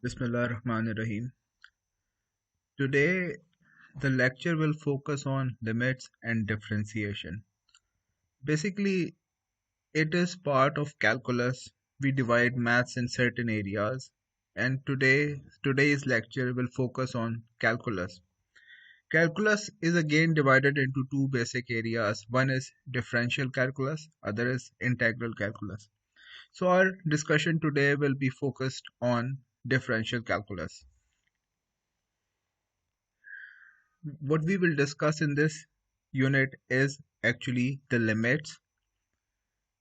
Bismillahirrahmanirrahim. Today, the lecture will focus on limits and differentiation. Basically, it is part of calculus. We divide maths in certain areas, and today's lecture will focus on calculus. Calculus is again divided into two basic areas. One is differential calculus, other is integral calculus. So our discussion today will be focused on differential calculus. What we will discuss in this unit is actually the limits.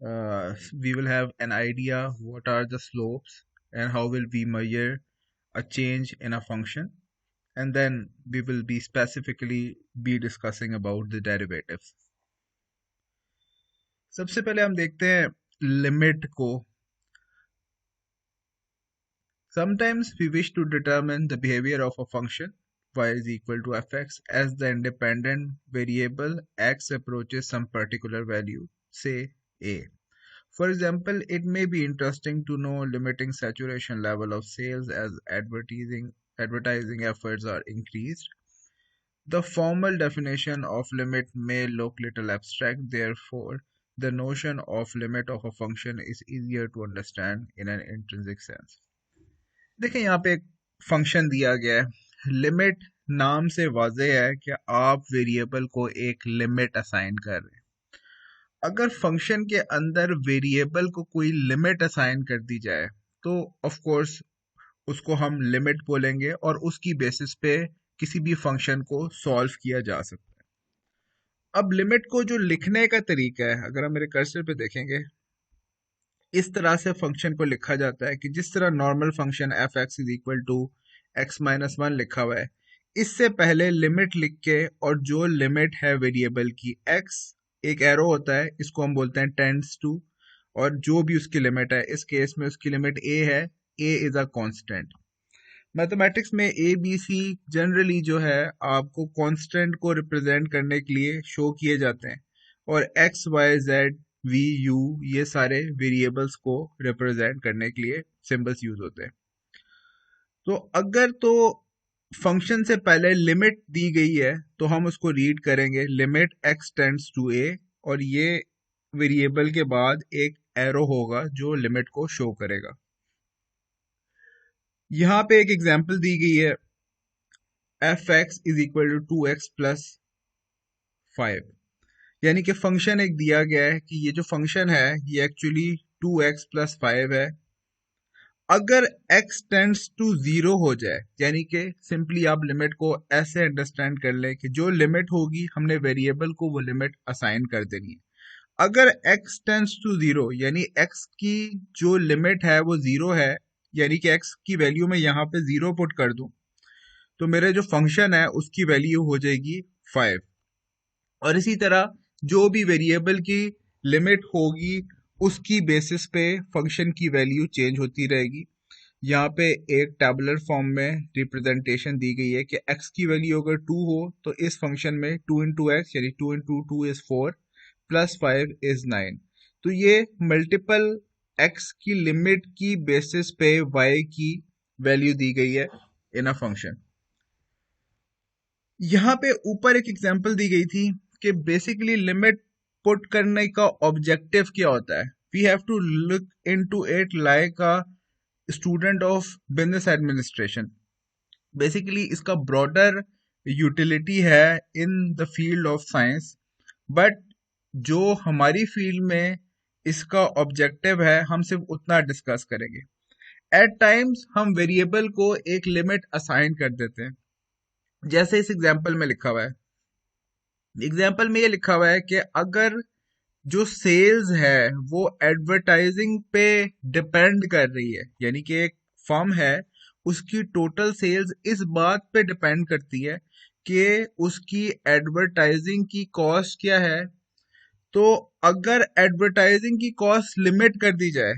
We will have an idea what are the slopes and how will we measure a change in a function, and then we will be specifically be discussing about the derivatives. सबसे पहले हम देखते हैं limit को. Sometimes we wish to determine the behavior of a function y is equal to fx as the independent variable x approaches some particular value, say a. For example, it may be interesting to know limiting saturation level of sales as advertising efforts are increased. The formal definition of limit may look little abstract, therefore the notion of limit of a function is easier to understand in an intrinsic sense. देखिए यहाँ पे एक function दिया गया है. Limit नाम से वाज़ेह है कि आप वेरिएबल को एक लिमिट असाइन कर रहे हैं. अगर फंक्शन के अंदर वेरिएबल को कोई लिमिट असाइन कर दी जाए तो ऑफ कोर्स उसको हम लिमिट बोलेंगे और उसकी बेसिस पे किसी भी फंक्शन को सॉल्व किया जा सकता है. अब लिमिट को जो लिखने का तरीका है, अगर हम मेरे कर्सर पे देखेंगे, इस तरह से फंक्शन को लिखा जाता है कि जिस तरह normal function F x is equal to X minus one लिखा हुआ है, इससे पहले लिमिट लिख के और जो लिमिट है वेरिएबल की एक्स, एक एरो होता है, इसको हम बोलते हैं टेंड्स टू, और जो भी उसकी लिमिट है, इस केस में उसकी लिमिट ए है, ए इज अ कांस्टेंट. मैथमेटिक्स में ए बी सी जनरली जो है आपको कांस्टेंट को रिप्रेजेंट करने के लिए शो किए जाते हैं, और X Y Z V U ये सारे वेरिएबल्स को रिप्रेजेंट करने के लिए सिंबल्स यूज होते हैं. तो अगर तो फंक्शन से पहले लिमिट दी गई है तो हम उसको रीड करेंगे लिमिट एक्स टेंड्स टू ए, और ये वेरिएबल के बाद एक एरो होगा जो लिमिट को शो करेगा. यहां पे एक एग्जांपल दी गई है F x is equal to two X plus 5, यानी कि फंक्शन एक दिया गया है कि ये जो फंक्शन है ये एक्चुअली 2x प्लस 5 है. अगर x टेंड्स टू 0 हो जाए, यानी कि सिंपली आप लिमिट को ऐसे अंडरस्टैंड कर लें कि जो लिमिट होगी हमने वेरिएबल को वो लिमिट असाइन कर देनी है. अगर x टेंड्स टू 0 यानी x की जो लिमिट है वो 0 है, यानी कि x की वैल्यू में यहाँ पे 0 पुट कर दूं तो मेरे जो फंक्शन है उसकी वैल्यू हो जाएगी 5. और इसी तरह जो भी वेरिएबल की लिमिट होगी उसकी बेसिस पे फंक्शन की वैल्यू चेंज होती रहेगी. यहाँ पे एक टेबुलर फॉर्म में रिप्रेजेंटेशन दी गई है कि x की वैल्यू अगर 2 हो तो इस फंक्शन में 2 इंटू एक्स यानी 2 इंटू 2 इज 4 प्लस 5 इज 9. तो ये मल्टीपल x की लिमिट की बेसिस पे y की वैल्यू दी गई है इन अ फंक्शन. यहाँ पे ऊपर एक एग्जांपल दी गई थी कि बेसिकली लिमिट पुट करने का ऑब्जेक्टिव क्या होता है. We have to look into it like a student of business administration. Basically इसका ब्रॉडर यूटिलिटी है in the field of science, but जो हमारी फील्ड में इसका ऑब्जेक्टिव है हम सिर्फ उतना डिस्कस करेंगे. एट टाइम्स हम वेरिएबल को एक लिमिट असाइन कर देते हैं, जैसे इस एग्जाम्पल में लिखा हुआ है. एग्जाम्पल में ये लिखा हुआ है कि अगर जो सेल्स है वो एडवर्टाइजिंग पे डिपेंड कर रही है, यानी कि एक फर्म है उसकी टोटल सेल्स इस बात पे डिपेंड करती है कि उसकी एडवर्टाइजिंग की कॉस्ट क्या है. तो अगर एडवर्टाइजिंग की कॉस्ट लिमिट कर दी जाए,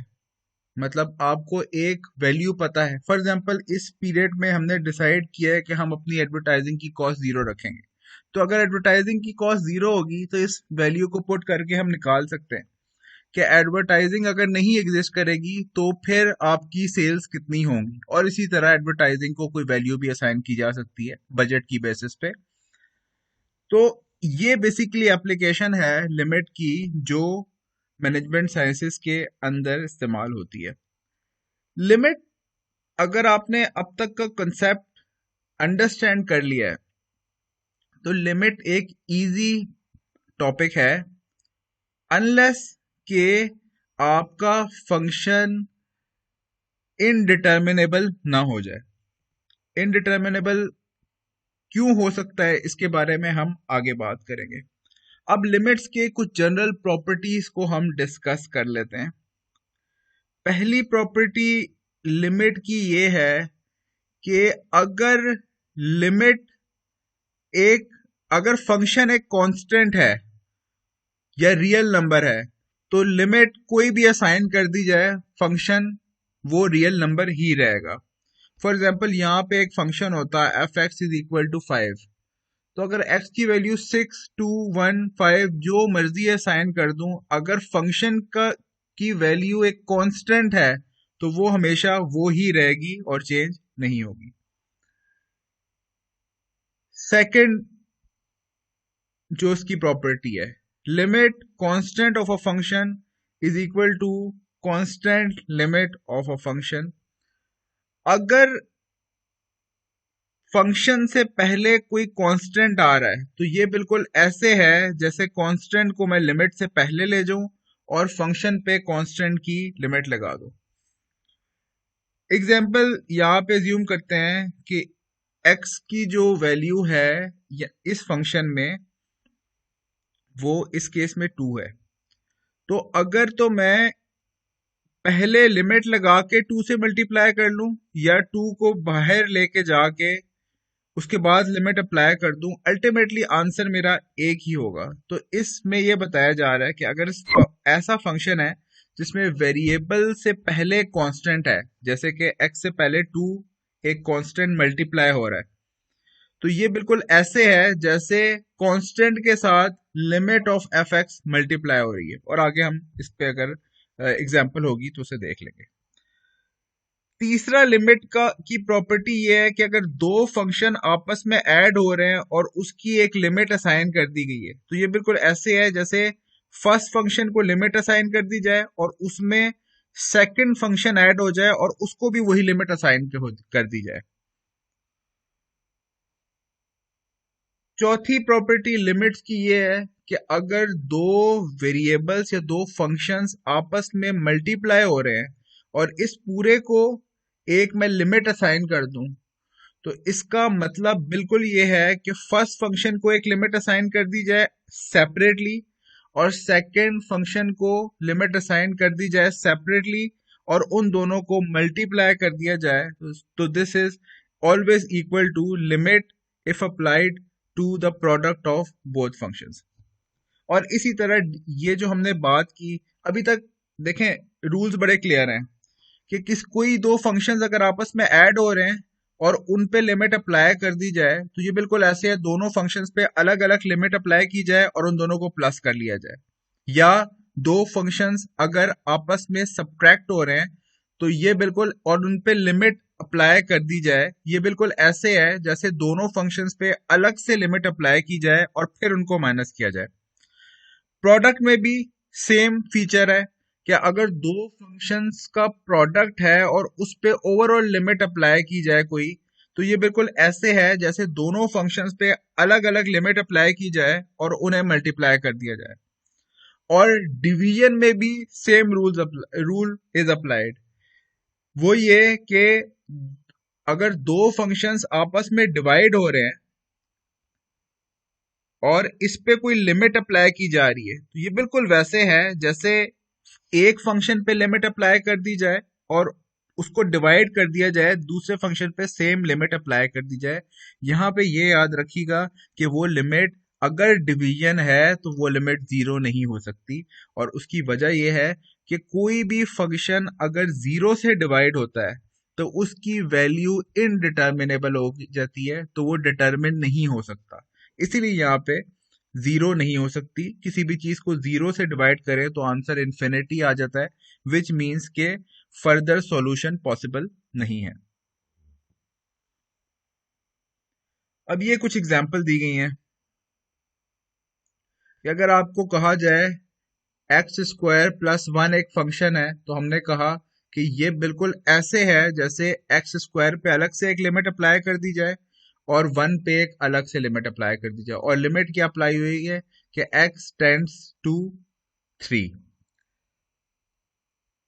मतलब आपको एक वैल्यू पता है, फॉर एग्जांपल इस पीरियड में हमने डिसाइड किया है कि हम अपनी एडवर्टाइजिंग की कॉस्ट 0 रखेंगे, तो अगर एडवर्टाइजिंग की कॉस्ट 0 होगी तो इस वैल्यू को पुट करके हम निकाल सकते हैं कि एडवर्टाइजिंग अगर नहीं एग्जिस्ट करेगी तो फिर आपकी सेल्स कितनी होंगी, और इसी तरह एडवर्टाइजिंग को कोई वैल्यू भी असाइन की जा सकती है बजट की बेसिस पे। तो ये बेसिकली एप्लीकेशन है लिमिट की जो मैनेजमेंट साइंसेस के अंदर इस्तेमाल होती है। लिमिट, अगर आपने अब तक का कंसेप्ट अंडरस्टैंड कर लिया है तो लिमिट एक इजी टॉपिक है, अनलेस के आपका फंक्शन इनडिटर्मिनेबल ना हो जाए। इनडिटर्मिनेबल क्यों हो सकता है इसके बारे में हम आगे बात करेंगे। अब लिमिट्स के कुछ जनरल प्रॉपर्टीज को हम डिस्कस कर लेते हैं। पहली प्रॉपर्टी लिमिट की ये है कि अगर लिमिट एक अगर फंक्शन एक कांस्टेंट है या रियल नंबर है तो लिमिट कोई भी असाइन कर दी जाए फंक्शन वो रियल नंबर ही रहेगा। फॉर एग्जाम्पल यहाँ पे एक फंक्शन होता है F x is equal to 5, तो अगर x की वैल्यू 6, 2, 1, 5 जो मर्जी असाइन कर दूं, अगर फंक्शन का की वैल्यू एक कांस्टेंट है तो वो हमेशा वो ही रहेगी और चेंज नहीं होगी। सेकंड जो इसकी प्रॉपर्टी है, limit constant of a function is equal to constant limit of a function. अगर फंक्शन से पहले कोई कांस्टेंट आ रहा है तो ये बिल्कुल ऐसे है जैसे कांस्टेंट को मैं लिमिट से पहले ले जाऊं और फंक्शन पे कांस्टेंट की लिमिट लगा दूं। एग्जाम्पल यहाँ पे ज्यूम करते हैं कि x की जो वैल्यू है इस फंक्शन में वो इस केस में 2 है, तो अगर तो मैं पहले लिमिट लगा के 2 से मल्टीप्लाई कर लूं या 2 को बाहर लेके जाके उसके बाद लिमिट अप्लाई कर दूं, अल्टीमेटली आंसर मेरा एक ही होगा। तो इसमें यह बताया जा रहा है कि अगर ऐसा फंक्शन है जिसमें वेरिएबल से पहले कांस्टेंट है, जैसे कि x से पहले 2 एक कांस्टेंट मल्टीप्लाई हो रहा है, तो ये बिल्कुल ऐसे है जैसे कांस्टेंट के साथ limit of f x multiply हो रही है। और आगे हम इस पे अगर एग्जाम्पल होगी तो उसे देख लेंगे। तीसरा लिमिट का की प्रॉपर्टी ये है कि अगर दो फंक्शन आपस में ऐड हो रहे हैं और उसकी एक लिमिट असाइन कर दी गई है, तो ये बिल्कुल ऐसे है जैसे फर्स्ट फंक्शन को लिमिट असाइन कर दी जाए और उसमें सेकंड फंक्शन ऐड हो जाए और उसको भी वही लिमिट असाइन कर दी जाए। चौथी प्रॉपर्टी लिमिट्स की ये है कि अगर दो वेरिएबल्स या दो फंक्शंस आपस में मल्टीप्लाई हो रहे हैं और इस पूरे को एक मैं लिमिट असाइन कर दूं, तो इसका मतलब बिल्कुल ये है कि फर्स्ट फंक्शन को एक लिमिट असाइन कर दी जाए सेपरेटली और सेकंड फंक्शन को लिमिट असाइन कर दी जाए सेपरेटली और उन दोनों को मल्टीप्लाई कर दिया जाए। तो this is always equal to limit if applied to the product of both functions. और इसी तरह ये जो हमने बात की अभी तक, देखें रूल्स बड़े क्लियर हैं कि कोई दो फंक्शंस अगर आपस में ऐड हो रहे हैं और उन पे लिमिट अप्लाई कर दी जाए तो ये बिल्कुल ऐसे है दोनों फंक्शंस पे अलग अलग लिमिट अप्लाई की जाए और उन दोनों को प्लस कर लिया जाए। या दो फंक्शंस अगर आपस में सब्ट्रैक्ट हो रहे हैं तो ये बिल्कुल और उन पे लिमिट अप्लाई कर दी जाए, ये बिल्कुल ऐसे है जैसे दोनों फंक्शंस पे अलग से लिमिट अप्लाई की जाए और फिर उनको माइनस किया जाए। प्रोडक्ट में भी सेम फीचर है कि अगर दो फंक्शंस का प्रोडक्ट है और उस पे ओवरऑल लिमिट अप्लाई की जाए कोई, तो ये बिल्कुल ऐसे है जैसे दोनों फंक्शंस पे अलग अलग लिमिट अप्लाई की जाए और उन्हें मल्टीप्लाई कर दिया जाए। और डिवीजन में भी सेम रूल इज अप्लाइड। वो ये कि अगर दो फंक्शंस आपस में डिवाइड हो रहे हैं और इस पे कोई लिमिट अप्लाई की जा रही है, तो ये बिल्कुल वैसे है जैसे एक फंक्शन पे लिमिट अप्लाई कर दी जाए और उसको डिवाइड कर दिया जाए, दूसरे फंक्शन पे सेम लिमिट अप्लाई कर दी जाए। यहाँ पे ये याद रखिएगा कि वो लिमिट अगर डिवीजन है तो वो लिमिट 0 नहीं हो सकती, और उसकी वजह यह है कि कोई भी फंक्शन अगर 0 से डिवाइड होता है तो उसकी वैल्यू इनडिटर्मिनेबल हो जाती है, तो वो डिटर्मिन नहीं हो सकता। इसीलिए यहाँ पे जीरो नहीं हो सकती। किसी भी चीज को जीरो से डिवाइड करें तो आंसर इन्फिनिटी आ जाता है, विच मीन्स के फर्दर सॉल्यूशन पॉसिबल नहीं है। अब ये कुछ एग्जाम्पल दी गई हैं कि अगर आपको कहा जाए एक्स स्क्वायर प्लस वन एक फंक्शन है, तो हमने कहा कि ये बिल्कुल ऐसे है जैसे एक्स स्क्वायर पे अलग से एक लिमिट अप्लाई कर दी जाए और वन पे एक अलग से लिमिट अप्लाई कर दी जाए, और लिमिट क्या अप्लाई हुई है कि एक्स टेंड्स टू 3।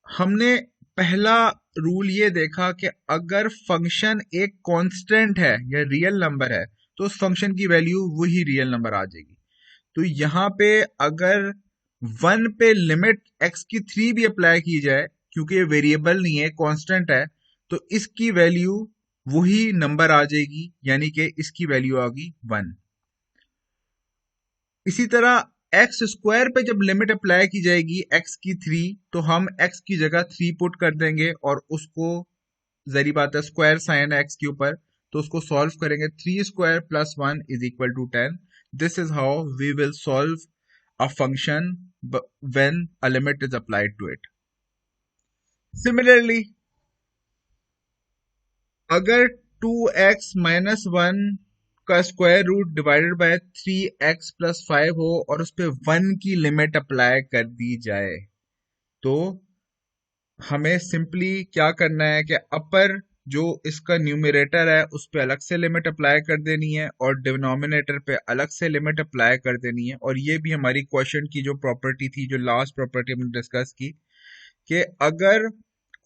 हमने पहला रूल ये देखा कि अगर फंक्शन एक कांस्टेंट है या रियल नंबर है तो उस फंक्शन की वैल्यू वही रियल नंबर आ जाएगी। तो यहाँ पे अगर वन पे लिमिट एक्स की 3 भी अप्लाई की जाए, क्योंकि ये वेरिएबल नहीं है, कांस्टेंट है, तो इसकी वैल्यू वही नंबर आ जाएगी, यानी कि इसकी वैल्यू आ गई 1। इसी तरह एक्स स्क्वायर पे जब लिमिट अप्लाई की जाएगी एक्स की 3, तो हम एक्स की जगह 3 पुट कर देंगे और उसको, जरी बात है स्क्वायर साइन है एक्स के ऊपर, तो उसको सॉल्व करेंगे। 3 square plus 1 is equal to 10। This is how we will solve a function when a limit is applied to it. Similarly, अगर 2x माइनस वन का square root divided by 3x plus 5 हो और उस पर 1 की limit apply कर दी जाए, तो हमें सिंपली क्या करना है कि अपर जो इसका न्यूमरेटर है उस पे अलग से लिमिट अप्लाई कर देनी है और डिनोमिनेटर पे अलग से लिमिट अप्लाई कर देनी है। और ये भी हमारी क्वेश्चन की जो प्रॉपर्टी थी, जो लास्ट प्रॉपर्टी हमने डिस्कस की, कि अगर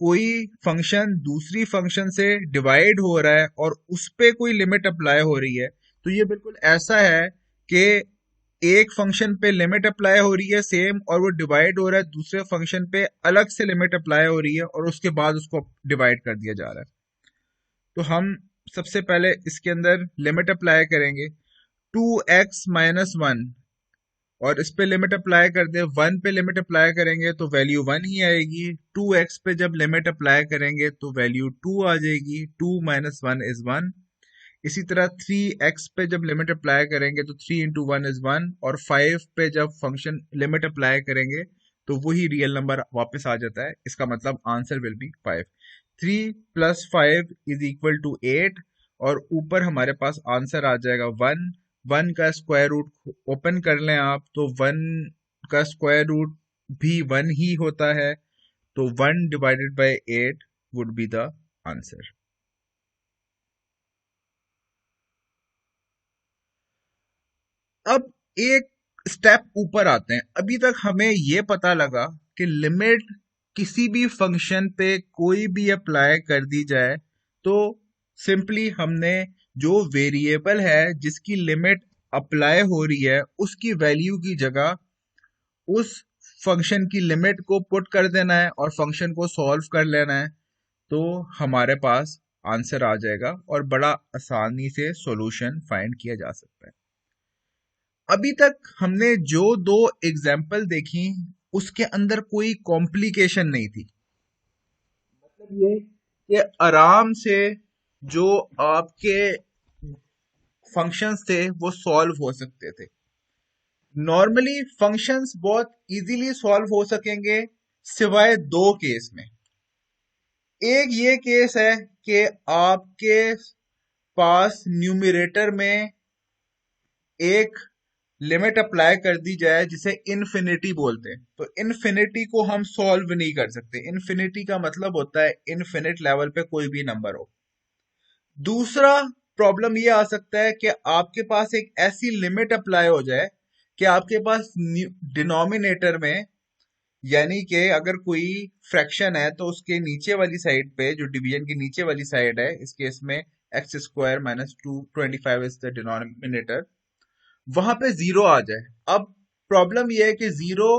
कोई फंक्शन दूसरी फंक्शन से डिवाइड हो रहा है और उस पे कोई लिमिट अप्लाई हो रही है, तो ये बिल्कुल ऐसा है कि एक फंक्शन पे लिमिट अप्लाई हो रही है सेम, और वो डिवाइड हो रहा है दूसरे फंक्शन पे अलग से लिमिट अप्लाई हो रही है और उसके बाद उसको डिवाइड कर दिया जा रहा है। तो हम सबसे पहले इसके अंदर लिमिट अप्लाई करेंगे 2x माइनस वन, और इस पे लिमिट अप्लाई कर दे, 1 पे लिमिट अप्लाई करेंगे तो वैल्यू 1 ही आएगी। 2x पे जब लिमिट अप्लाई करेंगे तो वैल्यू 2 आ जाएगी। 2 माइनस वन इज 1। इसी तरह 3x पे जब लिमिट अप्लाई करेंगे तो 3 इंटू वन इज 1, और 5 पे जब फंक्शन लिमिट अप्लाई करेंगे तो वही रियल नंबर वापस आ जाता है। इसका मतलब answer will be 5। 3 plus 5 is equal to 8, और ऊपर हमारे पास आंसर आ जाएगा 1। 1 का स्क्वायर रूट ओपन कर लें आप, तो 1 का स्क्वायर रूट भी 1 ही होता है, तो 1 divided by 8 would be the answer. अब एक स्टेप ऊपर आते हैं। अभी तक हमें यह पता लगा कि लिमिट किसी भी फंक्शन पे कोई भी अप्लाई कर दी जाए तो सिंपली हमने जो वेरिएबल है जिसकी लिमिट अप्लाई हो रही है उसकी वैल्यू की जगह उस फंक्शन की लिमिट को पुट कर देना है और फंक्शन को सॉल्व कर लेना है, तो हमारे पास आंसर आ जाएगा और बड़ा आसानी से सॉल्यूशन फाइंड किया जा सकता है। अभी तक हमने जो दो एग्जाम्पल देखी उसके अंदर कोई कॉम्प्लिकेशन नहीं थी। मतलब ये कि आराम से जो आपके फंक्शंस थे वो सॉल्व हो सकते थे। नॉर्मली फंक्शंस बहुत इजीली सॉल्व हो सकेंगे सिवाय दो केस में। एक ये केस है कि आपके पास न्यूमरेटर में एक लिमिट अप्लाई कर दी जाए जिसे इन्फिनिटी बोलते हैं, तो इन्फिनिटी को हम सॉल्व नहीं कर सकते। इन्फिनिटी का मतलब होता है इन्फिनिट लेवल पे कोई भी नंबर हो। दूसरा प्रॉब्लम ये आ सकता है कि आपके पास एक ऐसी लिमिट अप्लाई हो जाए कि आपके पास डिनोमिनेटर में, यानी कि अगर कोई फ्रैक्शन है तो उसके नीचे वाली साइड पे, जो डिवीजन की नीचे वाली साइड है, इस केस में x square minus 225 is the denominator, वहां पे जीरो आ जाए। अब प्रॉब्लम यह है कि जीरो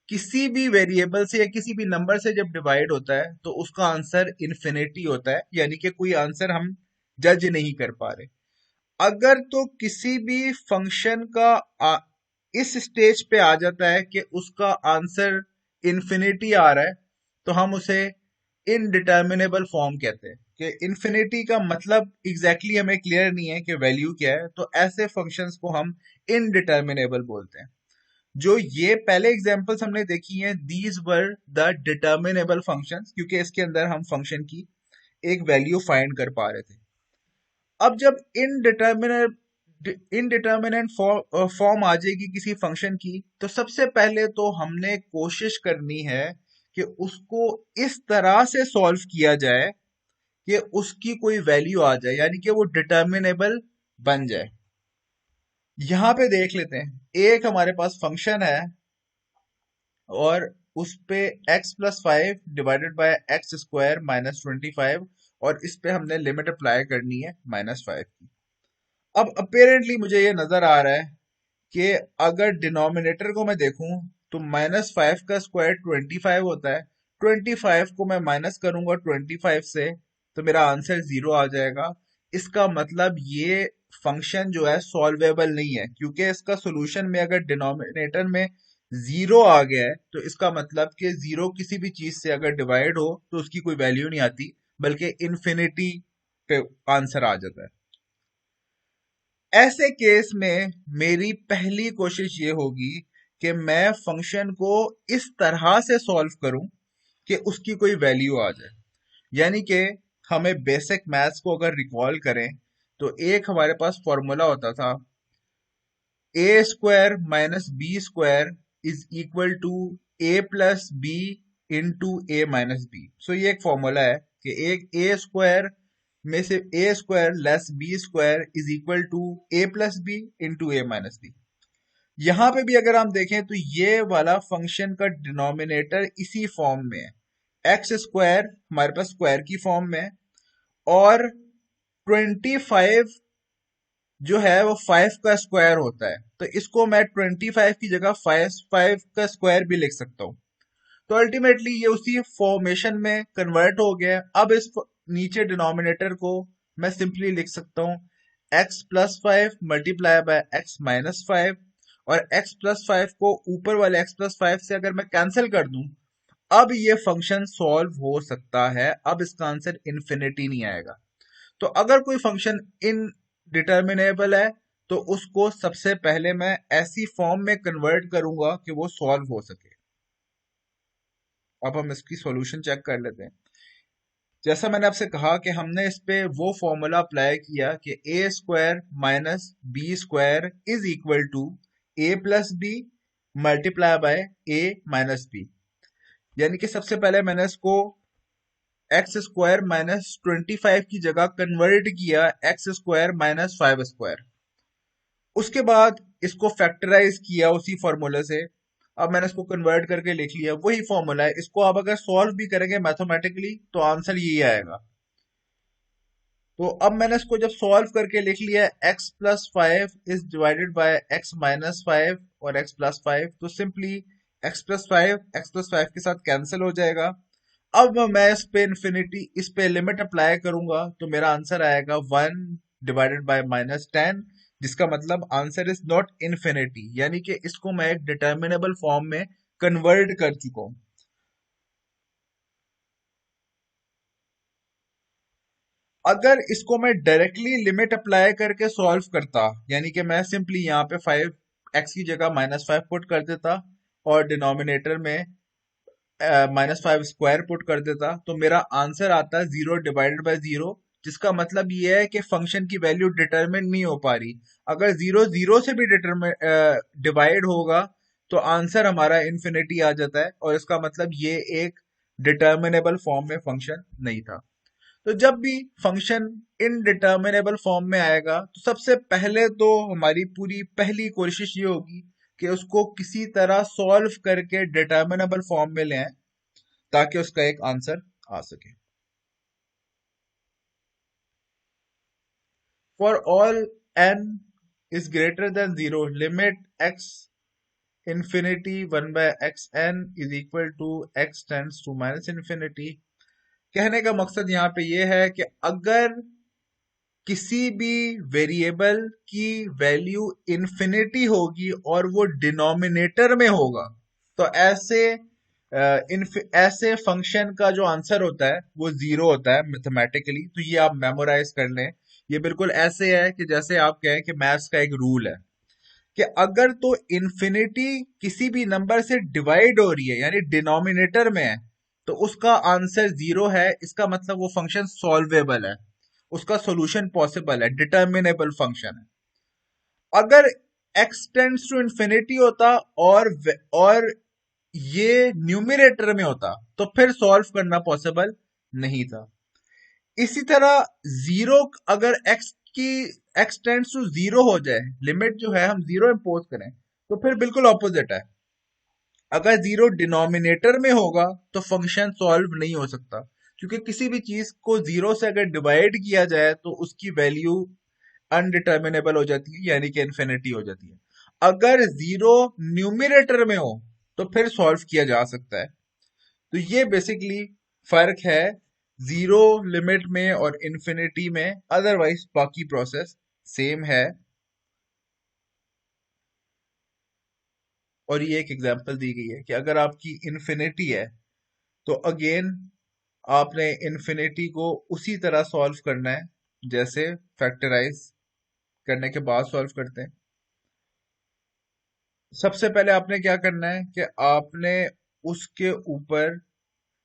किसी भी वेरिएबल से या किसी भी नंबर से जब डिवाइड होता है तो उसका आंसर इन्फिनिटी होता है, यानी कि कोई आंसर हम जज नहीं कर पा रहे। अगर तो किसी भी फंक्शन का इस स्टेज पे आ जाता है कि उसका आंसर इन्फिनिटी आ रहा है, तो हम उसे इनडिटर्मिनेबल फॉर्म कहते हैं। कि इन्फिनिटी का मतलब एग्जैक्टली हमें क्लियर नहीं है कि वैल्यू क्या है, तो ऐसे फंक्शंस को हम इनडिटर्मिनेबल बोलते हैं। जो ये पहले एग्जांपल्स हमने देखी हैं, these were the determinable functions, क्योंकि इसके अंदर हम फंक्शन की एक वैल्यू फाइंड कर पा रहे थे। अब जब इनडिटर्मिनेट फॉर्म आ जाएगी किसी फंक्शन की, तो सबसे पहले तो हमने कोशिश करनी है कि उसको इस तरह से सॉल्व किया जाए कि उसकी कोई वैल्यू आ जाए, यानी कि वो डिटर्मिनेबल बन जाए। यहां पे देख लेते हैं, एक हमारे पास फंक्शन है और उस पे x+5 डिवाइडेड बाय x² -25, और इस पे हमने लिमिट अप्लाई करनी है -5 की। अब अपेरेंटली मुझे ये नजर आ रहा है कि अगर डिनोमिनेटर को मैं देखूं तो -5 का स्क्वायर 25 होता है। 25 को मैं माइनस करूंगा 25 से, तो मेरा आंसर 0 आ जाएगा। इसका मतलब ये फंक्शन जो है सॉल्वेबल नहीं है, क्योंकि इसका सोल्यूशन में अगर डिनोमिनेटर में 0 आ गया है, तो इसका मतलब कि 0 किसी भी चीज से अगर डिवाइड हो तो उसकी कोई वैल्यू नहीं आती, बल्कि इन्फिनिटी पे आंसर आ जाता है। ऐसे केस में मेरी पहली कोशिश ये होगी कि मैं फंक्शन को इस तरह से सॉल्व करूं कि उसकी कोई वैल्यू आ जाए। यानी कि हमें बेसिक मैथ्स को अगर रिकॉल करें, तो एक हमारे पास फॉर्मूला होता था, a² - b² is equal to a+b into a-b। So ये एक फॉर्मूला है कि एक a² में से a² less b² is equal to a+b into a-b। यहां पे भी अगर हम देखें तो ये वाला फंक्शन का डिनोमिनेटर इसी फॉर्म में है, x² हमारे पास स्क्वायर की फॉर्म में है, और 25 जो है वो 5 का स्क्वायर होता है। तो इसको मैं 25 की जगह 5 का स्क्वायर भी लिख सकता हूँ। तो अल्टीमेटली ये उसी फॉर्मेशन में कन्वर्ट हो गया। अब इस नीचे डिनोमिनेटर को मैं सिंपली लिख सकता हूँ x+5 मल्टीप्लाई बाय x-5, और x+5 को ऊपर वाले x+5 से अगर मैं कैंसिल कर दूं, अब ये फंक्शन सॉल्व हो सकता है। अब इसका आंसर इन्फिनिटी नहीं आएगा। तो अगर कोई फंक्शन इनडिटर्मिनेबल है, तो उसको सबसे पहले मैं ऐसी फॉर्म में कन्वर्ट करूंगा कि वो सॉल्व हो सके। अब हम इसकी सॉल्यूशन चेक कर लेते हैं। जैसा मैंने आपसे कहा कि हमने इस पे वो फॉर्मूला अप्लाई किया कि a² - b² is equal to a+b multiply by a-b। यानी कि सबसे पहले मैंने इसको x² -25 की जगह कन्वर्ट किया x² -5²। उसके बाद इसको फैक्टराइज किया उसी फॉर्मूले से। अब मैंने इसको कन्वर्ट करके लिख लिया, वही फॉर्मूला है। इसको आप अगर सॉल्व भी करेंगे मैथमेटिकली तो आंसर यही आएगा। तो अब मैंने इसको जब सॉल्व करके लिख लिया, x+5 is divided by x-5 और x+5, तो सिंपली x+5 के साथ कैंसिल हो जाएगा। अब मैं इस पे लिमिट अप्लाई करूंगा, तो मेरा आंसर आएगा 1 डिवाइडेड बाय -10, जिसका मतलब आंसर इज नॉट इन्फिनिटी, यानी कि इसको मैं एक डिटर्मिनेबल फॉर्म में कन्वर्ट कर चुका हूं। अगर इसको मैं डायरेक्टली लिमिट अप्लाई करके सॉल्व करता, यानी कि मैं सिंपली यहाँ पे 5x की जगह -5 पुट कर देता और डिनोमिनेटर में -5² पुट कर देता, तो मेरा आंसर आता 0 डिवाइडेड बाय 0, जिसका मतलब ये है कि फंक्शन की वैल्यू डिटरमिन नहीं हो पा रही। अगर 0 0 से भी डिवाइड होगा तो आंसर हमारा इन्फिनिटी आ जाता है, और इसका मतलब ये एक डिटर्मिनेबल फॉर्म में फंक्शन नहीं था। तो जब भी फंक्शन इनडिटर्मिनेबल फॉर्म में आएगा, तो सबसे पहले तो हमारी पूरी पहली कोशिश ये होगी कि उसको किसी तरह सॉल्व करके डिटर्मिनेबल फॉर्म में ले आए, ताकि उसका एक आंसर आ सके। For all n is greater than 0, limit x infinity 1/xn is equal to x tends to -infinity. कहने का मकसद यहाँ पे ये है कि अगर किसी भी वेरिएबल की वैल्यू इन्फिनिटी होगी और वो डिनोमिनेटर में होगा, तो ऐसे ऐसे फंक्शन का जो आंसर होता है वो जीरो होता है मैथमेटिकली। तो ये आप मेमोराइज कर लें। ये बिल्कुल ऐसे है कि जैसे आप कहें कि मैथ्स का एक रूल है कि अगर तो इन्फिनिटी किसी भी नंबर से डिवाइड हो रही है यानी डिनोमिनेटर में है तो उसका आंसर जीरो है। इसका मतलब वो फंक्शन सॉल्वेबल है, उसका सॉल्यूशन पॉसिबल है, डिटर्मिनेबल फंक्शन है। अगर x टेंड्स टू इन्फिनिटी होता और ये न्यूमरेटर में होता तो फिर सॉल्व करना पॉसिबल नहीं था। इसी तरह जीरो, अगर की x टेंड्स टू जीरो हो जाए, लिमिट जो है हम जीरो इम्पोज करें, तो फिर बिल्कुल ऑपोजिट है। अगर जीरो डिनोमिनेटर में होगा तो फंक्शन सॉल्व नहीं हो सकता, क्योंकि किसी भी चीज को जीरो से अगर डिवाइड किया जाए तो उसकी वैल्यू अनडिटर्मिनेबल हो जाती है यानी कि इन्फिनिटी हो जाती है। अगर जीरो न्यूमरेटर में हो तो फिर सॉल्व किया जा सकता है। तो ये बेसिकली फर्क है जीरो लिमिट में और इन्फिनिटी में। अदरवाइज बाकी प्रोसेस सेम है। और ये एक एग्जांपल दी गई है कि अगर आपकी इन्फिनिटी है तो अगेन आपने इन्फिनिटी को उसी तरह सॉल्व करना है जैसे फैक्टराइज करने के बाद सॉल्व करते हैं। सबसे पहले आपने क्या करना है कि आपने उसके ऊपर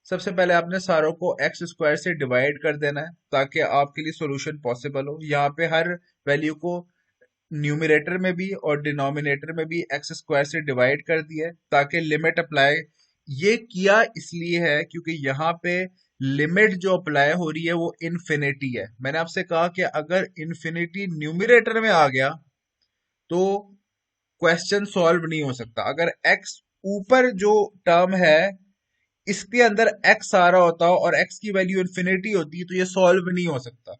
सबसे पहले आपने सारों को एक्स स्क्वायर से डिवाइड कर देना है ताकि आपके लिए सॉल्यूशन पॉसिबल हो। यहाँ पे हर वैल्यू को न्यूमरेटर में भी और डिनोमिनेटर में भी एक्स स्क्वायर से डिवाइड कर दिया है ताकि लिमिट अप्लाई। ये किया इसलिए है क्योंकि यहाँ पे लिमिट जो अप्लाई हो रही है वो इन्फिनिटी है। मैंने आपसे कहा कि अगर इन्फिनिटी न्यूमरेटर में आ गया तो क्वेश्चन सॉल्व नहीं हो सकता। अगर एक्स ऊपर जो टर्म है इसके अंदर एक्स आ रहा होता और एक्स की वैल्यू इन्फिनिटी होती तो ये सॉल्व नहीं हो सकता।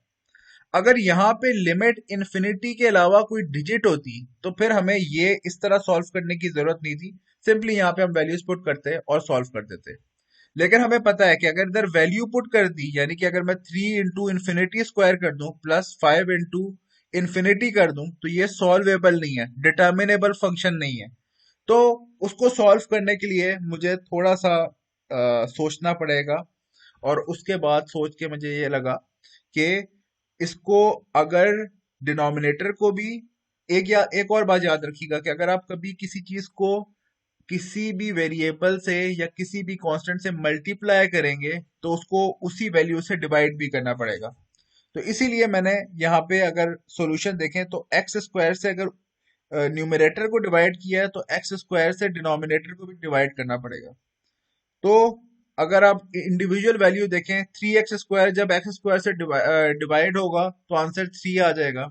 अगर यहाँ पे लिमिट इन्फिनिटी के अलावा कोई डिजिट होती तो फिर हमें ये इस तरह सॉल्व करने की जरूरत नहीं थी। सिंपली यहाँ पे हम वैल्यूज पुट करते और सॉल्व कर देते। लेकिन हमें पता है कि अगर इधर वैल्यू पुट कर दी यानी कि अगर मैं 3 इंटू इन्फिनिटी स्क्वायर कर दूं प्लस 5 इंटू इन्फिनिटी कर दूं तो ये सॉल्वेबल नहीं है, डिटर्मिनेबल फंक्शन नहीं है। तो उसको सॉल्व करने के लिए मुझे थोड़ा सा सोचना पड़ेगा। और उसके बाद सोच के मुझे ये लगा कि इसको अगर डिनोमिनेटर को भी एक और बात याद रखिएगा कि अगर आप कभी किसी चीज को किसी भी वेरिएबल से या किसी भी कांस्टेंट से मल्टीप्लाई करेंगे तो उसको उसी वैल्यू से डिवाइड भी करना पड़ेगा। तो इसीलिए मैंने यहाँ पे अगर सॉल्यूशन देखें तो एक्स स्क्वायर से अगर न्यूमरेटर को डिवाइड किया है तो एक्स स्क्वायर से डिनोमिनेटर को भी डिवाइड करना पड़ेगा। तो अगर आप इंडिविजुअल वैल्यू देखें, 3x स्क्वायर जब एक्स स्क्वायर से डिवाइड होगा तो आंसर 3 आ जाएगा।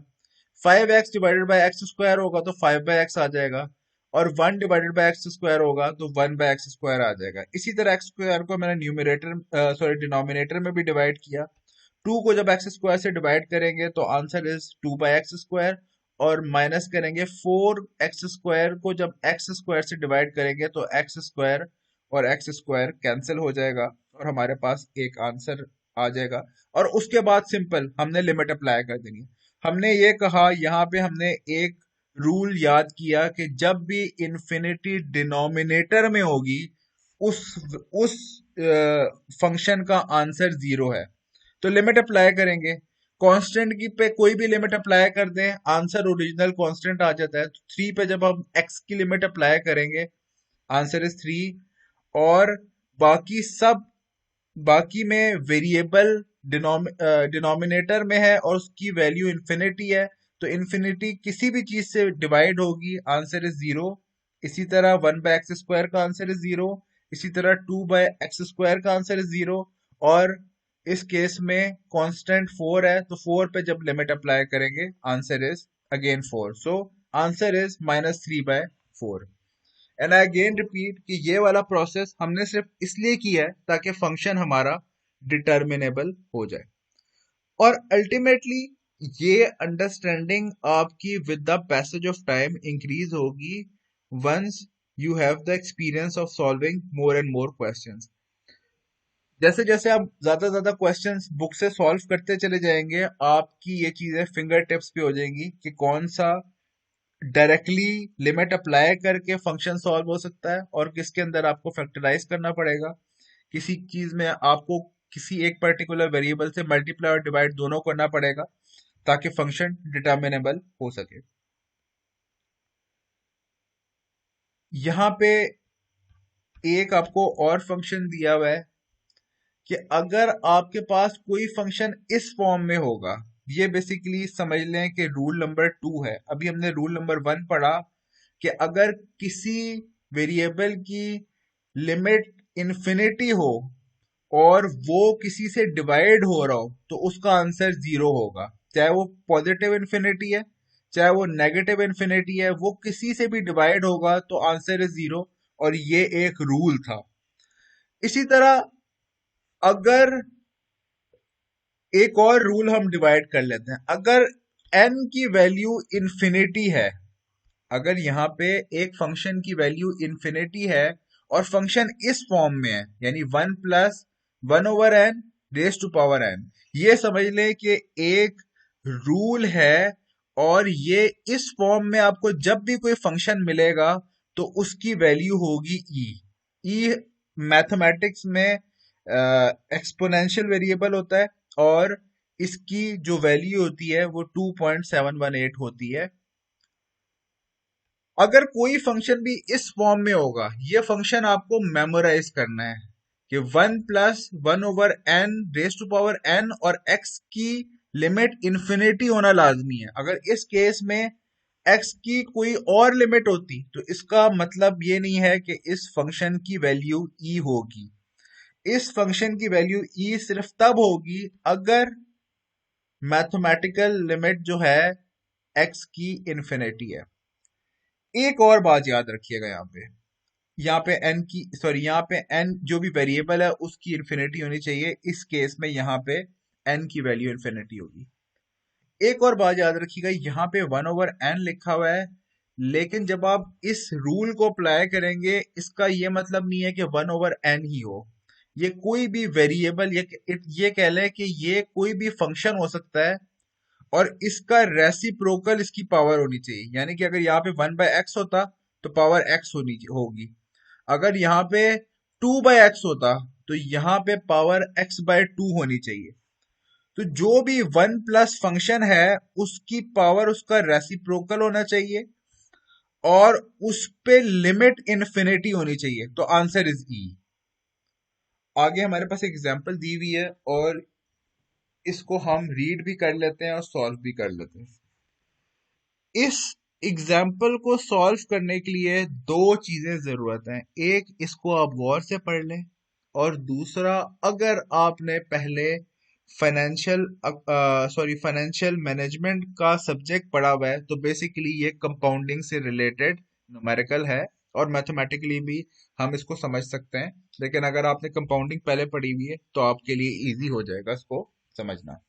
5x divided by x square होगा तो 5/x आ जाएगा। और 1 डिवाइडेड बाई एक्स स्क्वायर होगा तो 1/x स्क्वायर आ जाएगा। इसी तरह एक्स स्क्वायर को मैंने डिनोमिनेटर में भी डिवाइड किया। 2 को जब एक्स स्क्वायर से डिवाइड करेंगे तो आंसर इज 2/x स्क्वायर। और माइनस करेंगे 4x स्क्वायर को जब एक्स स्क्वायर से डिवाइड करेंगे तो एक्स स्क्वायर और एक्स स्क्वायर कैंसिल हो जाएगा और हमारे पास एक आंसर आ जाएगा। और उसके बाद सिंपल हमने लिमिट अप्लाई कर देनी है। हमने ये कहा यहाँ पे हमने एक रूल याद किया कि जब भी इंफिनिटी डिनोमिनेटर में होगी उस उस फंक्शन का आंसर जीरो है। तो लिमिट अप्लाई करेंगे, कांस्टेंट की पे कोई भी लिमिट अप्लाई कर दें आंसर ओरिजिनल कांस्टेंट आ जाता है। तो 3 पे जब हम x की लिमिट अप्लाई करेंगे आंसर इज 3। और बाकी सब बाकी में वेरिएबल डिनोमिनेटर में है और उसकी वैल्यू इन्फिनिटी है तो इन्फिनिटी किसी भी चीज से डिवाइड होगी आंसर इज जीरो। इसी तरह 1/x स्क्वायर का आंसर इज जीरो। इसी तरह 2/x स्क्वायर का आंसर इज जीरो। और इस केस में कांस्टेंट 4 है तो 4 पे जब लिमिट अप्लाई करेंगे answer is again 4। So answer is -3/4। And I again repeat कि ये वाला प्रोसेस हमने सिर्फ इसलिए किया है ताकि फंक्शन हमारा डिटर्मिनेबल हो जाए। और अल्टीमेटली ये अंडरस्टैंडिंग आपकी with the passage of time increase होगी once you have the experience of solving more and more questions. जैसे जैसे आप ज्यादा ज्यादा क्वेश्चंस बुक से सॉल्व करते चले जाएंगे आपकी ये चीजें फिंगर टिप्स पे हो जाएंगी कि कौन सा डायरेक्टली लिमिट अप्लाई करके फंक्शन सॉल्व हो सकता है, और किसके अंदर आपको फैक्टराइज करना पड़ेगा, किसी चीज में आपको किसी एक पर्टिकुलर वेरिएबल से मल्टीप्लाई और डिवाइड दोनों करना पड़ेगा ताकि फंक्शन डिटर्मिनेबल हो सके। यहाँ पे एक आपको और फंक्शन दिया हुआ है कि अगर आपके पास कोई फंक्शन इस फॉर्म में होगा, ये बेसिकली समझ लें कि रूल नंबर 2 है। अभी हमने रूल नंबर 1 पढ़ा कि अगर किसी वेरिएबल की लिमिट इन्फिनिटी हो और वो किसी से डिवाइड हो रहा हो तो उसका आंसर 0 होगा, चाहे वो पॉजिटिव इन्फिनिटी है चाहे वो नेगेटिव इन्फिनिटी है, वो किसी से भी डिवाइड होगा तो आंसर इज 0। और ये एक रूल था। इसी तरह अगर एक और रूल हम डिवाइड कर लेते हैं, अगर n की वैल्यू इन्फिनिटी है, अगर यहाँ पे एक फंक्शन की वैल्यू इन्फिनिटी है और फंक्शन इस फॉर्म में है, यानी 1+1/n raise to power n, ये समझ लें कि एक रूल है और ये इस फॉर्म में आपको जब भी कोई फंक्शन मिलेगा तो उसकी वैल्यू होगी ई मैथमेटिक्स में एक्सपोनेंशियल वेरिएबल होता है और इसकी जो वैल्यू होती है वो 2.718 होती है। अगर कोई फंक्शन भी इस फॉर्म में होगा, ये फंक्शन आपको मेमोराइज करना है कि 1+1/n raise to power n और x की लिमिट इंफिनिटी होना लाजमी है। अगर इस केस में x की कोई और लिमिट होती तो इसका मतलब ये नहीं है कि इस फंक्शन की वैल्यू e होगी। इस फंक्शन की वैल्यू e सिर्फ तब होगी अगर मैथमेटिकल लिमिट जो है x की इंफिनिटी है। एक और बात याद रखिएगा, यहाँ पे n जो भी वेरिएबल है उसकी इंफिनिटी होनी चाहिए। इस केस में यहाँ पे n की वैल्यू इंफिनिटी होगी। एक और बात याद रखिएगा, यहाँ पे 1/n लिखा हुआ है, लेकिन जब आप इस रूल को अप्लाई करेंगे इसका ये मतलब नहीं है कि 1/n ही हो। ये कोई भी वेरिएबल, ये कह लें कि ये कोई भी फंक्शन हो सकता है और इसका रेसिप्रोकल इसकी पावर होनी चाहिए। यानी कि अगर यहाँ पे 1/x होता तो पावर x होगी, अगर यहाँ पे 2/x होता तो यहाँ पे पावर x/2 होनी चाहिए। तो जो भी 1+ फंक्शन है उसकी पावर उसका रेसिप्रोकल होना चाहिए और उस पे लिमिट इन्फिनिटी होनी चाहिए, तो आंसर इज ई। आगे हमारे पास एग्जांपल दी हुई है और इसको हम रीड भी कर लेते हैं और सॉल्व भी कर लेते हैं। इस एग्जाम्पल को सॉल्व करने के लिए दो चीजें जरूरत हैं। एक, इसको आप गौर से पढ़ लें, और दूसरा, अगर आपने पहले फाइनेंशियल मैनेजमेंट का सब्जेक्ट पढ़ा हुआ है तो बेसिकली ये कंपाउंडिंग से रिलेटेड न्यूमेरिकल है और मैथमेटिकली भी हम इसको समझ सकते हैं। लेकिन अगर आपने कंपाउंडिंग पहले पढ़ी हुई है तो आपके लिए इजी हो जाएगा इसको समझना।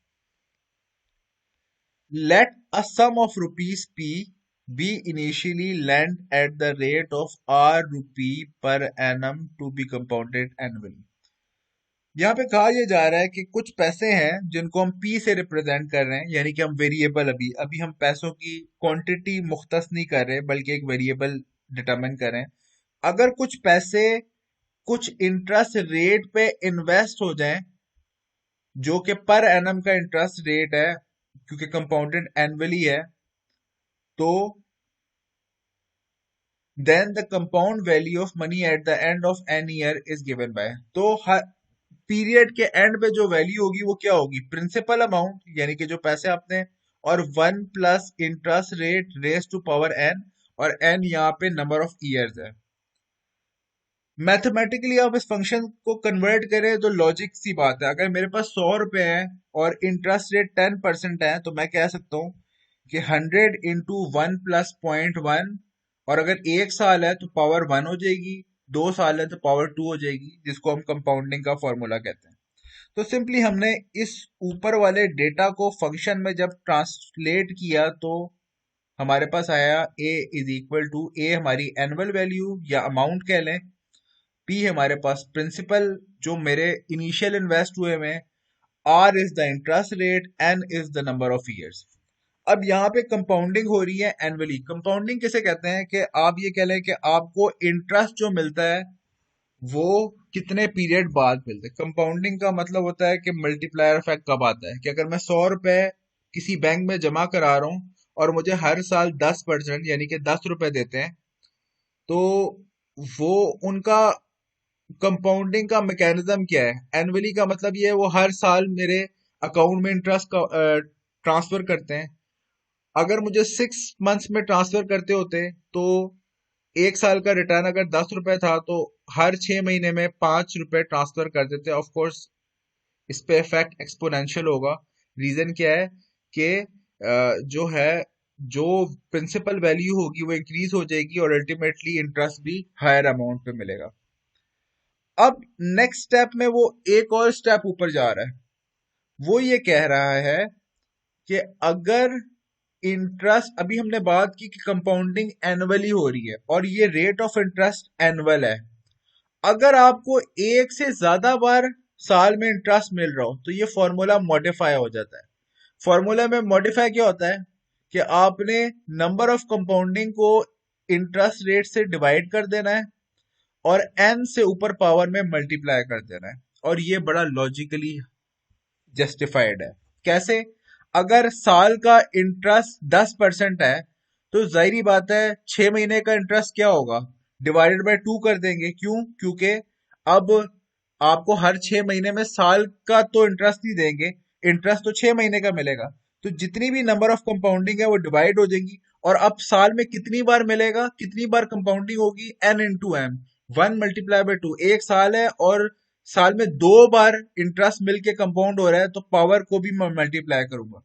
Let a sum of rupees P be initially lent at the rate of R rupee per annum to be compounded annually. यहाँ पे कहा यह जा रहा है कि कुछ पैसे हैं जिनको हम P से रिप्रेजेंट कर रहे हैं, यानी कि हम वेरिएबल, अभी हम पैसों की क्वांटिटी मुख्तस नहीं कर रहे बल्कि एक वेरिएबल डिटरमिन कर रहे हैं। अगर कुछ पैसे कुछ इंटरेस्ट रेट पे इन्वेस्ट हो जाएं जो कि पर एनम का इंटरेस्ट रेट है क्योंकि कंपाउंडेड एनुअली है, तो then the compound value of money at the end of an year is given by, तो हर पीरियड के एंड पे जो वैल्यू होगी वो क्या होगी, प्रिंसिपल अमाउंट यानी कि जो पैसे आपने, और 1+ interest rate raise to power N, और एन यहाँ पे नंबर ऑफ ईयर्स है। मैथमेटिकली आप इस फंक्शन को कन्वर्ट करें तो लॉजिक सी बात है, अगर मेरे पास 100 रुपए है और इंटरेस्ट रेट 10% है तो मैं कह सकता हूँ कि 100 इंटू 1+0.1, और अगर 1 साल है तो पावर 1 हो जाएगी, 2 साल है तो पावर 2 हो जाएगी, जिसको हम कंपाउंडिंग का फॉर्मूला कहते हैं। तो सिंपली हमने इस ऊपर वाले डेटा को फंक्शन में जब ट्रांसलेट किया तो हमारे पास आया a इज इक्वल टू, ए हमारी एनुअल वैल्यू या अमाउंट कह लें, P हमारे पास प्रिंसिपल जो मेरे इनिशियल इन्वेस्ट हुए में, R is the interest rate, N is the number of years. अब यहाँ पे कंपाउंडिंग हो रही है एनुअली। कंपाउंडिंग किसे कहते हैं कि आप ये कह लें कि आपको इंटरेस्ट जो मिलता है वो कितने पीरियड बाद मिलते हैं। कंपाउंडिंग का मतलब होता है कि मल्टीप्लायर इफेक्ट कब आता है, कि अगर मैं 100 रुपए किसी बैंक में जमा करा रहा हूँ और मुझे हर साल 10% यानी कि 10 रुपए देते हैं, तो वो उनका कंपाउंडिंग का मैकेनिज्म क्या है। एनुअली का मतलब ये है वो हर साल मेरे अकाउंट में इंटरेस्ट का ट्रांसफर करते हैं। अगर मुझे 6 मंथ्स में ट्रांसफर करते होते तो एक साल का रिटर्न अगर 10 रुपए था तो हर 6 महीने में 5 रुपए ट्रांसफर कर देते। ऑफ कोर्स इस पे इफेक्ट एक्सपोनेंशियल होगा। रीजन क्या है कि जो है जो प्रिंसिपल वैल्यू होगी वो इंक्रीज हो जाएगी और अल्टीमेटली इंटरेस्ट भी हायर अमाउंट पे मिलेगा। अब नेक्स्ट स्टेप में वो एक और स्टेप ऊपर जा रहा है। वो ये कह रहा है कि अगर इंटरेस्ट, अभी हमने बात की कि कंपाउंडिंग एनुअली हो रही है और ये रेट ऑफ इंटरेस्ट एनुअल है, अगर आपको एक से ज्यादा बार साल में इंटरेस्ट मिल रहा हो तो ये फॉर्मूला मॉडिफाई हो जाता है। फॉर्मूला में मॉडिफाई क्या होता है कि आपने नंबर ऑफ कंपाउंडिंग को इंटरेस्ट रेट से डिवाइड कर देना है और एन से ऊपर पावर में मल्टीप्लाई कर देना है। और ये बड़ा लॉजिकली जस्टिफाइड है। कैसे? अगर साल का इंटरेस्ट 10% है तो जाहिर बात है 6 महीने का इंटरेस्ट क्या होगा, डिवाइडेड बाय 2 कर देंगे। क्यों? क्योंकि अब आपको हर 6 महीने में साल का तो इंटरेस्ट नहीं देंगे, इंटरेस्ट तो 6 महीने का मिलेगा। तो जितनी भी नंबर ऑफ कंपाउंडिंग है वो डिवाइड हो जाएंगी। और अब साल में कितनी बार मिलेगा, कितनी बार कंपाउंडिंग होगी, एन इंटू एम, 1 × 2। एक साल है और साल में 2 बार इंटरेस्ट मिलके कंपाउंड हो रहा है तो पावर को भी मैं मल्टीप्लाई करूंगा।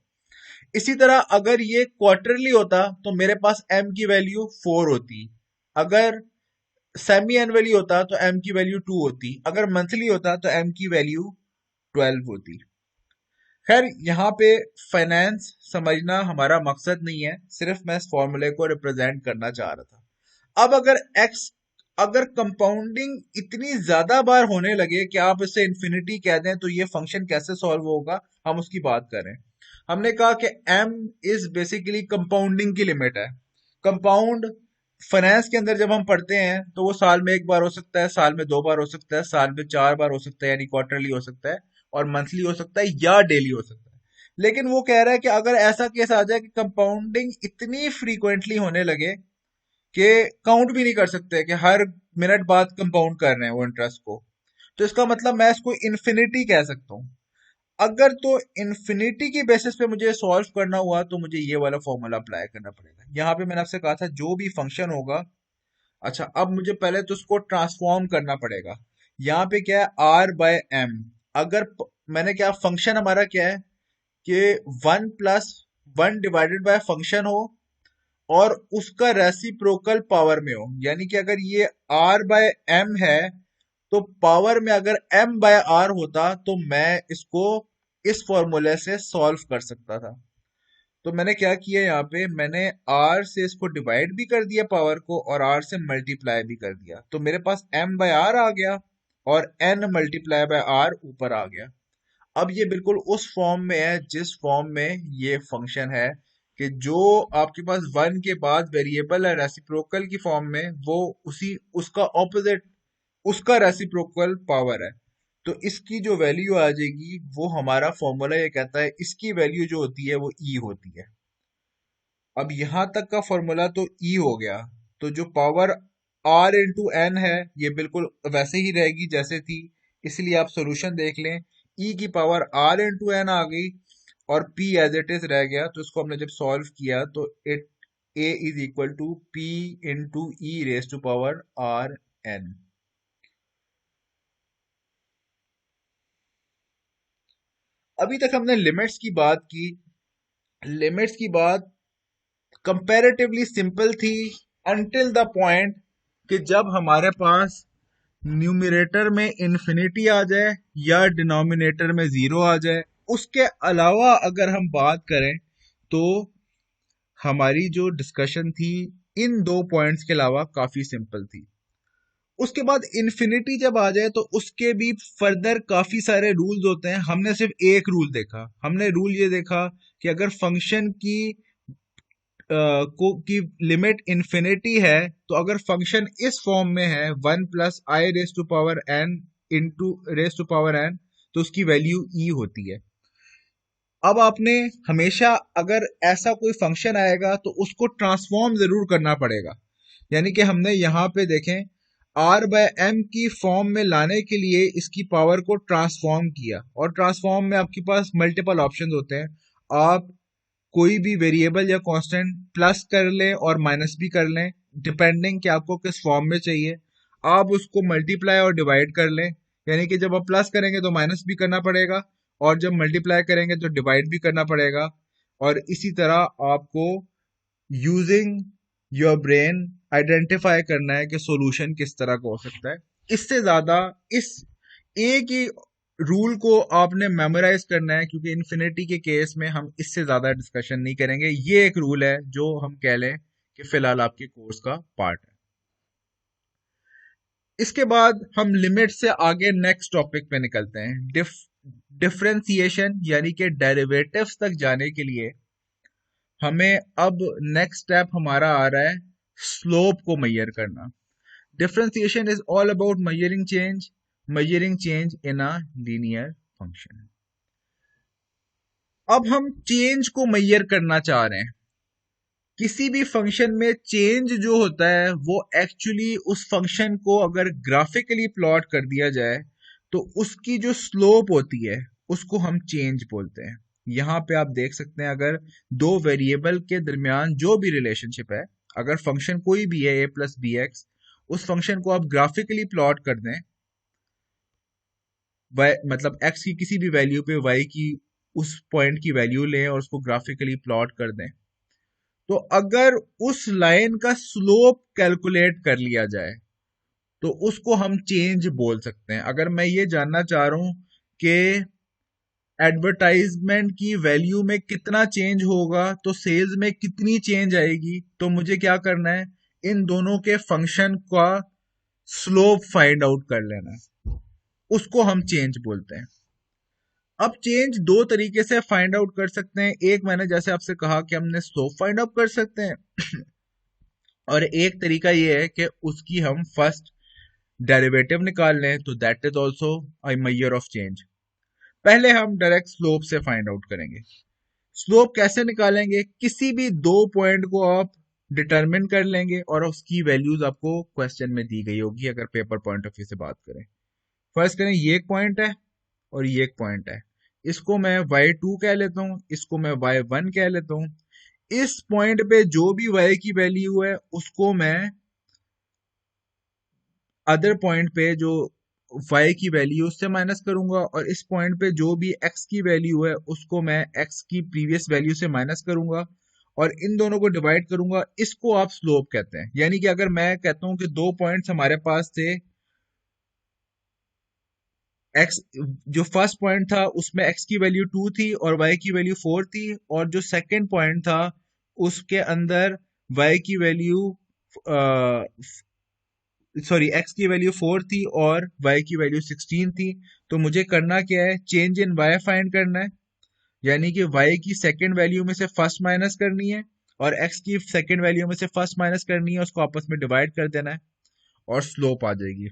इसी तरह अगर ये क्वार्टरली होता तो मेरे पास m की वैल्यू 4 होती। अगर सेमी एनुअली होता तो m की वैल्यू 2 होती। अगर मंथली होता तो m की वैल्यू 12 होती। खैर यहाँ पे फाइनेंस समझना हमारा मकसद नहीं है, सिर्फ मैं इस फॉर्मूले को रिप्रेजेंट करना चाह रहा था। अब अगर कंपाउंडिंग इतनी ज्यादा बार होने लगे कि आप इसे इन्फिनिटी कह दें तो ये फंक्शन कैसे सॉल्व होगा, हम उसकी बात करें। हमने कहा कि m इज बेसिकली कंपाउंडिंग की लिमिट है। कंपाउंड फाइनेंस के अंदर जब हम पढ़ते हैं तो वो साल में 1 बार हो सकता है, साल में 2 बार हो सकता है, साल में 4 बार हो सकता है यानी क्वार्टरली हो सकता है, और मंथली हो सकता है या डेली हो सकता है। लेकिन वो कह रहा है कि अगर ऐसा केस आ जाए कि कंपाउंडिंग इतनी फ्रीक्वेंटली होने लगे कि काउंट भी नहीं कर सकते कि हर मिनट बाद कंपाउंड कर रहे हैं वो इंटरेस्ट को, तो इसका मतलब मैं इसको इन्फिनिटी कह सकता हूँ। अगर तो इन्फिनिटी की बेसिस पे मुझे सॉल्व करना हुआ तो मुझे ये वाला फॉर्मूला अप्लाई करना पड़ेगा। यहाँ पे मैंने आपसे कहा था जो भी फंक्शन होगा, अच्छा अब मुझे पहले तो उसको ट्रांसफॉर्म करना पड़ेगा। यहाँ पे क्या है, r/m। अगर मैंने क्या, फंक्शन हमारा क्या है कि 1+1 डिवाइडेड बाय फंक्शन हो और उसका रेसिप्रोकल पावर में हो। यानी कि अगर ये r/m है तो पावर में अगर m/r होता तो मैं इसको इस फॉर्मूले से सॉल्व कर सकता था। तो मैंने क्या किया, यहाँ पे मैंने r से इसको डिवाइड भी कर दिया पावर को और r से मल्टीप्लाई भी कर दिया, तो मेरे पास m/r आ गया और n मल्टीप्लाई बाय r ऊपर आ गया। अब ये बिल्कुल उस फॉर्म में है जिस फॉर्म में ये फंक्शन है, कि जो आपके पास 1 के बाद वेरिएबल है रेसिप्रोकल की फॉर्म में, वो उसी उसका ऑपोजिट, उसका रेसिप्रोकल पावर है। तो इसकी जो वैल्यू आ जाएगी वो हमारा फॉर्मूला ये कहता है इसकी वैल्यू जो होती है वो e होती है। अब यहां तक का फॉर्मूला तो e हो गया, तो जो पावर r इंटू एन है ये बिल्कुल वैसे ही रहेगी जैसे थी। इसलिए आप सॉल्यूशन देख लें, e की पावर r इंटू एन आ गई और p एज इट इज रह गया। तो इसको हमने जब सॉल्व किया तो it a is equal to p into e raise to power r n। अभी तक हमने लिमिट्स की बात की। लिमिट्स की बात कंपैरेटिवली सिंपल थी अनटिल द पॉइंट कि जब हमारे पास न्यूमरेटर में इन्फिनिटी आ जाए या डिनोमिनेटर में जीरो आ जाए। उसके अलावा अगर हम बात करें तो हमारी जो डिस्कशन थी इन दो पॉइंट्स के अलावा काफी सिंपल थी। उसके बाद इन्फिनिटी जब आ जाए तो उसके भी फर्दर काफी सारे रूल्स होते हैं। हमने सिर्फ एक रूल देखा, हमने रूल ये देखा कि अगर फंक्शन की को की लिमिट इन्फिनिटी है, तो अगर फंक्शन इस फॉर्म में है 1 plus I raise to power N into raise to power N, तो उसकी वैल्यू ई होती है। अब आपने हमेशा अगर ऐसा कोई फंक्शन आएगा तो उसको ट्रांसफॉर्म जरूर करना पड़ेगा। यानी कि हमने यहाँ पे देखें आर बाय एम की फॉर्म में लाने के लिए इसकी पावर को ट्रांसफॉर्म किया, और ट्रांसफॉर्म में आपके पास मल्टीपल ऑप्शंस होते हैं। आप कोई भी वेरिएबल या कांस्टेंट प्लस कर लें और माइनस भी कर लें, डिपेंडिंग कि आपको किस फॉर्म में चाहिए। आप उसको मल्टीप्लाई और डिवाइड कर लें, यानी कि जब आप प्लस करेंगे तो माइनस भी करना पड़ेगा, और जब मल्टीप्लाई करेंगे तो डिवाइड भी करना पड़ेगा। और इसी तरह आपको यूजिंग योर ब्रेन आइडेंटिफाई करना है कि सॉल्यूशन किस तरह का हो सकता है। इससे ज्यादा इस एक ही रूल को आपने मेमोराइज करना है, क्योंकि इन्फिनिटी के केस में हम इससे ज्यादा डिस्कशन नहीं करेंगे। ये एक रूल है जो हम कह लें कि फिलहाल आपके कोर्स का पार्ट है। इसके बाद हम लिमिट से आगे नेक्स्ट टॉपिक पे निकलते हैं। डिफरेंशिएशन यानी कि डेरिवेटिव्स तक जाने के लिए हमें अब नेक्स्ट स्टेप हमारा आ रहा है स्लोप को मेजर करना। Differentiation is all about measuring change in a linear function। अब हम चेंज को मेजर करना चाह रहे हैं। किसी भी फंक्शन में चेंज जो होता है वो एक्चुअली उस फंक्शन को अगर ग्राफिकली प्लॉट कर दिया जाए तो उसकी जो स्लोप होती है उसको हम चेंज बोलते हैं। यहाँ पे आप देख सकते हैं, अगर दो वेरिएबल के दरमियान जो भी रिलेशनशिप है, अगर फंक्शन कोई भी है a प्लस बी एक्स, उस फंक्शन को आप ग्राफिकली प्लॉट कर दें, y मतलब x की किसी भी वैल्यू पे y की उस पॉइंट की वैल्यू लें और उसको ग्राफिकली प्लॉट कर दें, तो अगर उस लाइन का स्लोप कैलकुलेट कर लिया जाए तो उसको हम चेंज बोल सकते हैं। अगर मैं ये जानना चाह रहा हूं कि एडवर्टाइजमेंट की वैल्यू में कितना चेंज होगा तो सेल्स में कितनी चेंज आएगी, तो मुझे क्या करना है, इन दोनों के फंक्शन का स्लोप फाइंड आउट कर लेना है, उसको हम चेंज बोलते हैं। अब चेंज दो तरीके से फाइंड आउट कर सकते हैं। एक मैंने जैसे आपसे कहा कि हमने स्लोप फाइंड आउट कर सकते हैं और एक तरीका ये है कि उसकी हम फर्स्ट डेरिवेटिव निकाल लें, तो that is also a measure of change. पहले हम डायरेक्ट स्लोप से फाइंड आउट करेंगे। स्लोप कैसे निकालेंगे, किसी भी दो पॉइंट को आप डिटरमिन कर लेंगे और उसकी वैल्यूज आपको क्वेश्चन में दी गई होगी अगर पेपर पॉइंट ऑफ व्यू से बात करें। फर्स्ट करें, ये एक पॉइंट है और ये एक पॉइंट है, इसको मैं y2 कह लेता हूं, इसको मैं y1 कह लेता हूं। इस पॉइंट पे जो भी y की वैल्यू है उसको मैं अदर पॉइंट पे जो y की वैल्यू उससे माइनस करूंगा, और इस पॉइंट पे जो भी x की वैल्यू है उसको मैं x की प्रीवियस वैल्यू से माइनस करूंगा और इन दोनों को डिवाइड करूंगा। इसको आप स्लोप कहते हैं। यानी कि अगर मैं कहता हूं कि दो पॉइंट्स हमारे पास थे, x जो फर्स्ट पॉइंट था उसमें x की वैल्यू 2 थी और y की वैल्यू 4 थी, और जो सेकंड पॉइंट था उसके अंदर y की वैल्यू सॉरी x की वैल्यू 4 थी और y की वैल्यू 16 थी। तो मुझे करना क्या है, चेंज इन y फाइंड करना है, यानी कि y की सेकंड वैल्यू में से फर्स्ट माइनस करनी है और x की सेकंड वैल्यू में से फर्स्ट माइनस करनी है, उसको आपस में डिवाइड कर देना है और स्लोप आ जाएगी।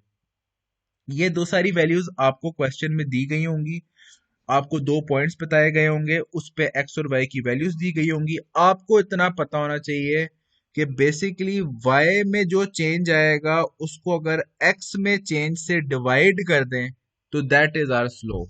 ये दो सारी वैल्यूज आपको क्वेश्चन में दी गई होंगी, आपको दो पॉइंट्स बताए गए होंगे, उस पे x और y की वैल्यूज दी गई होंगी। आपको इतना पता होना चाहिए कि बेसिकली y में जो चेंज आएगा उसको अगर x में चेंज से डिवाइड कर दें तो दैट इज आवर स्लोप।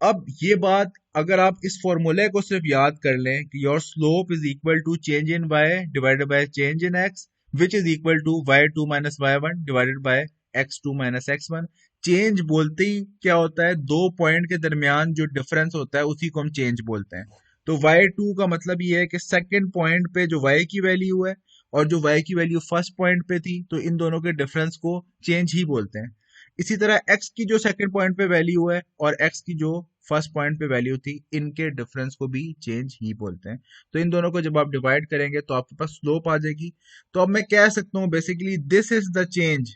अब ये बात अगर आप इस फॉर्मूले को सिर्फ याद कर लें कि your slope is equal to change in y divided by change in x which is equal to y2 minus y1 divided by x2 minus x1। Change बोलते ही क्या होता है, दो पॉइंट के दरमियान जो डिफरेंस होता है उसी को हम चेंज बोलते हैं। तो y2 का मतलब ये है कि सेकंड पॉइंट पे जो y की वैल्यू है और जो y की वैल्यू फर्स्ट पॉइंट पे थी, तो इन दोनों के डिफरेंस को चेंज ही बोलते हैं। इसी तरह x की जो सेकंड पॉइंट पे वैल्यू है और x की जो फर्स्ट पॉइंट पे वैल्यू थी, इनके डिफरेंस को भी चेंज ही बोलते हैं। तो इन दोनों को जब आप डिवाइड करेंगे तो आपके पास स्लोप आ जाएगी। तो अब मैं कह सकता हूं basically this is the change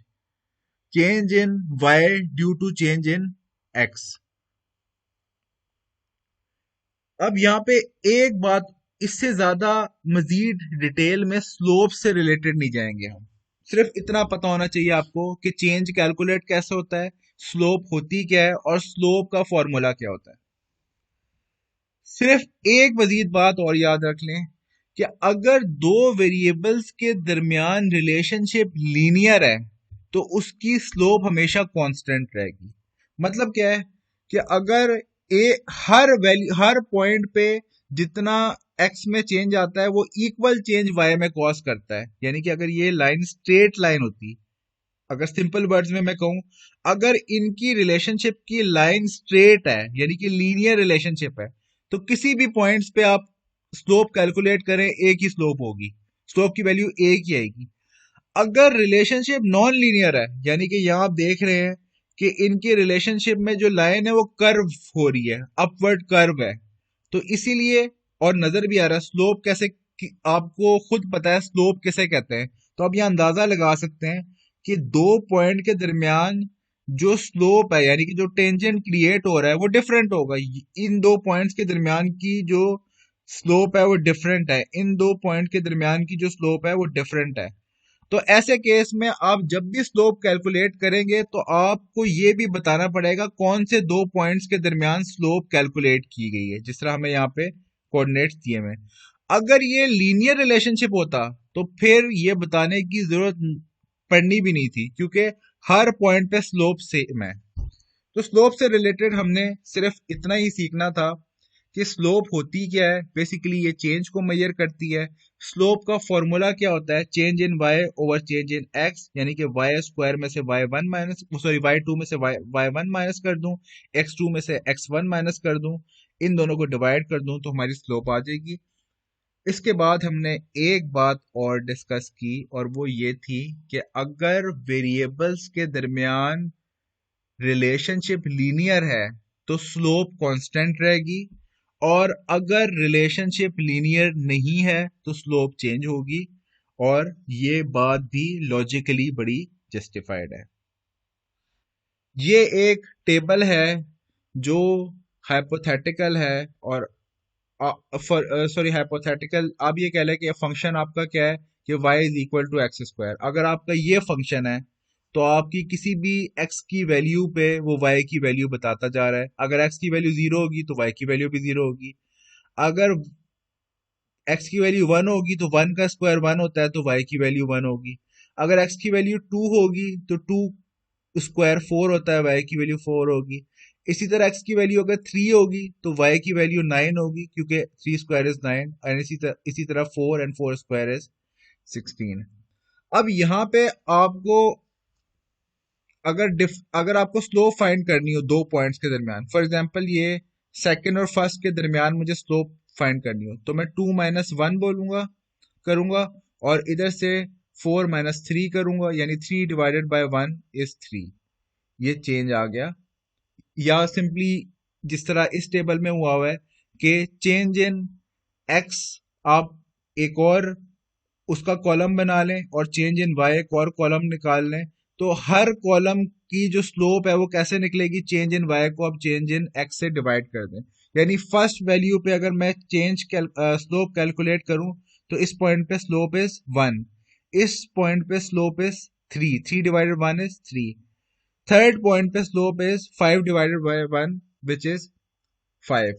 in y due to change in x। अब यहाँ पे एक बात इससे ज्यादा मजीद डिटेल में स्लोप से रिलेटेड नहीं जाएंगे हम। सिर्फ इतना पता होना चाहिए आपको कि चेंज कैलकुलेट कैसे होता है, स्लोप होती क्या है और स्लोप का फॉर्मूला क्या होता है। सिर्फ एक मजीद बात और याद रख लें कि अगर दो वेरिएबल्स के दरमियान रिलेशनशिप लीनियर है तो उसकी स्लोप हमेशा कांस्टेंट रहेगी। मतलब क्या है कि अगर ए हर वैल्यू हर पॉइंट पे जितना एक्स में चेंज आता है वो इक्वल चेंज वाई में कॉज करता है। यानी कि अगर ये लाइन स्ट्रेट लाइन होती, अगर सिंपल वर्ड्स में मैं कहूं, अगर इनकी रिलेशनशिप की लाइन स्ट्रेट है यानी कि लीनियर रिलेशनशिप है, तो किसी भी पॉइंट्स पे आप स्लोप कैलकुलेट करें एक ही स्लोप होगी, स्लोप की वैल्यू एक ही आएगी। अगर रिलेशनशिप नॉन लीनियर है यानी कि यहां आप देख रहे हैं कि इनके रिलेशनशिप में जो लाइन है वो कर्व हो रही है, अपवर्ड कर्व है, तो इसीलिए, और नजर भी आ रहा है स्लोप कैसे, आपको खुद पता है स्लोप किसे कहते हैं, तो आप यहां अंदाजा लगा सकते हैं कि दो पॉइंट के दरमियान जो स्लोप है यानी कि जो टेंजेंट क्रिएट हो रहा है वो डिफरेंट होगा। इन दो पॉइंट्स के दरमियान की जो स्लोप है वो डिफरेंट है, इन दो पॉइंट के दरमियान की जो स्लोप है वो डिफरेंट है। तो ऐसे केस में आप जब भी स्लोप कैलकुलेट करेंगे तो आपको ये भी बताना पड़ेगा कौन से दो पॉइंट्स के दरमियान स्लोप कैलकुलेट की गई है, जिस तरह हमें यहाँ पे कोऑर्डिनेट्स दिए हुए। अगर ये लीनियर रिलेशनशिप होता तो फिर ये बताने की जरूरत पड़नी भी नहीं थी, क्योंकि हर पॉइंट पे स्लोप सेम है। तो स्लोप से रिलेटेड हमने सिर्फ इतना ही सीखना था कि स्लोप होती क्या है। बेसिकली ये चेंज को मेजर करती है। स्लोप का फॉर्मूला क्या होता है, change in y over change in x, यानी कि वाई स्क्वायर में से y one minus, sorry y two में से वाई वन माइनस कर दूं, एक्स टू में से एक्स वन माइनस कर दूं, इन दोनों को डिवाइड कर दूं तो हमारी स्लोप आ जाएगी। इसके बाद हमने एक बात और डिस्कस की और वो ये थी कि अगर वेरिएबल्स के दरमियान रिलेशनशिप लीनियर है तो स्लोप कांस्टेंट रहेगी, और अगर रिलेशनशिप लीनियर नहीं है तो स्लोप चेंज होगी। और ये बात भी लॉजिकली बड़ी जस्टिफाइड है। ये एक टेबल है जो हाइपोथेटिकल है, और सॉरी हाइपोथेटिकल, आप ये कह लें कि फंक्शन आपका क्या है कि y is equal to x square. अगर आपका ये फंक्शन है तो आपकी किसी भी x की वैल्यू पे वो y की वैल्यू बताता जा रहा है। अगर x की वैल्यू जीरो होगी तो y की वैल्यू भी जीरो होगी। अगर x की वैल्यू वन होगी तो वन का स्क्वायर वन होता है तो y की वैल्यू वन होगी। अगर x की वैल्यू टू होगी तो टू स्क्वायर फोर होता है, y की वैल्यू फोर होगी। इसी तरह x की वैल्यू अगर थ्री होगी तो y की वैल्यू नाइन होगी, क्योंकि three square is nine, and इसी तरह four and four square is 16। अब यहाँ पे आपको अगर आपको स्लोप फाइंड करनी हो दो पॉइंट्स के दरमियान, फॉर एग्जांपल ये सेकंड और फर्स्ट के दरमियान मुझे स्लोप फाइंड करनी हो, तो मैं टू माइनस वन बोलूंगा करूंगा, और इधर से फोर माइनस थ्री करूंगा, यानी three divided by one is three. ये चेंज आ गया। या सिंपली जिस तरह इस टेबल में हुआ है कि चेंज इन एक्स, आप एक और उसका कॉलम बना लें और चेंज इन वाई एक और कॉलम निकाल लें, तो हर कॉलम की जो स्लोप है वो कैसे निकलेगी, चेंज इन वाई को आप चेंज इन एक्स से डिवाइड कर दें। यानी फर्स्ट वैल्यू पे अगर मैं स्लोप कैलकुलेट करूं तो इस पॉइंट पे स्लोप इज वन, इस पॉइंट पे slope is three, three divided one is three, third point पे slope is five divided by one which is five.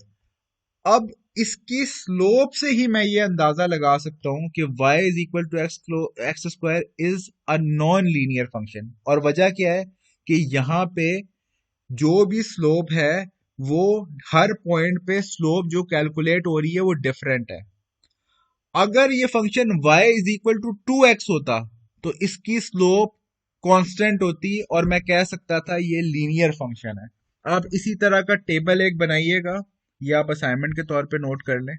अब इसकी स्लोप से ही मैं ये अंदाजा लगा सकता हूं कि y is equal to x square is a non linear function. और वजह क्या है कि यहाँ पे जो भी स्लोप है वो हर पॉइंट पे स्लोप जो कैलकुलेट हो रही है वो डिफरेंट है। अगर ये function y is equal to two x होता तो इसकी स्लोप कांस्टेंट होती और मैं कह सकता था ये लीनियर फंक्शन है। आप इसी तरह का टेबल एक बनाइएगा, या आप असाइनमेंट के तौर पे नोट कर लें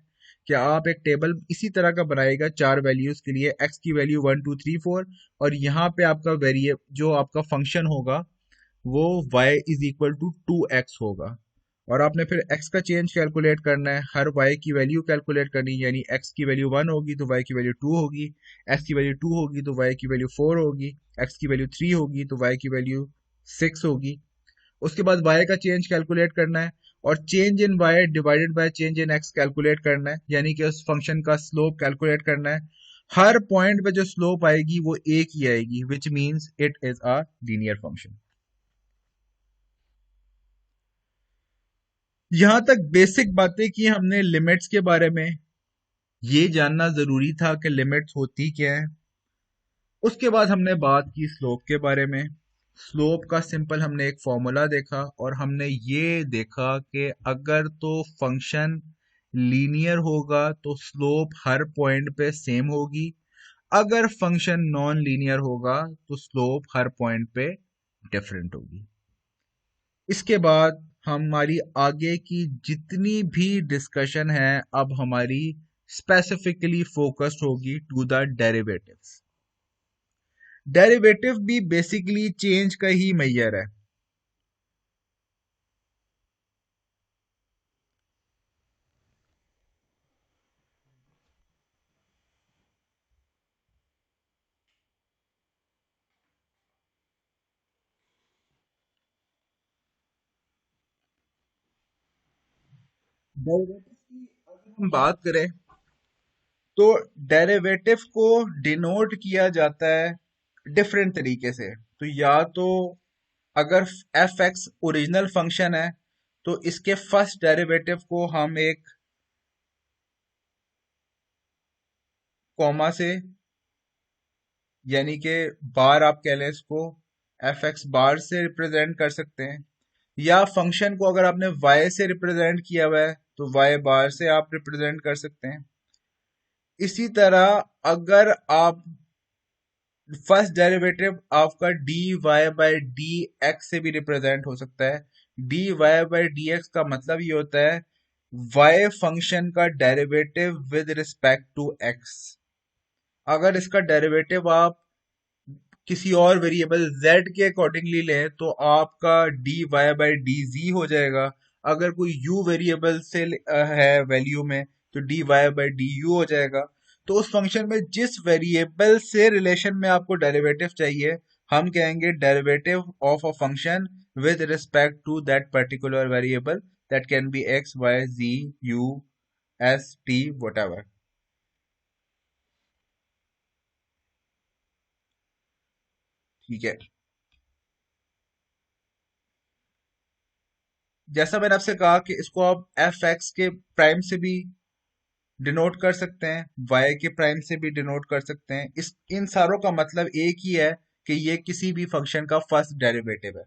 कि आप एक टेबल इसी तरह का बनाइएगा चार वैल्यूज के लिए, x की value one two three four, और यहाँ पे आपका वेरिएबल जो आपका फंक्शन होगा वो y is equal to two x होगा। और आपने फिर x का चेंज कैलकुलेट करना है, हर y की वैल्यू कैलकुलेट करनी है, यानी x की वैल्यू वन होगी तो y की वैल्यू टू होगी, x की वैल्यू टू होगी तो y की वैल्यू फोर होगी, x की वैल्यू थ्री होगी तो y की वैल्यू सिक्स होगी। उसके बाद y का चेंज कैलकुलेट करना है, और change in y divided by change in x calculate करना है, यानी कि उस फंक्शन का स्लोप कैलकुलेट करना है। हर पॉइंट पे जो स्लोप आएगी वो एक ही आएगी, which means it is a linear function. यहां तक बेसिक बातें की हमने लिमिट्स के बारे में। ये जानना जरूरी था कि लिमिट्स होती क्या है। उसके बाद हमने बात की स्लोप के बारे में। स्लोप का सिंपल हमने एक फॉर्मूला देखा और हमने ये देखा कि अगर तो फंक्शन लीनियर होगा तो स्लोप हर पॉइंट पे सेम होगी, अगर फंक्शन नॉन लीनियर होगा तो स्लोप हर पॉइंट पे डिफरेंट होगी। इसके बाद हमारी आगे की जितनी भी डिस्कशन है अब हमारी स्पेसिफिकली फोकस्ड होगी टू द डेरिवेटिव्स। डेरिवेटिव भी बेसिकली चेंज का ही मेजर है। डेरिवेटिव की अगर हम बात करें तो डेरिवेटिव को डिनोट किया जाता है डिफरेंट तरीके से। तो या तो अगर एफ एक्स ओरिजिनल फंक्शन है तो इसके फर्स्ट डेरिवेटिव को हम एक कॉमा से, यानी कि बार आप कह लें इसको, एफ एक्स बार से रिप्रेजेंट कर सकते हैं। या फंक्शन को अगर आपने y से रिप्रेजेंट किया हुआ है तो y बार से आप रिप्रेजेंट कर सकते हैं। इसी तरह अगर आप फर्स्ट डेरिवेटिव आपका dy बाई डी एक्स से भी रिप्रेजेंट हो सकता है। dy बाई डी एक्स का मतलब ये होता है y फंक्शन का derivative with respect to x। अगर इसका डेरिवेटिव आप किसी और वेरिएबल z के अकॉर्डिंगली लें तो आपका dy बाई डी जी हो जाएगा। अगर कोई u वेरिएबल से है वैल्यू में तो dy बाई डी यू हो जाएगा। तो उस फंक्शन में जिस वेरिएबल से रिलेशन में आपको डेरिवेटिव चाहिए हम कहेंगे derivative of a function with respect to that particular variable, that can be x y z u s t what. ठीक है। जैसा मैंने आपसे कहा कि इसको आप एफ एक्स के प्राइम से भी डिनोट कर सकते हैं, y के प्राइम से भी डिनोट कर सकते हैं। इस इन सारों का मतलब एक ही है कि ये किसी भी फंक्शन का फर्स्ट डेरिवेटिव है।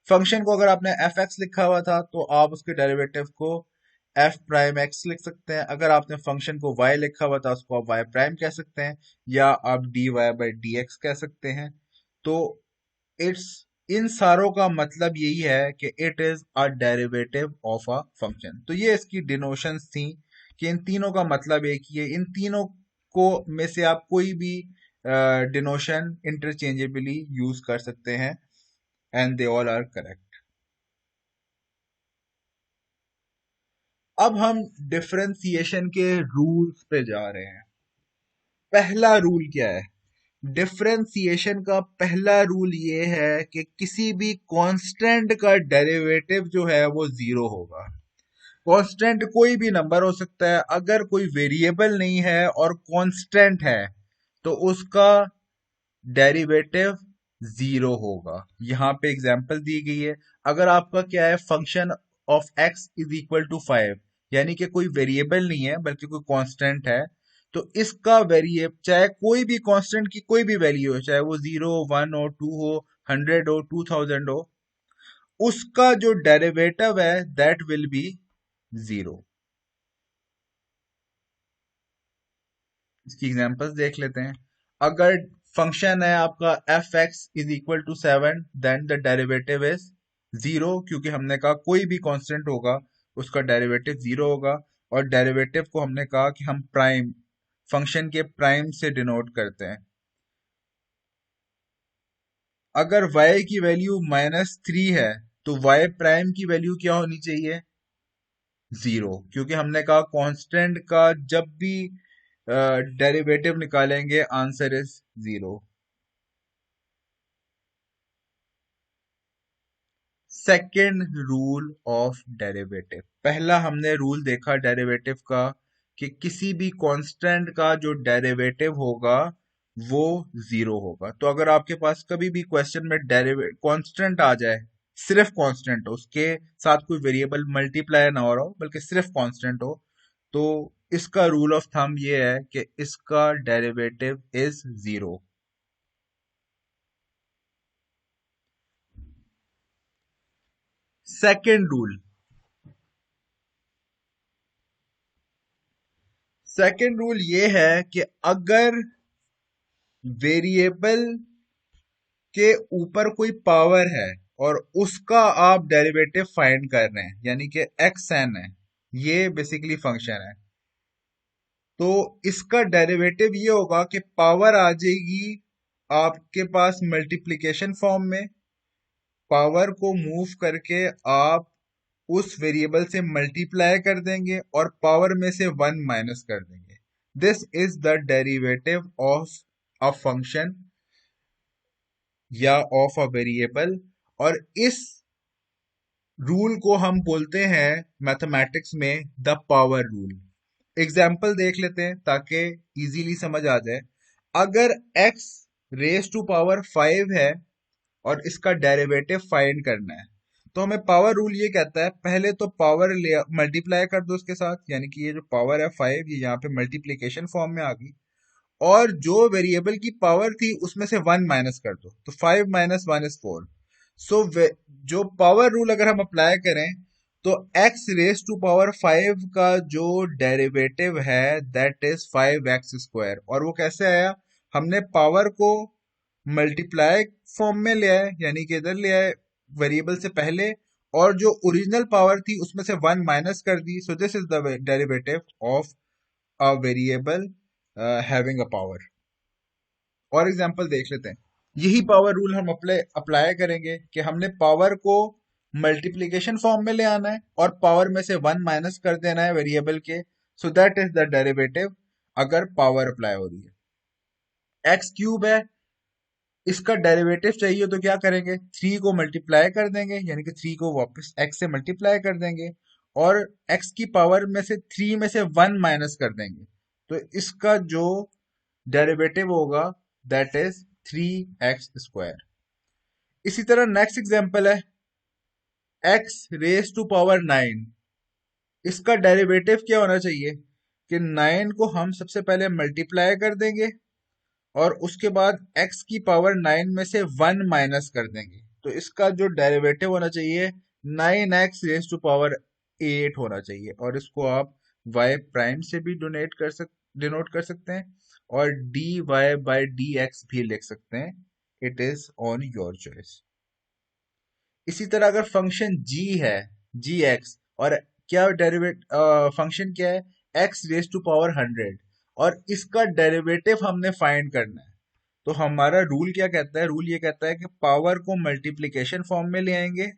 फंक्शन को अगर आपने एफ एक्स लिखा हुआ था तो आप उसके डेरिवेटिव को एफ प्राइम एक्स लिख सकते हैं। अगर आपने फंक्शन को y लिखा हुआ था उसको आप y प्राइम कह सकते हैं, या आप dy बाई डी एक्स कह सकते हैं। तो इट्स इन सारों का मतलब यही है कि it is a derivative of a function. तो ये इसकी डिनोशंस थी कि इन तीनों का मतलब एक ही है। इन तीनों को में से आप कोई भी डिनोशन इंटरचेंजेबली यूज कर सकते हैं and they all are correct. अब हम डिफरेंशिएशन के रूल्स पे जा रहे हैं। पहला रूल क्या है? डिफरेंशिएशन का पहला रूल ये है कि किसी भी कांस्टेंट का डेरिवेटिव जो है वो जीरो होगा। कांस्टेंट कोई भी नंबर हो सकता है, अगर कोई वेरिएबल नहीं है और कांस्टेंट है तो उसका डेरिवेटिव जीरो होगा। यहाँ पे एग्जांपल दी गई है। अगर आपका क्या है, function of x is equal to 5, यानी कि कोई वेरिएबल नहीं है बल्कि कोई कांस्टेंट है, तो इसका वेरिएबल चाहे कोई भी कांस्टेंट की कोई भी वैल्यू हो, चाहे वो 0 1 हो, 2 हो, 100 हो, 2000 हो, उसका जो डेरिवेटिव है दैट विल बी जीरो। इसकी एग्जांपल्स देख लेते हैं। अगर फंक्शन है आपका f x is equal to 7, then the derivative is zero, क्योंकि हमने कहा कोई भी कांस्टेंट होगा उसका डेरिवेटिव जीरो होगा। और डेरिवेटिव को हमने कहा कि हम प्राइम, फंक्शन के प्राइम से डिनोट करते हैं। अगर y की वैल्यू -3 है तो y प्राइम की वैल्यू क्या होनी चाहिए? जीरो, क्योंकि हमने कहा कांस्टेंट का जब भी डेरिवेटिव निकालेंगे answer is zero. Second rule of derivative. पहला हमने रूल देखा डेरिवेटिव का कि किसी भी कांस्टेंट का जो डेरिवेटिव होगा वो जीरो होगा। तो अगर आपके पास कभी भी क्वेश्चन में डेरिवेटिव कांस्टेंट आ जाए, सिर्फ कांस्टेंट हो, उसके साथ कोई वेरिएबल मल्टीप्लाई ना हो रहा हो बल्कि सिर्फ कांस्टेंट हो, तो इसका रूल ऑफ थंब ये है कि इसका derivative is zero. Second rule, second rule ये है कि अगर वेरिएबल के ऊपर कोई पावर है और उसका आप डेरिवेटिव फाइंड कर रहे हैं, यानी कि एक्स एन है, ये बेसिकली फंक्शन है, तो इसका डेरिवेटिव ये होगा कि पावर आ जाएगी आपके पास मल्टीप्लिकेशन फॉर्म में, पावर को मूव करके आप उस वेरिएबल से मल्टीप्लाई कर देंगे और पावर में से वन माइनस कर देंगे। This is the derivative of a function या ऑफ अ वेरिएबल, और इस रूल को हम बोलते हैं मैथमेटिक्स में द पावर रूल। एग्जाम्पल देख लेते हैं ताकि इजीली समझ आ जाए। अगर x रेस टू पावर 5 है और इसका डेरिवेटिव फाइंड करना है, तो हमें पावर रूल ये कहता है पहले तो पावर ले मल्टीप्लाई कर दो उसके साथ, यानी कि ये जो पावर है 5 ये यहाँ पे मल्टीप्लिकेशन फॉर्म में आ गई, और जो वेरिएबल की पावर थी उसमें से वन माइनस कर दो, तो 5 माइनस वन इज 4। सो जो पावर रूल अगर हम अप्लाई करें तो x रेस टू पावर 5 का जो डेरिवेटिव है दैट इज 5x²। और वो कैसे आया, हमने पावर को मल्टीप्लाई फॉर्म में लिया है, यानी कि इधर लिया है वेरिएबल से पहले, और जो ओरिजिनल पावर थी उसमें से वन माइनस कर दी। So this is the derivative of a variable having a power. और एग्जांपल देख लेते हैं। यही पावर रूल हम अप्लाई करेंगे कि हमने पावर को मल्टीप्लिकेशन फॉर्म में ले आना है और पावर में से वन माइनस कर देना है वेरिएबल के। So that is the derivative अगर पावर अप्लाई हो रही है। एक्स क्यूब है, इसका डेरिवेटिव चाहिए तो क्या करेंगे, थ्री को मल्टीप्लाई कर देंगे, यानी कि थ्री को वापस एक्स से मल्टीप्लाई कर देंगे और एक्स की पावर में से थ्री में से वन माइनस कर देंगे, तो इसका जो डेरिवेटिव होगा दैट इज 3x²। इसी तरह नेक्स्ट एग्जांपल है x रेस टू पावर 9। इसका डेरिवेटिव क्या होना चाहिए कि 9 को हम सबसे पहले मल्टीप्लाई कर देंगे और उसके बाद x की पावर 9 में से वन माइनस कर देंगे, तो इसका जो डेरिवेटिव होना चाहिए 9x रेस टू पावर 8 होना चाहिए, और इसको आप y प्राइम से भी डिनोट कर सकते हैं और dy बाय dx भी लिख सकते हैं। It is on your choice. इसी तरह अगर फंक्शन g है, gx, और क्या डेरिवेट फंक्शन क्या है, x रेस टू पावर 100, और इसका डेरिवेटिव हमने फाइंड करना है, तो हमारा रूल क्या कहता है, रूल ये कहता है कि पावर को मल्टीप्लिकेशन फॉर्म में ले आएंगे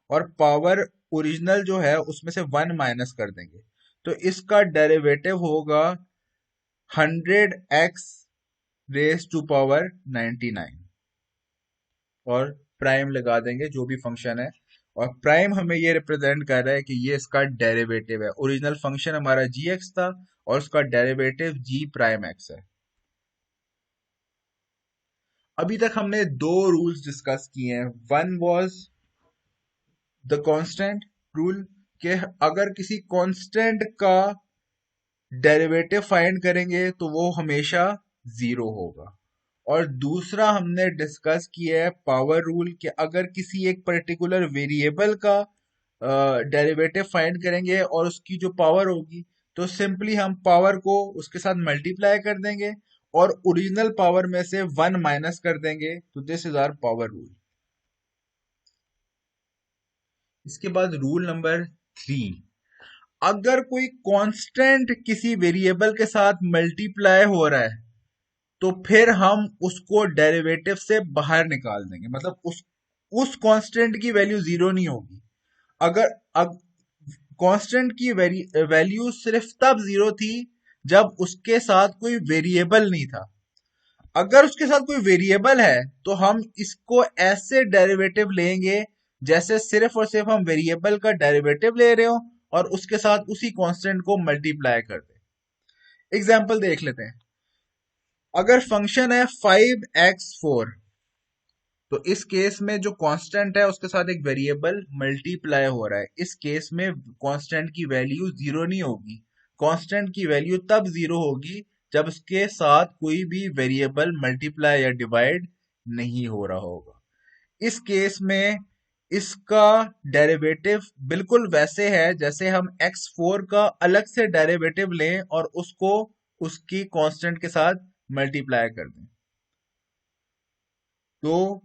और पावर ओरिजिनल जो है उसमें से वन माइनस कर देंगे, तो इसका डेरिवेटिव होगा 100x रेस टू पावर 99, और प्राइम लगा देंगे जो भी फंक्शन है, और प्राइम हमें ये रिप्रेजेंट कर रहा है कि ये इसका डेरिवेटिव है। ओरिजिनल फंक्शन हमारा gx था और उसका डेरिवेटिव g प्राइम x है। अभी तक हमने दो रूल्स डिस्कस किए हैं। One was the constant rule कि अगर किसी कांस्टेंट का डेरिवेटिव फाइंड करेंगे तो वो हमेशा जीरो होगा, और दूसरा हमने डिस्कस किया है पावर रूल कि अगर किसी एक पर्टिकुलर वेरिएबल का डेरिवेटिव फाइंड करेंगे और उसकी जो पावर होगी तो सिंपली हम पावर को उसके साथ मल्टीप्लाई कर देंगे और ओरिजिनल पावर में से वन माइनस कर देंगे, तो this is our power rule. इसके बाद रूल नंबर 3, अगर कोई कांस्टेंट किसी वेरिएबल के साथ मल्टीप्लाई हो रहा है तो फिर हम उसको डेरिवेटिव से बाहर निकाल देंगे, मतलब उस कांस्टेंट की वैल्यू जीरो नहीं होगी। अगर कांस्टेंट की वैल्यू सिर्फ तब जीरो थी जब उसके साथ कोई वेरिएबल नहीं था। अगर उसके साथ कोई वेरिएबल है तो हम इसको ऐसे डेरिवेटिव लेंगे जैसे सिर्फ और सिर्फ हम वेरिएबल का डेरिवेटिव ले रहे हो और उसके साथ उसी कांस्टेंट को मल्टीप्लाई कर दे। एग्जाम्पल देख लेते हैं। अगर फंक्शन है 5x4, तो इस केस में जो कांस्टेंट है उसके साथ एक वेरिएबल मल्टीप्लाई हो रहा है। इस केस में कांस्टेंट की वैल्यू जीरो नहीं होगी। कांस्टेंट की वैल्यू तब जीरो होगी जब उसके साथ कोई भी वेरिएबल मल्टीप्लाई या डिवाइड नहीं हो रहा होगा। इस केस में इसका डेरिवेटिव बिल्कुल वैसे है जैसे हम x4 का अलग से डेरिवेटिव लें और उसको उसकी कांस्टेंट के साथ मल्टीप्लाई कर दें। तो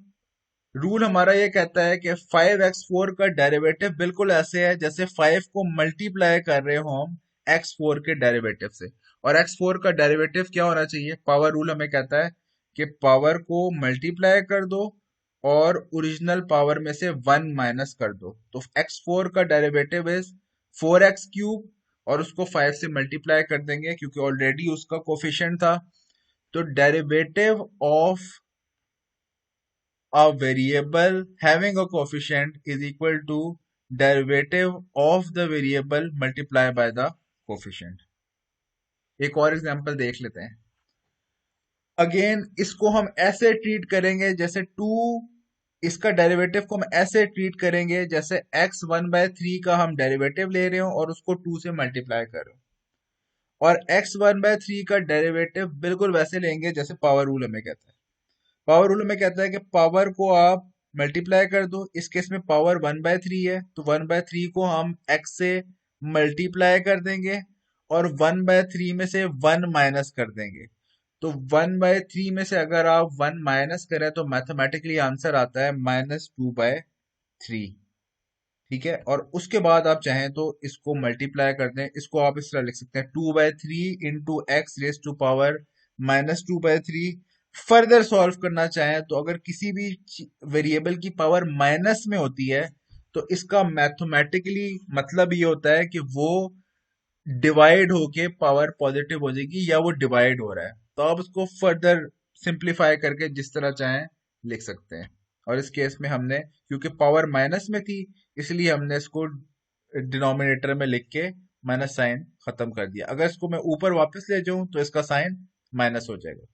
रूल हमारा ये कहता है कि 5x4 का डेरिवेटिव बिल्कुल ऐसे है जैसे 5 को मल्टीप्लाई कर रहे हो हम x4 के डेरिवेटिव से। और x4 का डेरिवेटिव क्या होना चाहिए? पावर रूल हमें कहता है कि पावर को मल्टीप्लाई कर दो और ओरिजिनल पावर में से 1 माइनस कर दो। तो x4 का डेरिवेटिव इज 4x³ और उसको 5 से मल्टीप्लाई कर देंगे क्योंकि ऑलरेडी उसका कोफिशिएंट था। तो derivative of a variable having a coefficient is equal to derivative of the variable multiplied by the coefficient। एक और एग्जांपल देख लेते हैं। अगेन इसको हम ऐसे ट्रीट करेंगे जैसे इसका डेरिवेटिव को हम ऐसे ट्रीट करेंगे जैसे x1/3 का हम डेरिवेटिव ले रहे हो और उसको 2 से मल्टीप्लाई कर रहे हो। और x1/3 का डेरिवेटिव बिल्कुल वैसे लेंगे जैसे पावर रूल हमें कहता है। पावर रूल में कहता है कि पावर को आप मल्टीप्लाई कर दो। इस केस में पावर 1/3 है तो 1/3 को हम x से मल्टीप्लाई कर देंगे और 1/3 में से 1 माइनस कर देंगे। तो 1/3 में से अगर आप 1 माइनस करें तो मैथमेटिकली आंसर आता है -2/3। ठीक है, और उसके बाद आप चाहें तो इसको मल्टीप्लाई कर दें। इसको आप इस तरह लिख सकते हैं 2/3 into x raise to power -2/3। Further solve करना चाहें तो अगर किसी भी वेरिएबल की पावर माइनस में होती है तो इसका मैथमेटिकली मतलब ये होता है कि वो डिवाइड होके पावर पॉजिटिव हो जाएगी या वो डिवाइड हो रहा है। तो आप उसको फर्दर सिंप्लीफाई करके जिस तरह चाहें लिख सकते हैं। और इस केस में हमने क्योंकि पावर माइनस में थी इसलिए हमने इसको डिनोमिनेटर में लिख के माइनस साइन खत्म कर दिया। अगर इसको मैं ऊपर वापस ले जाऊं तो इसका साइन माइनस हो जाएगा।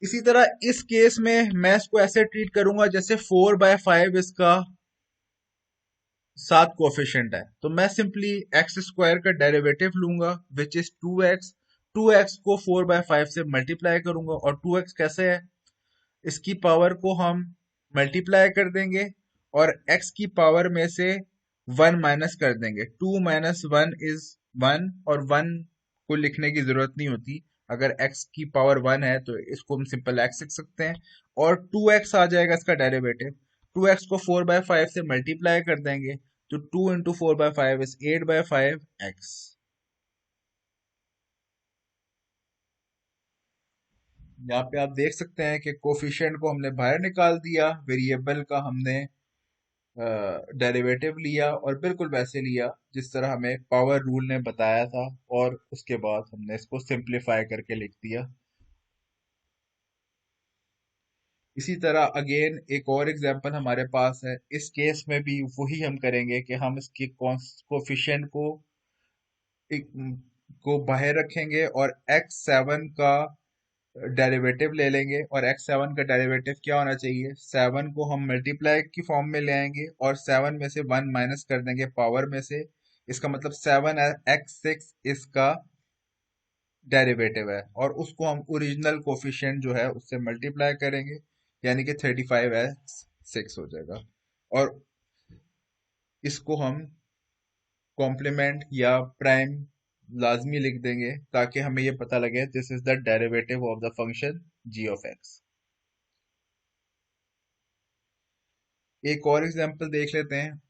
इसी तरह इस केस में मैं इसको ऐसे ट्रीट करूंगा जैसे 4/5 इसका 7 कोफिशिएंट है। तो मैं सिंपली x² का डेरिवेटिव लूंगा विच इज 2x। 2x को 4/5 से मल्टीप्लाई करूंगा और 2x कैसे है? इसकी पावर को हम मल्टीप्लाई कर देंगे और x की पावर में से 1 माइनस कर देंगे। 2 माइनस 1 इज 1 और 1 को लिखने की जरूरत नहीं होती। अगर x की पावर 1 है तो इसको हम सिंपल x लिख सकते हैं और 2x आ जाएगा इसका डेरिवेटिव। 2x को 4/5 से मल्टीप्लाई कर देंगे तो 2 इंटू 4/5 इज 8/5x। यहाँ पे आप देख सकते हैं कि कोफिशिएंट को हमने बाहर निकाल दिया, वेरिएबल का हमने डेरिवेटिव लिया और बिल्कुल वैसे लिया जिस तरह हमें पावर रूल ने बताया था और उसके बाद हमने इसको सिंप्लीफाई करके लिख दिया। इसी तरह अगेन एक और एग्जांपल हमारे पास है। इस केस में भी वही हम करेंगे कि हम इसके कोफिशिएंट को बाहर रखेंगे और x7 का डेरिवेटिव ले लेंगे। और x7 का डेरिवेटिव क्या होना चाहिए? 7 को हम मल्टीप्लाई की फॉर्म में ले आएंगे और 7 में से 1 माइनस कर देंगे पावर में से। इसका मतलब 7x6 इसका डेरिवेटिव है और उसको हम ओरिजिनल कोफिशिएंट जो है उससे मल्टीप्लाई करेंगे यानी कि 35x6 हो जाएगा। और इसको हम कॉम्प्लीमेंट या प्राइम लाजमी लिख देंगे ताकि हमें ये पता लगे this is the derivative of the function g of x। एक और एग्जांपल देख लेते हैं।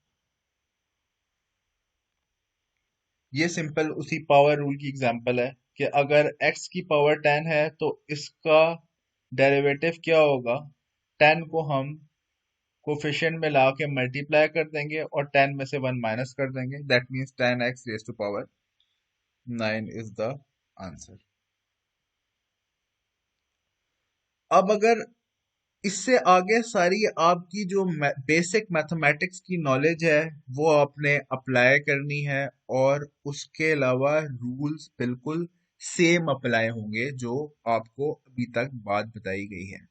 ये सिंपल उसी पावर रूल की एग्जांपल है कि अगर x की पावर 10 है तो इसका डेरिवेटिव क्या होगा? 10 को हम कोफिशिएंट में ला के मल्टीप्लाई कर देंगे और 10 में से 1 माइनस कर देंगे। That means 10x raise to power 9 is the answer. अब अगर इससे आगे सारी आपकी जो बेसिक मैथमेटिक्स की नॉलेज है वो आपने अप्लाई करनी है, और उसके अलावा रूल्स बिल्कुल सेम अप्लाई होंगे जो आपको अभी तक बात बताई गई है।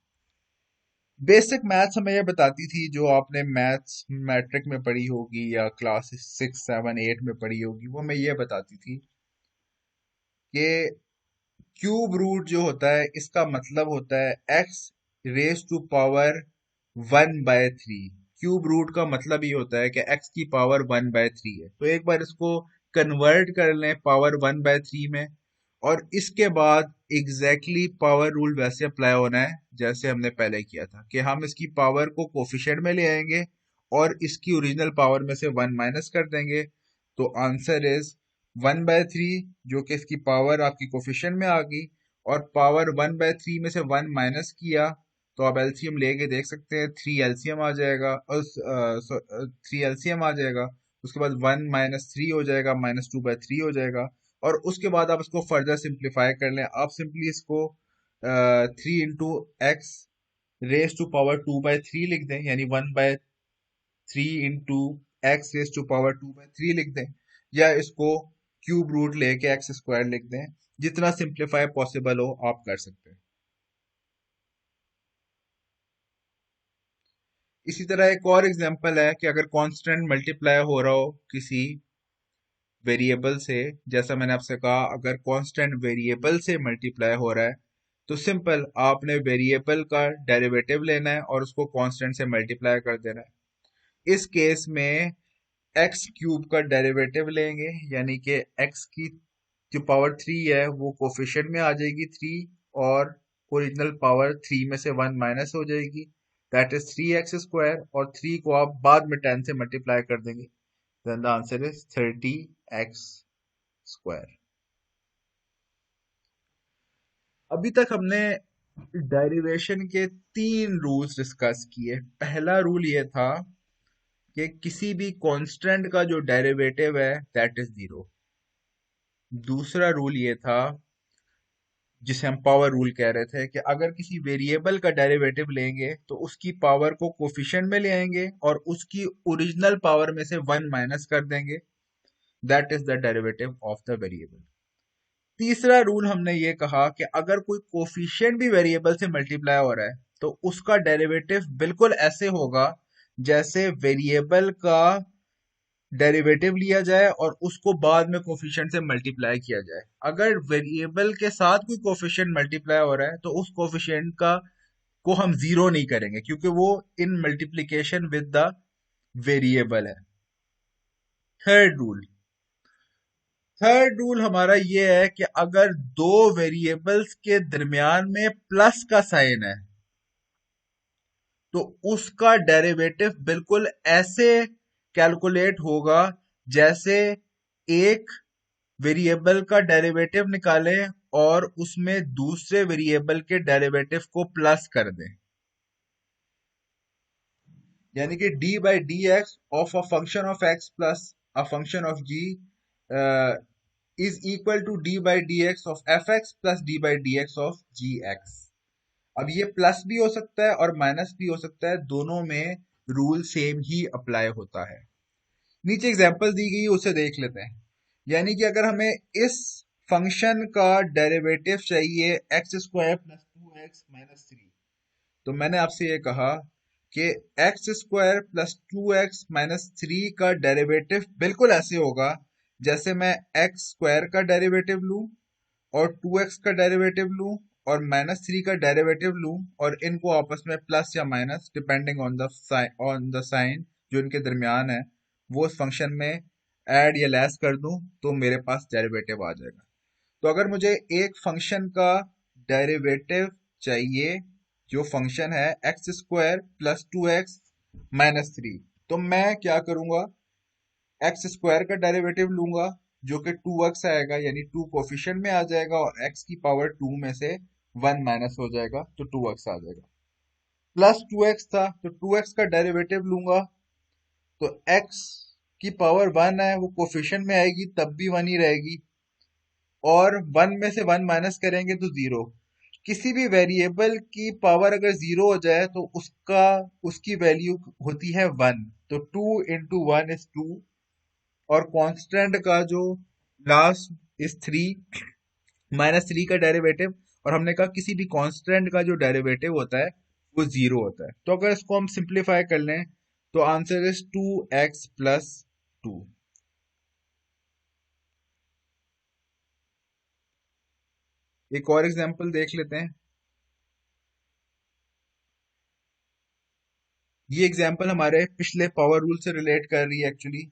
बेसिक मैथ्स हमें ये बताती थी, जो आपने मैथ्स मैट्रिक में पढ़ी होगी या क्लास 6, 7, 8 में पढ़ी होगी, वो हमें ये बताती थी कि क्यूब रूट जो होता है इसका मतलब होता है x raise to power 1/3। Cube root का मतलब ये होता है कि एक्स की पावर 1/3 है। तो एक बार इसको कन्वर्ट कर लें पावर 1/3 में, और इसके बाद एग्जैक्टली पावर रूल वैसे अप्लाई होना है जैसे हमने पहले किया था, कि हम इसकी पावर को कोफिशिएंट में ले आएंगे और इसकी ओरिजिनल पावर में से 1 माइनस कर देंगे। तो आंसर इज 1/3, जो कि इसकी पावर आपकी कोफिशिएंट में आ गई, और पावर 1/3 में से 1 माइनस किया तो आप एलसीएम लेके देख सकते हैं, 3 एलसीएम आ जाएगा, और 3 एलसीएम आ जाएगा। उसके बाद 1 - 3 हो जाएगा, -2/3 हो जाएगा। और उसके बाद आप इसको फर्दर सिंप्लीफाई कर लें, आप सिंपली इसको 3 × x रेस टू पावर 2/3 लिख दें, यानी 1/3 × x रेस टू पावर 2/3 लिख दें, या इसको क्यूब रूट लेके x² लिख दें। जितना सिंप्लीफाई पॉसिबल हो आप कर सकते हैं। इसी तरह एक और एग्जांपल है कि अगर कांस्टेंट मल्टीप्लाई हो रहा हो किसी वेरिएबल से, जैसा मैंने आपसे कहा, अगर कांस्टेंट वेरिएबल से मल्टीप्लाई हो रहा है तो सिंपल आपने वेरिएबल का डेरिवेटिव लेना है और उसको कांस्टेंट से मल्टीप्लाई कर देना है। इस केस में एक्स क्यूब का डेरिवेटिव लेंगे, यानी कि एक्स की जो पावर 3 है वो कोफिशिएंट में आ जाएगी 3, और ओरिजिनल पावर 3 में से 1 माइनस हो जाएगी, दैट इज 3x², और 3 को आप बाद में 10 से मल्टीप्लाई कर देंगे, then the answer is 30x²। अभी तक हमने डेरिवेशन के 3 रूल्स डिस्कस किए। पहला रूल ये था कि किसी भी कांस्टेंट का जो डेरिवेटिव है दैट इज 0। दूसरा रूल ये था, जिसे हम पावर रूल कह रहे थे, कि अगर किसी वेरिएबल का डेरिवेटिव लेंगे तो उसकी पावर को कोफिशिएंट में ले आएंगे और उसकी ओरिजिनल पावर में से 1 माइनस कर देंगे, that is the derivative of the variable. तीसरा रूल हमने ये कहा कि अगर कोई कोफिशिएंट भी वेरिएबल से मल्टीप्लाई हो रहा है तो उसका डेरिवेटिव बिल्कुल ऐसे होगा जैसे वेरिएबल का डेरिवेटिव लिया जाए और उसको बाद में कोफिशिएंट से मल्टीप्लाई किया जाए। अगर वेरिएबल के साथ कोई कोफिशिएंट मल्टीप्लाई हो रहा है तो उस कोफिशिएंट का को हम जीरो नहीं करेंगे, क्योंकि वो in multiplication with the variable है। थर्ड रूल थर्ड रूल हमारा ये है कि अगर दो वेरिएबल्स के दरमियान में प्लस का साइन है तो उसका डेरिवेटिव बिल्कुल ऐसे कैलकुलेट होगा जैसे एक वेरिएबल का डेरिवेटिव निकालें और उसमें दूसरे वेरिएबल के डेरिवेटिव को प्लस कर दें। यानी कि d by d x of a function of x plus a function of g is equal to d by d x of f x plus d by d x of g x. अब ये plus भी हो सकता है और minus भी हो सकता है, दोनों में रूल सेम ही अप्लाई होता है। नीचे एग्जांपल दी गई है, उसे देख लेते हैं। यानी कि अगर हमें इस फंक्शन का डेरिवेटिव चाहिए x² + 2x - 3, तो मैंने आपसे ये कहा कि x² + 2x - 3 का डेरिवेटिव बिल्कुल ऐसे होगा जैसे मैं x² का डेरिवेटिव लूं और 2x का डेरिवेटिव लूं और -3 का डेरिवेटिव लूं, और इनको आपस में प्लस या minus depending on the sign जो इनके दरमियान है वो उस फंक्शन में ऐड या लेस कर दूं, तो मेरे पास डेरिवेटिव आ जाएगा। तो अगर मुझे एक फंक्शन का डेरिवेटिव चाहिए जो फंक्शन है x² + 2x - 3, तो मैं क्या करूंगा, x² का डेरिवेटिव लूंगा जो कि 2x आएगा, यानी 2 कोफिशिएंट में आ जाएगा और x की पावर 2 में से 1 माइनस हो जाएगा तो 2x आ जाएगा। प्लस 2x था तो 2x का डेरिवेटिव लूंगा, तो x की पावर 1 है वो कोफिशिएंट में आएगी तब भी 1 ही रहेगी, और 1 में से 1 माइनस करेंगे तो 0। किसी भी वेरिएबल की पावर अगर जीरो हो जाए तो उसकी वैल्यू होती है वन। तो 2 into 1 is 2। और कांस्टेंट का जो लास्ट इज 3, -3 का डेरिवेटिव। और हमने कहा किसी भी कांस्टेंट का जो डेरिवेटिव होता है वो जीरो होता है। तो अगर इसको हम सिंप्लीफाई कर लें तो आंसर इज 2x+2। एक और एग्जांपल देख लेते हैं। ये एग्जांपल हमारे पिछले पावर रूल से रिलेट कर रही है एक्चुअली।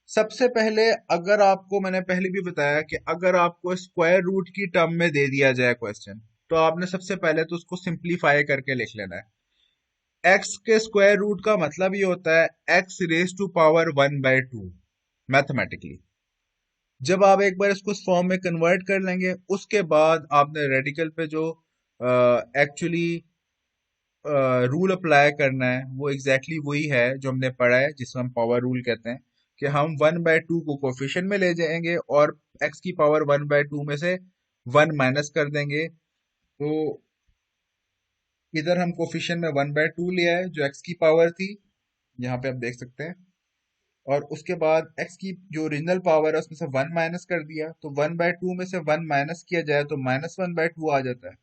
सबसे पहले, अगर आपको मैंने पहले भी बताया कि अगर आपको स्क्वायर रूट की टर्म में दे दिया जाए क्वेश्चन, तो आपने सबसे पहले तो उसको सिंप्लीफाई करके लिख लेना है। एक्स के स्क्वायर रूट का मतलब ये होता है x raise to power 1/2 mathematically. जब आप एक बार इसको फॉर्म में कन्वर्ट कर लेंगे, उसके बाद आपने रेडिकल पे जो एक्चुअली रूल अप्लाई करना है वो एग्जैक्टली वही है जो हमने पढ़ा है, जिसको हम पावर रूल कहते हैं। कि हम 1/2 को कोफिशिएंट में ले जाएंगे और एक्स की पावर 1/2 में से 1 माइनस कर देंगे। तो इधर हम कोफिशिएंट में 1/2 लिया है जो एक्स की पावर थी, यहाँ पे आप देख सकते हैं। और उसके बाद एक्स की जो ओरिजिनल पावर है उसमें से 1 माइनस कर दिया। तो 1/2 में से 1 माइनस किया जाए तो -1/2 आ जाता है।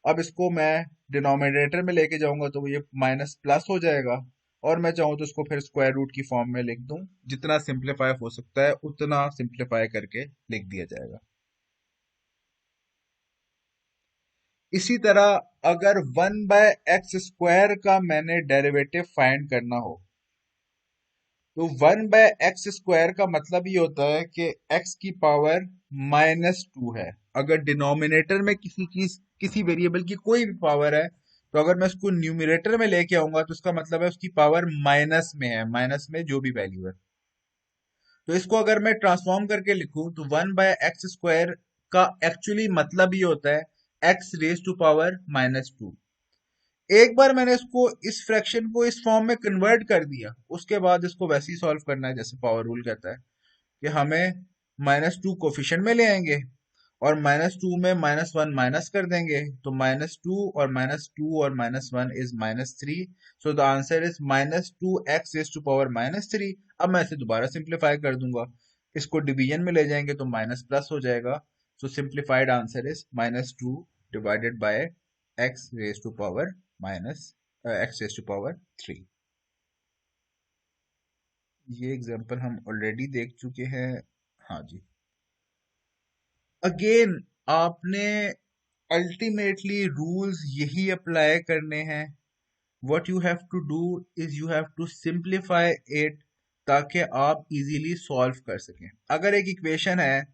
अब इसको मैं डिनोमिनेटर में लेके जाऊंगा तो ये माइनस प्लस हो जाएगा। और मैं चाहूँ तो इसको फिर स्क्वायर रूट की फॉर्म में लिख दूं। जितना सिंप्लीफाई हो सकता है उतना सिंप्लीफाई करके लिख दिया जाएगा। इसी तरह अगर 1/x² का मैंने डेरिवेटिव फाइंड करना हो, तो 1/x² का मतलब ये होता है कि x की पावर -2 है। अगर डिनोमिनेटर में किसी चीज किसी वेरिएबल की कोई भी पावर है, तो अगर मैं उसको न्यूमिनेटर में लेके आऊंगा तो उसका मतलब है उसकी पावर माइनस में है, माइनस में जो भी वैल्यू है। तो इसको अगर मैं ट्रांसफॉर्म करके लिखूं तो 1/x² का एक्चुअली मतलब ये होता है x रेज टू पावर -2। एक बार मैंने इसको इस फ्रैक्शन को इस फॉर्म में कन्वर्ट कर दिया, उसके बाद इसको वैसे ही सॉल्व करना है जैसे पावर रूल कहता है। कि हमें -2 कोफिशिएंट में ले आएंगे और -2 में -1 माइनस कर देंगे। तो -2 और -1 is -3। So the answer is -2x raise to power -3। अब मैं इसे दोबारा सिंप्लीफाई कर दूंगा। इसको डिवीजन में ले जाएंगे तो माइनस प्लस हो जाएगा। So simplified answer is -2 divided by x raise to power minus x raise to power 3। ये एग्जांपल हम ऑलरेडी देख चुके हैं। हाँ जी। अगेन आपने अल्टीमेटली रूल्स यही अप्लाई करने हैं। What you have to do is you have to simplify it, ताकि आप इजीली सॉल्व कर सकें। अगर एक इक्वेशन है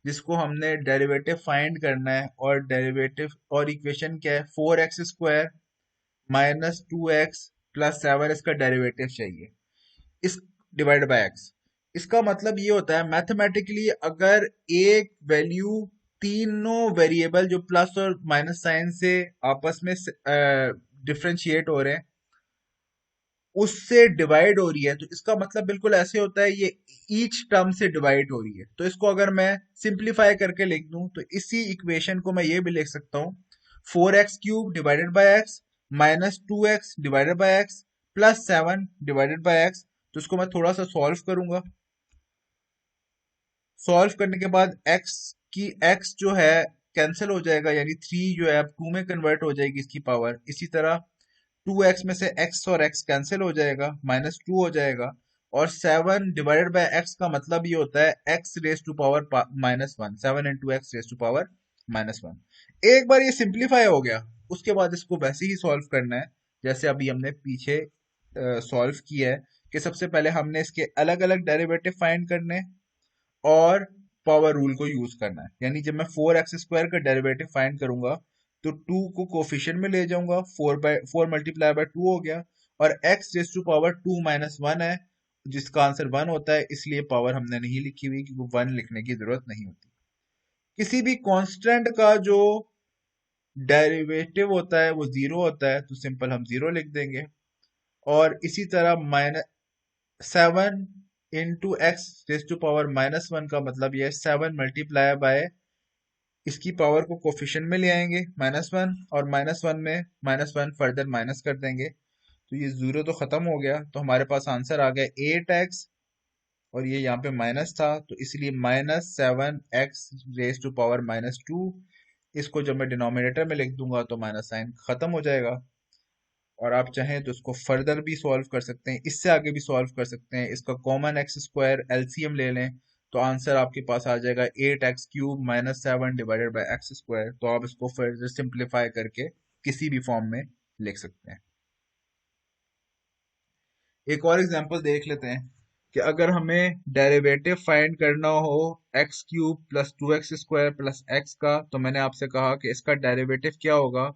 जिसको हमने डेरिवेटिव फाइंड करना है, और डेरिवेटिव और इक्वेशन क्या है, 4x² -2x+7 इसका डेरिवेटिव चाहिए, इस डिवाइड बाय एक्स। इसका मतलब ये होता है मैथमेटिकली, अगर एक वैल्यू तीनों वेरिएबल जो प्लस और माइनस साइन से आपस में डिफरेंशिएट हो रहे हैं उससे डिवाइड हो रही है, तो इसका मतलब बिल्कुल ऐसे होता है ये ईच टर्म से डिवाइड हो रही है। तो इसको अगर मैं सिंप्लीफाई करके लिख दूं तो इसी इक्वेशन को मैं ये भी लिख सकता हूँ 4x³ divided by x -2x divided by x +7 divided by x. तो इसको मैं थोड़ा सा सॉल्व करूंगा। सॉल्व करने के बाद x जो है कैंसिल हो जाएगा, यानी 3 जो है अब 2 में कन्वर्ट हो जाएगी इसकी पावर। इसी तरह 2x में से x और x कैंसिल हो जाएगा, -2 हो जाएगा। और 7 डिवाइडेड बाय x का मतलब ये होता है x raise to power -1, 7 into x raise to power -1। एक बार ये सिंप्लीफाई हो गया, उसके बाद इसको वैसे ही सॉल्व करना है जैसे अभी हमने पीछे सॉल्व किया है। कि सबसे पहले हमने इसके अलग अलग डेरिवेटिव फाइंड करने हैं और पावर रूल को यूज करना है। यानी जब मैं 4x² का डेरिवेटिव फाइंड करूंगा तो 2 को कोफिशिएंट में ले जाऊंगा, 4 मल्टीप्लाई बाय 2 हो गया। और x रेज टू पावर 2 -1 है, जिसका आंसर 1 होता है, इसलिए पावर हमने नहीं लिखी हुई क्योंकि 1 लिखने की जरूरत नहीं होती। किसी भी कांस्टेंट का जो डेरिवेटिव होता है वो जीरो होता है, तो सिंपल हम जीरो लिख देंगे। और इसी तरह -7 into x raise to power -1 का मतलब ये है 7 मल्टीप्लाई बाय इसकी पावर को कोफिशिएंट में ले आएंगे -1, और -1 में -1 फर्दर माइनस कर देंगे, तो ये 0 तो खत्म हो गया, तो हमारे पास आंसर आ गया 8x, और ये यहाँ पे माइनस था तो इसलिए -7x रेज टू पावर -2। इसको जब मैं डिनोमिनेटर में लिख दूंगा तो माइनस साइन खत्म हो जाएगा। और आप चाहें तो इसको फर्दर भी सॉल्व कर सकते हैं, इससे आगे भी सॉल्व कर सकते हैं। इसका कॉमन एक्स स्क्वायर एलसीएम ले लें तो आंसर आपके पास आ जाएगा 8x³ -7 divided by x square. तो आप इसको फर्दर सिंप्लीफाई करके किसी भी फॉर्म में लिख सकते हैं। एक और एग्जांपल देख लेते हैं कि अगर हमें डेरिवेटिव फाइंड करना हो x³ plus 2x² plus x का, तो मैंने आपसे कहा कि इसका डेरिवेटिव क्या होगा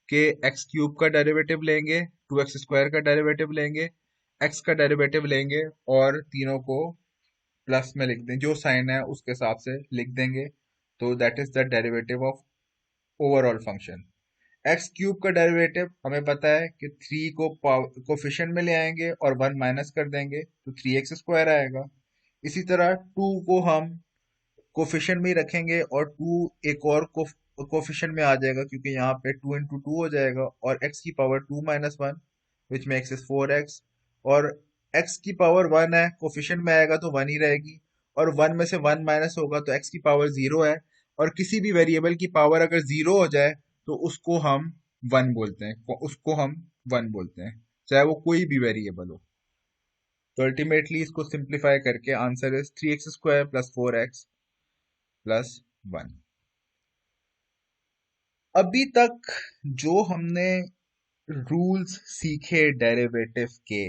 कि x³ का डेरिवेटिव लेंगे, 2x² का डेरिवेटिव लेंगे, x का डेरिवेटिव लेंगे और तीनों को प्लस में लिख दें, जो साइन है उसके हिसाब से लिख देंगे। तो that is the derivative of overall function. x³ का डेरिवेटिव हमें पता है कि 3 को कोफिशिएंट में ले आएंगे और 1 माइनस कर देंगे तो 3x² आएगा। इसी तरह 2 को हम कोफिशिएंट में ही रखेंगे और 2 एक और कोफिशिएंट में आ जाएगा, क्योंकि यहाँ पे 2 इंटू 2 हो जाएगा, और x की power 2 - 1 which makes is 4x, और x की पावर 1 है, कोफिशिएंट में आएगा तो 1 ही रहेगी, और 1 में से 1 माइनस होगा तो x की पावर 0 है। और किसी भी वेरिएबल की पावर अगर 0 हो जाए तो उसको हम 1 बोलते हैं, चाहे वो कोई भी वेरिएबल हो। तो अल्टीमेटली इसको सिंप्लीफाई करके answer is 3x² plus 4x plus 1। अभी तक जो हमने रूल्स सीखे डेरिवेटिव के,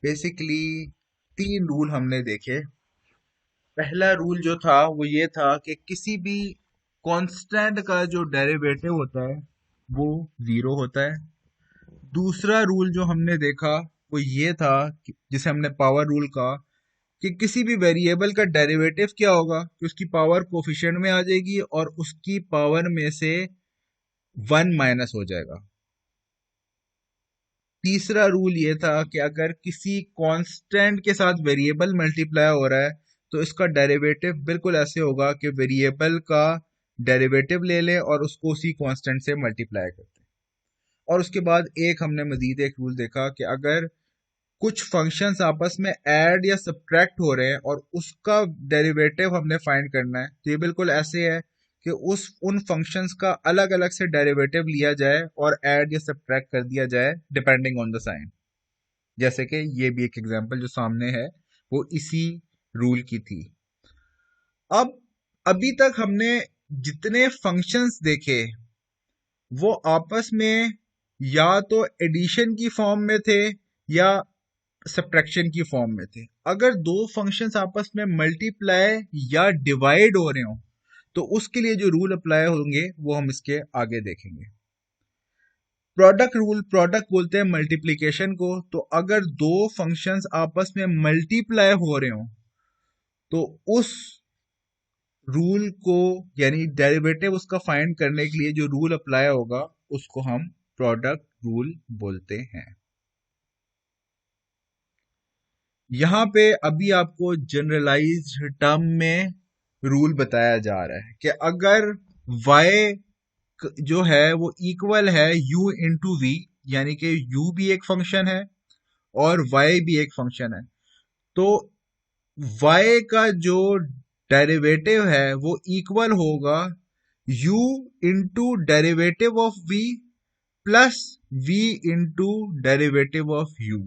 बेसिकली 3 रूल हमने देखे। पहला रूल जो था वो ये था कि किसी भी कांस्टेंट का जो डेरिवेटिव होता है वो 0 होता है। दूसरा रूल जो हमने देखा वो ये था जिसे हमने पावर रूल कहा, कि किसी भी वेरिएबल का डेरिवेटिव क्या होगा कि उसकी पावर कोफिशिएंट में आ जाएगी और उसकी पावर में से 1 माइनस हो जाएगा। तीसरा रूल ये था कि अगर किसी कांस्टेंट के साथ वेरिएबल मल्टीप्लाई हो रहा है तो इसका डेरिवेटिव बिल्कुल ऐसे होगा कि वेरिएबल का डेरिवेटिव ले लें और उसको उसी कांस्टेंट से मल्टीप्लाई करते हैं। और उसके बाद हमने मजीद एक रूल देखा कि अगर कुछ फंक्शंस आपस में ऐड या सब्ट्रैक्ट हो रहे हैं और उसका डेरिवेटिव हमने फाइंड करना है, तो ये बिल्कुल ऐसे है कि उन फंक्शंस का अलग अलग से डेरिवेटिव लिया जाए और ऐड या सब्ट्रैक्ट कर दिया जाए डिपेंडिंग ऑन द साइन। जैसे कि ये भी एक एग्जांपल जो सामने है वो इसी रूल की थी। अब अभी तक हमने जितने फंक्शंस देखे वो आपस में या तो एडिशन की फॉर्म में थे या सब्ट्रैक्शन की फॉर्म में थे। अगर दो फंक्शंस आपस में मल्टीप्लाई या डिवाइड हो रहे हो तो उसके लिए जो रूल अप्लाई होंगे वो हम इसके आगे देखेंगे। प्रोडक्ट रूल, प्रोडक्ट बोलते हैं मल्टीप्लिकेशन को। तो अगर दो फंक्शंस आपस में मल्टीप्लाई हो रहे हो तो उस रूल को, यानी डेरिवेटिव उसका फाइंड करने के लिए जो रूल अप्लाई होगा उसको हम प्रोडक्ट रूल बोलते हैं। यहां पे अभी आपको जनरलाइज्ड टर्म में रूल बताया जा रहा है कि अगर y जो है वो इक्वल है u इंटू वी, यानी कि u भी एक फंक्शन है और y भी एक फंक्शन है, तो y का जो डेरिवेटिव है वो इक्वल होगा u into derivative of v plus v into derivative of u।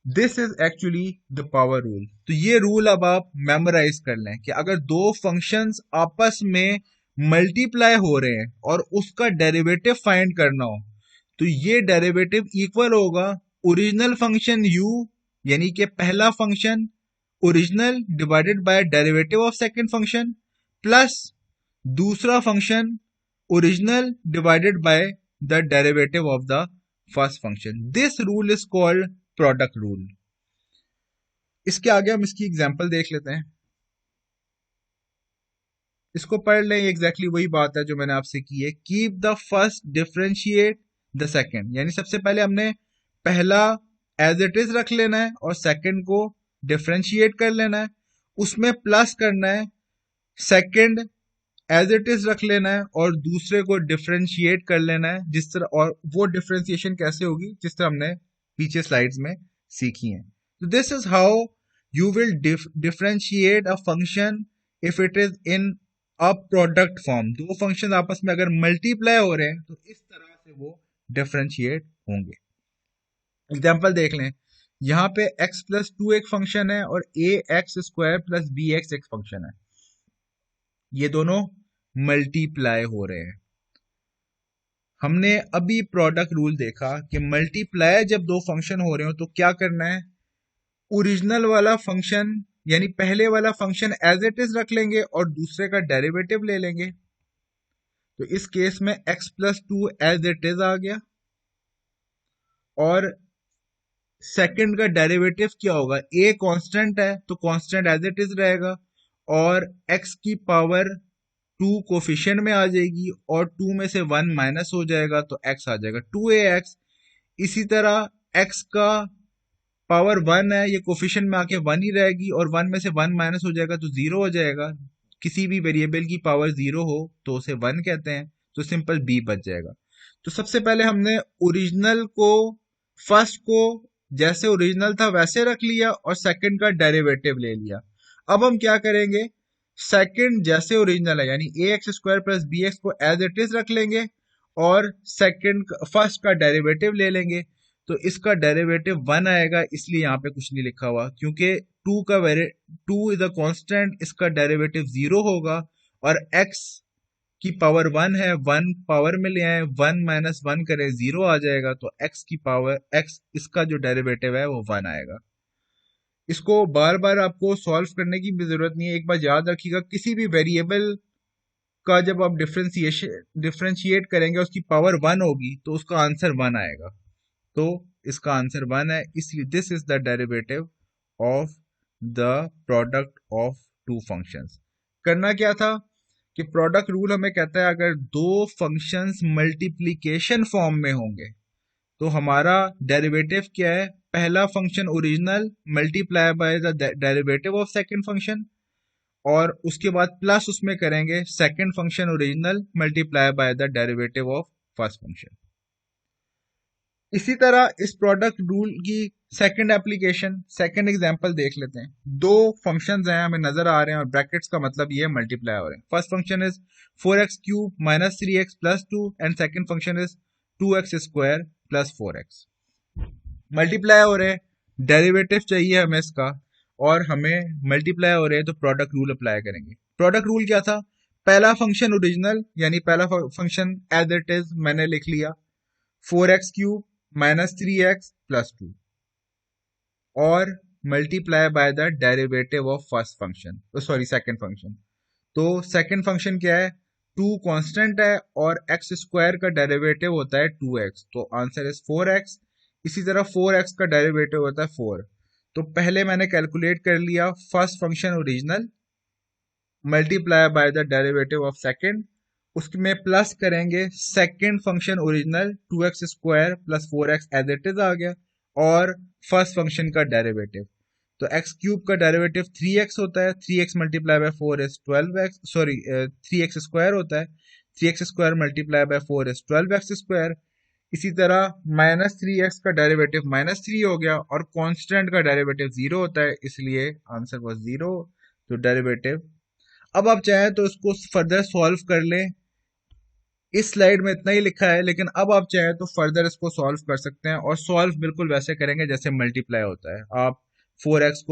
This is actually the power rule. तो ये रूल अब आप मेमोराइज कर लें कि अगर दो फंक्शंस आपस में मल्टीप्लाई हो रहे हैं और उसका डेरिवेटिव फाइंड करना हो तो ये डेरिवेटिव इक्वल होगा ओरिजिनल फंक्शन u, यानी कि पहला function original divided by derivative of second function, plus दूसरा function original divided by the derivative of the first function. This rule is called product rule. इसके आगे हम इसकी एग्जांपल देख लेते हैं, इसको पढ़ लें। एग्जैक्टली वही बात है जो मैंने आपसे की है। Keep the first differentiate the second, यानी सबसे पहले हमने पहला एज इट इज रख लेना है और सेकंड को डिफरेंशिएट कर लेना है, उसमें प्लस करना है सेकंड एज इट इज रख लेना है और दूसरे को डिफरेंशिएट कर लेना है जिस तरह, और वो डिफरेंशिएशन कैसे होगी जिस तरह हमने पीछे स्लाइड्स में सीखी है। तो this is how you will differentiate a function if it is in a product form. दो फंक्शन आपस में अगर मल्टीप्लाई हो रहे हैं तो इस तरह से वो डिफरेंशिएट होंगे। एग्जाम्पल देख लें, यहाँ पे x प्लस टू एक फंक्शन है और a x square plus b x एक फंक्शन है, ये दोनों मल्टीप्लाई हो रहे हैं। हमने अभी प्रोडक्ट रूल देखा कि मल्टीप्लाई जब दो फंक्शन हो रहे हो तो क्या करना है, ओरिजिनल वाला फंक्शन यानी पहले वाला फंक्शन एज इट इज रख लेंगे और दूसरे का डेरिवेटिव ले लेंगे। तो इस केस में x plus two as it is आ गया और सेकंड का डेरिवेटिव क्या होगा, a कांस्टेंट है तो कांस्टेंट एज इट इज रहेगा और x की पावर टू कोफिशिएंट में आ जाएगी और टू में से वन माइनस हो जाएगा तो x आ जाएगा 2ax। इसी तरह x का पावर वन है, ये कोफिशिएंट में आके वन ही रहेगी और वन में से वन माइनस हो जाएगा तो जीरो हो जाएगा। किसी भी वेरिएबल की पावर जीरो हो तो उसे वन कहते हैं, तो सिंपल b बच जाएगा। तो सबसे पहले हमने ओरिजिनल को, फर्स्ट को जैसे ओरिजिनल था वैसे रख लिया और सेकंड का डेरिवेटिव ले लिया। अब हम क्या करेंगे, सेकंड जैसे ओरिजिनल है यानी a x square plus b x को एज इट इज रख लेंगे और सेकंड फर्स्ट का डेरिवेटिव ले लेंगे। तो इसका डेरिवेटिव वन आएगा, इसलिए यहाँ पे कुछ नहीं लिखा हुआ क्योंकि टू इज अ कांस्टेंट, इसका डेरिवेटिव जीरो होगा और x की पावर वन है, वन पावर में ले आए, वन माइनस वन करें जीरो आ जाएगा तो x की पावर x, इसका जो डेरिवेटिव है वो वन आएगा। इसको बार बार आपको सॉल्व करने की भी जरूरत नहीं है, एक बार याद रखिएगा किसी भी वेरिएबल का जब आप डिफरेंशिएट करेंगे उसकी पावर वन होगी तो उसका आंसर वन आएगा। तो इसका आंसर वन है, इसलिए this is the derivative of the product of two functions. करना क्या था कि प्रोडक्ट रूल हमें कहता है अगर दो फंक्शंस मल्टीप्लिकेशन फॉर्म में होंगे तो हमारा डेरिवेटिव क्या है, पहला function original multiply by the derivative of second function और उसके बाद प्लस उसमें करेंगे second function original multiply by the derivative of first function. इसी तरह इस प्रोडक्ट रूल की सेकंड एप्लीकेशन, सेकंड एग्जांपल देख लेते हैं। दो फंक्शंस हैं हमें नजर आ रहे हैं और ब्रैकेट्स का मतलब ये मल्टीप्लाई हो रहे हैं। First function is 4x cube minus 3x plus 2 and second function is 2x square plus 4x। Multiply हो रहे हैं, डेरिवेटिव चाहिए हमें इसका और हमें मल्टीप्लाई हो रहे हैं तो प्रोडक्ट रूल अप्लाई करेंगे। प्रोडक्ट रूल क्या था, पहला फंक्शन ओरिजिनल यानी पहला फंक्शन एज इट इज मैंने लिख लिया 4x cube minus 3x plus 2 और multiply by the derivative of first function, sorry second function. तो सेकंड फंक्शन क्या है, 2 कांस्टेंट है और x स्क्वायर का डेरिवेटिव होता है 2x, तो आंसर इज 4x। इसी तरह 4x का डेरिवेटिव होता है 4। तो पहले मैंने कैलकुलेट कर लिया first function original multiply by the derivative of second, उसमें प्लस करेंगे second function original 2x square plus 4x as it is आ गया और फर्स्ट फंक्शन का डेरिवेटिव। तो x क्यूब का डेरिवेटिव 3x होता है, 3x multiply by 4 is 12x, sorry 3x square होता है, 3x square multiply by 4 is 12x square. इसी तरह माइनस 3x का डेरिवेटिव माइनस 3 हो गया और कांस्टेंट का डेरिवेटिव 0 होता है, इसलिए आंसर वाज 0। तो डेरिवेटिव, अब आप चाहें तो इसको फर्दर सॉल्व कर लें, इस स्लाइड में इतना ही लिखा है लेकिन अब आप चाहें तो फर्दर इसको सॉल्व कर सकते हैं और सॉल्व बिल्कुल वैसे करेंगे जैसे मल्टीप्लाई होता है। आप 4x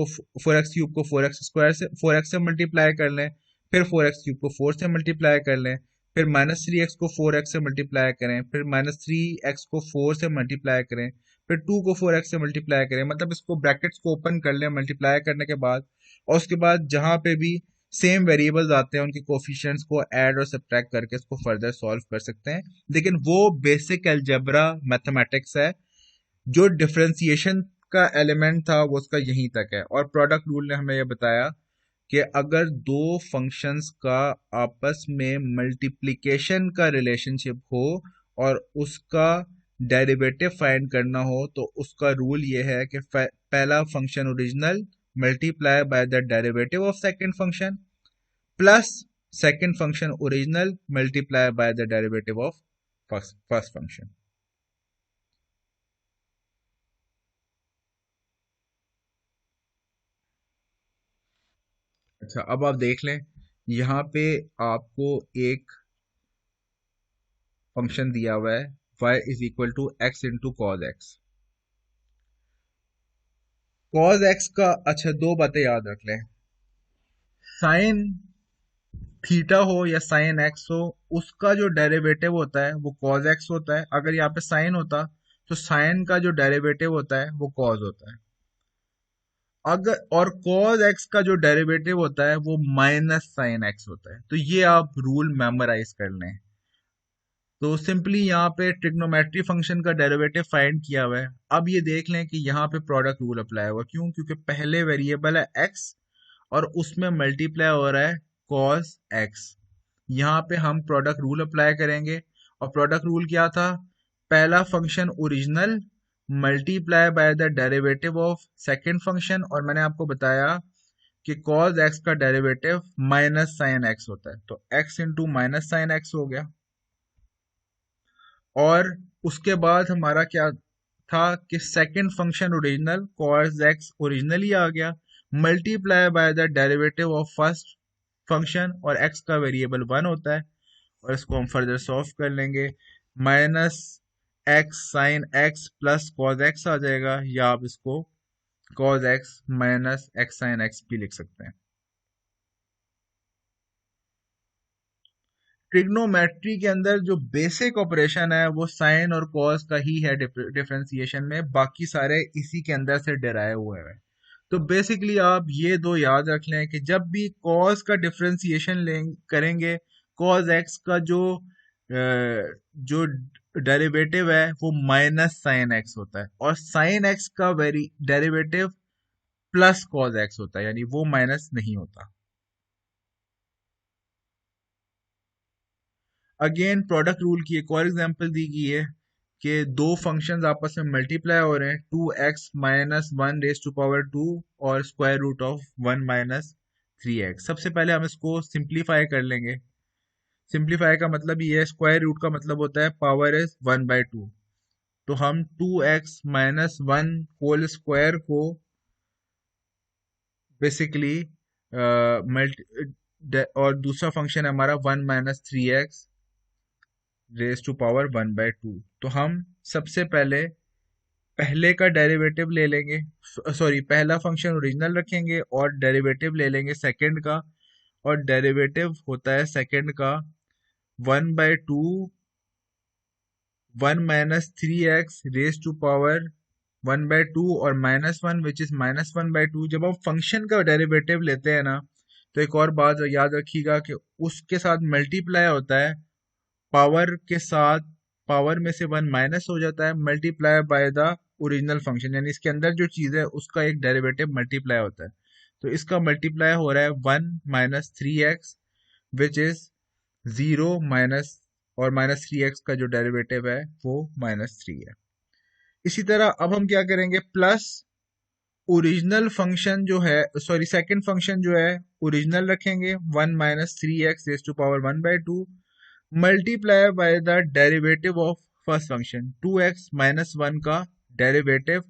क्यूब को 4x स्क्वायर से 4x से मल्टीप्लाई कर लें, फिर 4x क्यूब को 4 से मल्टीप्लाई कर लें, फिर माइनस 3x को 4x से मल्टीप्लाई करें, फिर माइनस 3x को 4 से मल्टीप्लाई करें, फिर 2 को 4x से मल्टीप्लाई करें, मतलब इसको ब्रैकेट्स को ओपन कर लें मल्टीप्लाई करने के बाद, और उसके बाद जहां पे भी सेम वेरिएबल्स आते हैं उनके कोफिशिएंट्स को ऐड और सब्ट्रैक्ट करके इसको फर्दर सॉल्व कर सकते हैं। लेकिन वो बेसिक अलजेब्रा मैथमेटिक्स है, जो डिफरेंशिएशन का एलिमेंट था वो उसका यहीं तक है। और प्रोडक्ट रूल ने हमें यह बताया कि अगर दो फंक्शंस का आपस में मल्टीप्लिकेशन का रिलेशनशिप हो और उसका डेरिवेटिव फाइंड करना हो तो उसका रूल ये है कि पहला function original multiply by the derivative of second function plus second function original multiply by the derivative of first function. अच्छा, अब आप देख लें, यहाँ पे आपको एक फंक्शन दिया हुआ है y is equal to x into cos x. Cos x का, अच्छा, दो बातें याद रख लें, साइन थीटा हो या साइन एक्स हो, उसका जो डेरिवेटिव होता है वो कॉज एक्स होता है। अगर यहाँ पे साइन होता तो साइन का जो डेरिवेटिव होता है वो कॉज होता है। अगर और cos x का जो डेरिवेटिव होता है वो माइनस साइन x होता है। तो ये आप रूल मेमोराइज कर लें। तो सिंपली यहाँ पे ट्रिग्नोमेट्री फंक्शन का डेरिवेटिव फाइंड किया हुआ है। अब ये देख लें कि यहाँ पे प्रोडक्ट रूल अप्लाई होगा। क्यों? क्योंकि पहले वेरिएबल है x और उसमें मल्टीप्लाई हो रहा है cos x। यहाँ पे हम प्रोडक्ट रूल अप्लाई करेंगे और प्रोडक्ट रूल क्या था? पहला function original multiply by the derivative of second function, और मैंने आपको बताया कि cos x का डेरिवेटिव माइनस साइन x होता है, तो x into minus sine x हो गया। और उसके बाद हमारा क्या था कि second function original cos x original ही आ गया, multiply by the derivative of first function, और x का वेरिएबल 1 होता है। और इसको हम फर्दर सॉल्व कर लेंगे, minus x sine x plus cos x आ जाएगा, या आप इसको cos x minus x sine x भी लिख सकते हैं। ट्रिग्नोमेट्री के अंदर जो बेसिक ऑपरेशन है वो साइन और कॉस का ही है डिफरेंशिएशन में, बाकी सारे इसी के अंदर से डेराइव हुए हैं। तो बेसिकली आप ये दो याद रख लें कि जब भी कॉस का डिफरेंशिएशन करेंगे, कॉस एक्स का जो डेरिवेटिव है वो माइनस साइन एक्स होता है, और साइन एक्स का very derivative plus cos x होता है, यानी वो माइनस नहीं होता। अगेन प्रोडक्ट रूल की एक और एग्जांपल दी गई है कि दो फंक्शंस आपस में मल्टीप्लाई हो रहे हैं, 2x minus one raise to power 2 और square root of 1 minus 3x। सबसे पहले हम इसको सिंप्लीफाई कर लेंगे। सिंप्लीफाई का मतलब ये है, स्क्वायर रूट का मतलब होता है पावर इज 1/2। तो हम 2x minus one whole square को बेसिकली और दूसरा फंक्शन है हमारा 1 minus 3x raise to power 1/2। तो हम सबसे पहले पहले का डेरिवेटिव ले लेंगे, सॉरी, पहला फंक्शन ओरिजिनल रखेंगे और डेरिवेटिव ले लेंगे सेकंड का, और डेरिवेटिव होता है सेकंड का 1/2 1 minus 3x raise to power 1/2 और minus one which is minus 1/2। जब हम फंक्शन का डेरिवेटिव लेते हैं ना, तो एक और बात याद रखिएगा कि उसके साथ मल्टीप्लाई होता है पावर के साथ, पावर में से 1 माइनस हो जाता है, multiply by the original function, यानी इसके अंदर जो चीज है उसका एक डेरिवेटिव मल्टीप्लाई होता है। तो इसका मल्टीप्लाई हो रहा है 1 minus 3x which is 0 minus, और माइनस 3x का जो डेरिवेटिव है वो -3 है। इसी तरह अब हम क्या करेंगे, प्लस ओरिजिनल फंक्शन जो है, सॉरी, सेकंड फंक्शन जो है ओरिजिनल रखेंगे 1 minus 3x raise to power 1/2 multiply by the derivative of first function 2x minus one का डेरिवेटिव।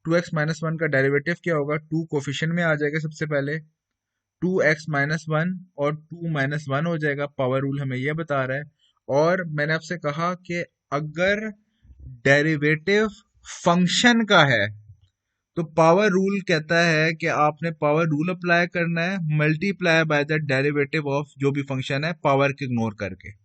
2x माइनस वन का डेरिवेटिव क्या होगा? 2 कोफिशिएंट में आ जाएगा सबसे पहले, 2x माइनस वन और 2 माइनस वन हो जाएगा। पावर रूल हमें यह बता रहा है। और मैंने आपसे कहा कि अगर डेरिवेटिव फंक्शन का है तो पावर रूल कहता है कि आपने पावर रूल अप्लाई करना है, multiply by the derivative of जो भी फंक्शन है, पावर के इग्नोर करके।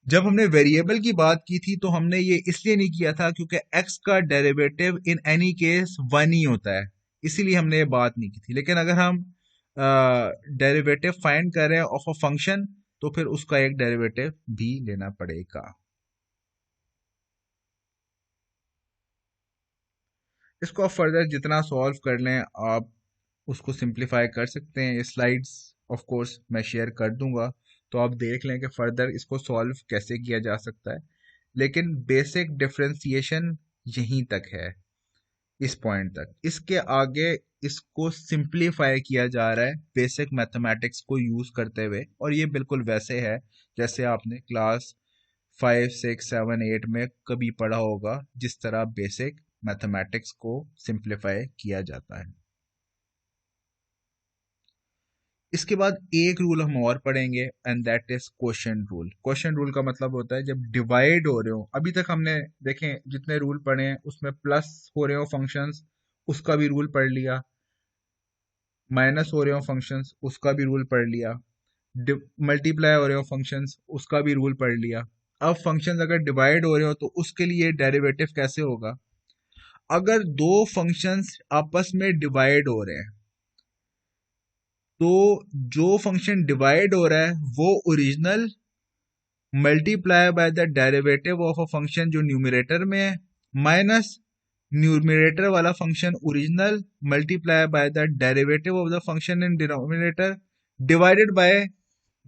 जब हमने वेरिएबल की बात की थी तो हमने ये इसलिए नहीं किया था क्योंकि x का डेरिवेटिव इन एनी केस 1 ही होता है, इसीलिए हमने ये बात नहीं की थी। लेकिन अगर हम डेरिवेटिव फाइंड कर रहे हैं ऑफ अ फंक्शन, तो फिर उसका एक डेरिवेटिव भी लेना पड़ेगा। इसको आप फर्दर जितना सॉल्व कर लें, आप उसको सिंप्लीफाई कर सकते हैं। ये स्लाइड्स ऑफ कोर्स मैं शेयर कर दूंगा, तो आप देख लें कि फर्दर इसको सॉल्व कैसे किया जा सकता है। लेकिन बेसिक डिफरेंशिएशन यहीं तक है। इस पॉइंट तक। इसके आगे इसको सिंप्लीफाई किया जा रहा है बेसिक मैथमेटिक्स को यूज करते हुए, और ये बिल्कुल वैसे है जैसे आपने क्लास 5, 6, 7, 8 में कभी पढ़ा होगा, जिस तरह बेसिक मैथमेटिक्स को सिंप्लीफाई किया जाता है। इसके बाद एक रूल हम और पढ़ेंगे and that is quotient rule. Quotient rule का मतलब होता है जब डिवाइड हो रहे हो, अभी तक हमने देखें जितने रूल पढ़े हैं उसमें प्लस हो रहे हो फंक्शंस उसका भी रूल पढ़ लिया, माइनस हो रहे हो फंक्शंस उसका भी रूल पढ़ लिया, मल्टीप्लाई हो रहे हो फंक्शंस उसका भी रूल पढ़ लिया। अब फंक्शंस अगर डिवाइड हो रहे हो तो उसके लिए डेरिवेटिव कैसे होगा। अगर दो फंक्शंस आपस में डिवाइड हो रहे हैं तो जो फंक्शन डिवाइड हो रहा है वो original multiply by the derivative of a function जो न्यूमरेटर में है, माइनस न्यूमरेटर वाला function original multiply by the derivative of the function in denominator divided by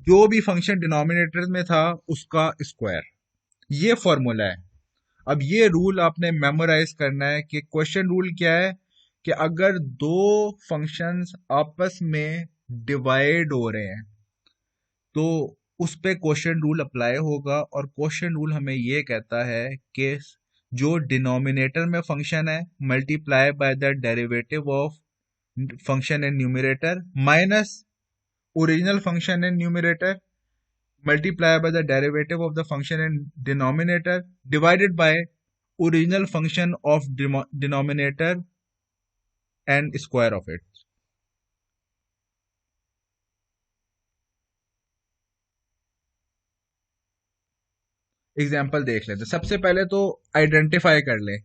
जो भी फंक्शन डिनोमिनेटर में था उसका स्क्वायर। ये फॉर्मूला है। अब ये रूल आपने मेमोराइज करना है कि क्वेश्चन रूल क्या है कि अगर दो फंक्शंस आपस में डिवाइड हो रहे हैं तो उस पे क्वोशिएंट रूल अप्लाई होगा, और क्वोशिएंट रूल हमें ये कहता है कि जो डिनोमिनेटर में फंक्शन है multiply by the derivative of function in numerator minus original function in numerator multiply by the derivative of the function in denominator divided by original function of denominator and square of it. Example देख लेते हैं। सबसे पहले तो identify कर लें,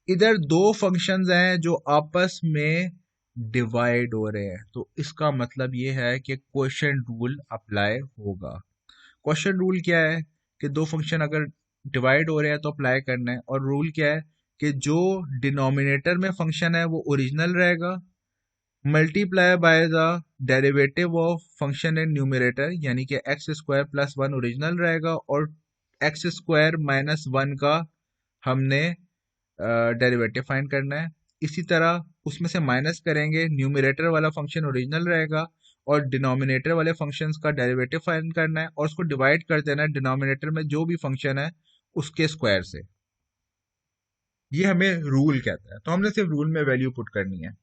इधर दो फंक्शंस हैं जो आपस में डिवाइड हो रहे हैं, तो इसका मतलब ये है कि क्वोशिएंट रूल अप्लाई होगा। क्वोशिएंट रूल क्या है कि दो फंक्शन अगर डिवाइड हो रहे हैं तो अप्लाई करना है, और रूल क्या है कि जो डिनोमिनेटर में फंक्शन है वो ओरिजिनल रहेगा multiply by the derivative of function in numerator, यानी कि x square plus one original रहेगा और एक्स स्क्वायर माइनस वन का हमने डेरिवेटिव फाइंड करना है। इसी तरह उसमें से माइनस करेंगे, न्यूमरेटर वाला फंक्शन ओरिजिनल रहेगा और डिनोमिनेटर वाले फंक्शंस का डेरिवेटिव फाइंड करना है, और उसको डिवाइड कर देना है डिनोमिनेटर में जो भी फंक्शन है उसके स्क्वायर से। ये हमें रूल कहता है, तो हमने सिर्फ रूल में वैल्यू पुट करनी है।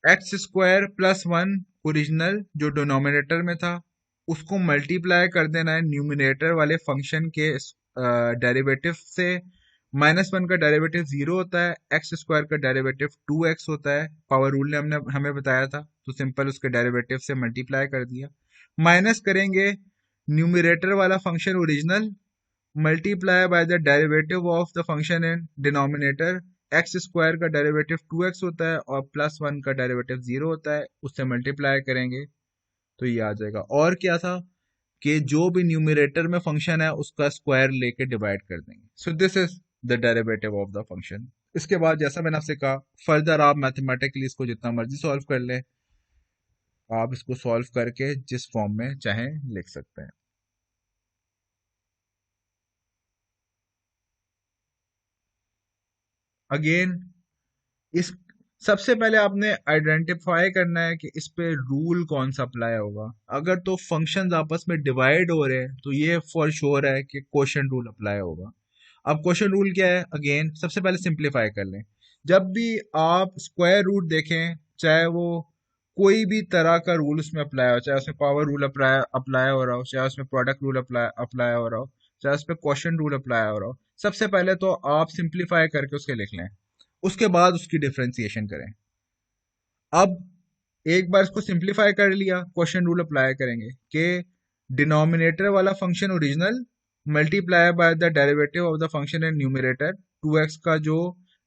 X square plus one original जो डिनोमिनेटर में था उसको मल्टीप्लाई कर देना है न्यूमिनेटर वाले फंक्शन के डेरिवेटिव से। माइनस वन का डेरिवेटिव 0 होता है, एक्स स्क्वायर का डेरिवेटिव 2x होता है, पावर रूल ने हमने हमें बताया था, तो सिंपल उसके डेरिवेटिव से मल्टीप्लाई कर दिया। माइनस करेंगे न्यूमिनेटर वाला function original multiply by the derivative of the function in denominator, x square का डेरिवेटिव 2x होता है और प्लस वन का डेरिवेटिव 0 होता है, उससे मल्टीप्लाई करेंगे तो ये आ जाएगा। और क्या था कि जो भी न्यूमरेटर में फंक्शन है उसका स्क्वायर लेके डिवाइड कर देंगे। सो this is the derivative of the function. इसके बाद जैसा मैंने आपसे कहा फर्दर आप मैथमेटिकली इसको जितना मर्जी सॉल्व कर लें, आप इसको सॉल्व करके जिस फॉर्म में चाहें लिख सकते हैं। अगेन इस सबसे पहले आपने आइडेंटिफाई करना है कि इस पे रूल कौन सा अप्लाई होगा। अगर तो फंक्शंस आपस में डिवाइड हो रहे हैं तो ये फॉर श्योर है कि क्वोशिएंट रूल अप्लाई होगा। अब क्वोशिएंट रूल क्या है, अगेन सबसे पहले सिंप्लीफाई कर लें। जब भी आप स्क्वायर रूट देखें, चाहे वो कोई भी तरह का रूल उसमें अप्लाई हो, चाहे उसमें पावर रूल अप्लाई अप्लाई हो रहा हो, चाहे उसमें प्रोडक्ट रूल अप्लाई अप्लाई हो रहा हो, चाहे उसमें क्वोशिएंट रूल अप्लाई हो रहा हो, सबसे पहले तो आप सिंप्लीफाई करके उसके लिख लें, उसके बाद उसकी डिफ्रेंसिएशन करें। अब एक बार इसको सिंप्लीफाई कर लिया, क्वेश्चन रूल अप्लाई करेंगे कि डिनोमिनेटर वाला function original multiply by the derivative of the function in numerator, 2x का जो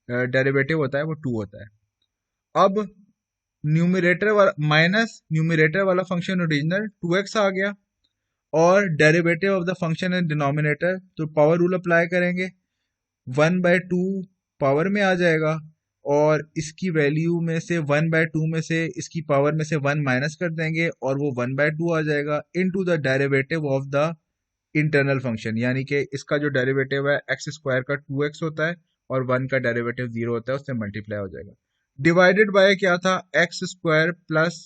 डेरिवेटिव होता है वो 2 होता है। अब न्यूमरेटर वाला माइनस न्यूमरेटर वाला फंक्शन ओरिजिनल 2x आ गया, और derivative of the function in denominator, तो पावर रूल अप्लाई करेंगे, 1/2 पावर में आ जाएगा, और इसकी वैल्यू में से 1/2 में से इसकी पावर में से 1 माइनस कर देंगे और वो 1/2 आ जाएगा into the derivative of the internal function, यानी कि इसका जो डेरिवेटिव है एक्स स्क्वायर का 2x होता है और 1 का डेरिवेटिव 0 होता है, उससे मल्टीप्लाई हो जाएगा। डिवाइडेड बाय क्या था, x square plus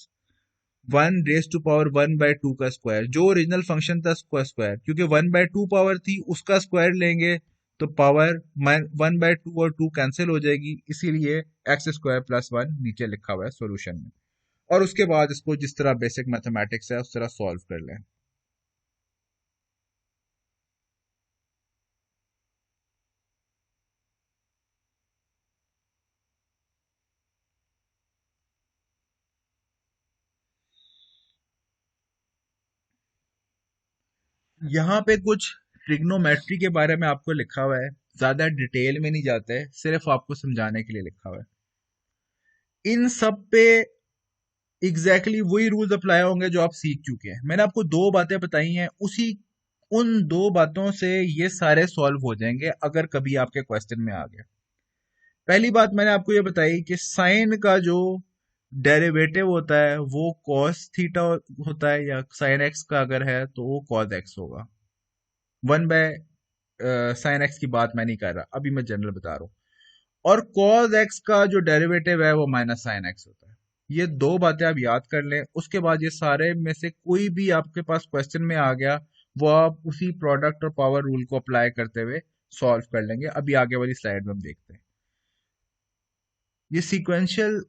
1 raise to power 1/2 का स्क्वायर, जो ओरिजिनल फंक्शन था उसका स्क्वायर, क्योंकि 1/2 पावर थी उसका स्क्वायर लेंगे तो पावर 1/2 और 2 कैंसिल हो जाएगी, इसीलिए एक्स स्क्वायर प्लस 1 नीचे लिखा हुआ है सॉल्यूशन में। और उसके बाद इसको जिस तरह बेसिक मैथमेटिक्स है उस तरह सॉल्व कर लें। यहाँ पे कुछ ट्रिग्नोमेट्री के बारे में आपको लिखा हुआ है, ज्यादा डिटेल में नहीं जाते हैं, सिर्फ आपको समझाने के लिए लिखा हुआ है। इन सब पे एग्जैक्टली वही रूल्स अप्लाई होंगे जो आप सीख चुके हैं। मैंने आपको दो बातें बताई हैं, उसी उन दो बातों से ये सारे सॉल्व हो जाएंगे अगर कभी आपके क्वेश्चन में आ गया। पहली बात मैंने आपको ये बताई कि साइन का जो डेरिवेटिव होता है वो कॉस थीटा होता है, या साइन एक्स का अगर है तो वो कॉस एक्स होगा। 1 बाय साइन एक्स की बात मैं नहीं कर रहा, अभी मैं जनरल बता रहा हूँ। और cos x का जो डेरिवेटिव है वो माइनस साइन एक्स होता है। ये दो बातें आप याद कर लें, उसके बाद ये सारे में से कोई भी आपके पास क्वेश्चन में आ गया वो आप उसी प्रोडक्ट और पावर रूल को अप्लाई करते हुए सॉल्व कर लेंगे। अभी आगे वाली स्लाइड में हम देखते हैं। ये सीक्वेंशियल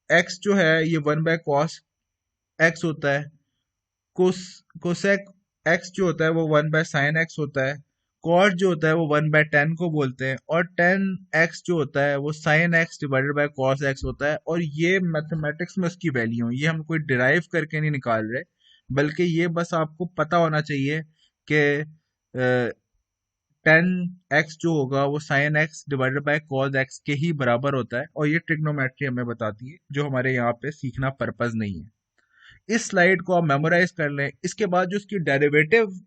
x जो है ये 1/cos x होता है। कोस कोसेक एक्स जो होता है वो 1/sin x होता है। कॉट जो होता है वो 1/tan को बोलते हैं, और tan x जो होता है वो sin x divided by cos x होता है। और ये मैथमेटिक्स में उसकी वैल्यू है, ये हम कोई डिराइव करके नहीं निकाल रहे, बल्कि ये बस आपको पता होना चाहिए कि tan x जो होगा वो sin x divided by cos x के ही बराबर होता है। और ये ट्रिग्नोमेट्री हमें बताती है, जो हमारे यहाँ पे सीखना पर्पज नहीं है। इस स्लाइड को आप मेमोराइज कर लें। इसके बाद जो उसकी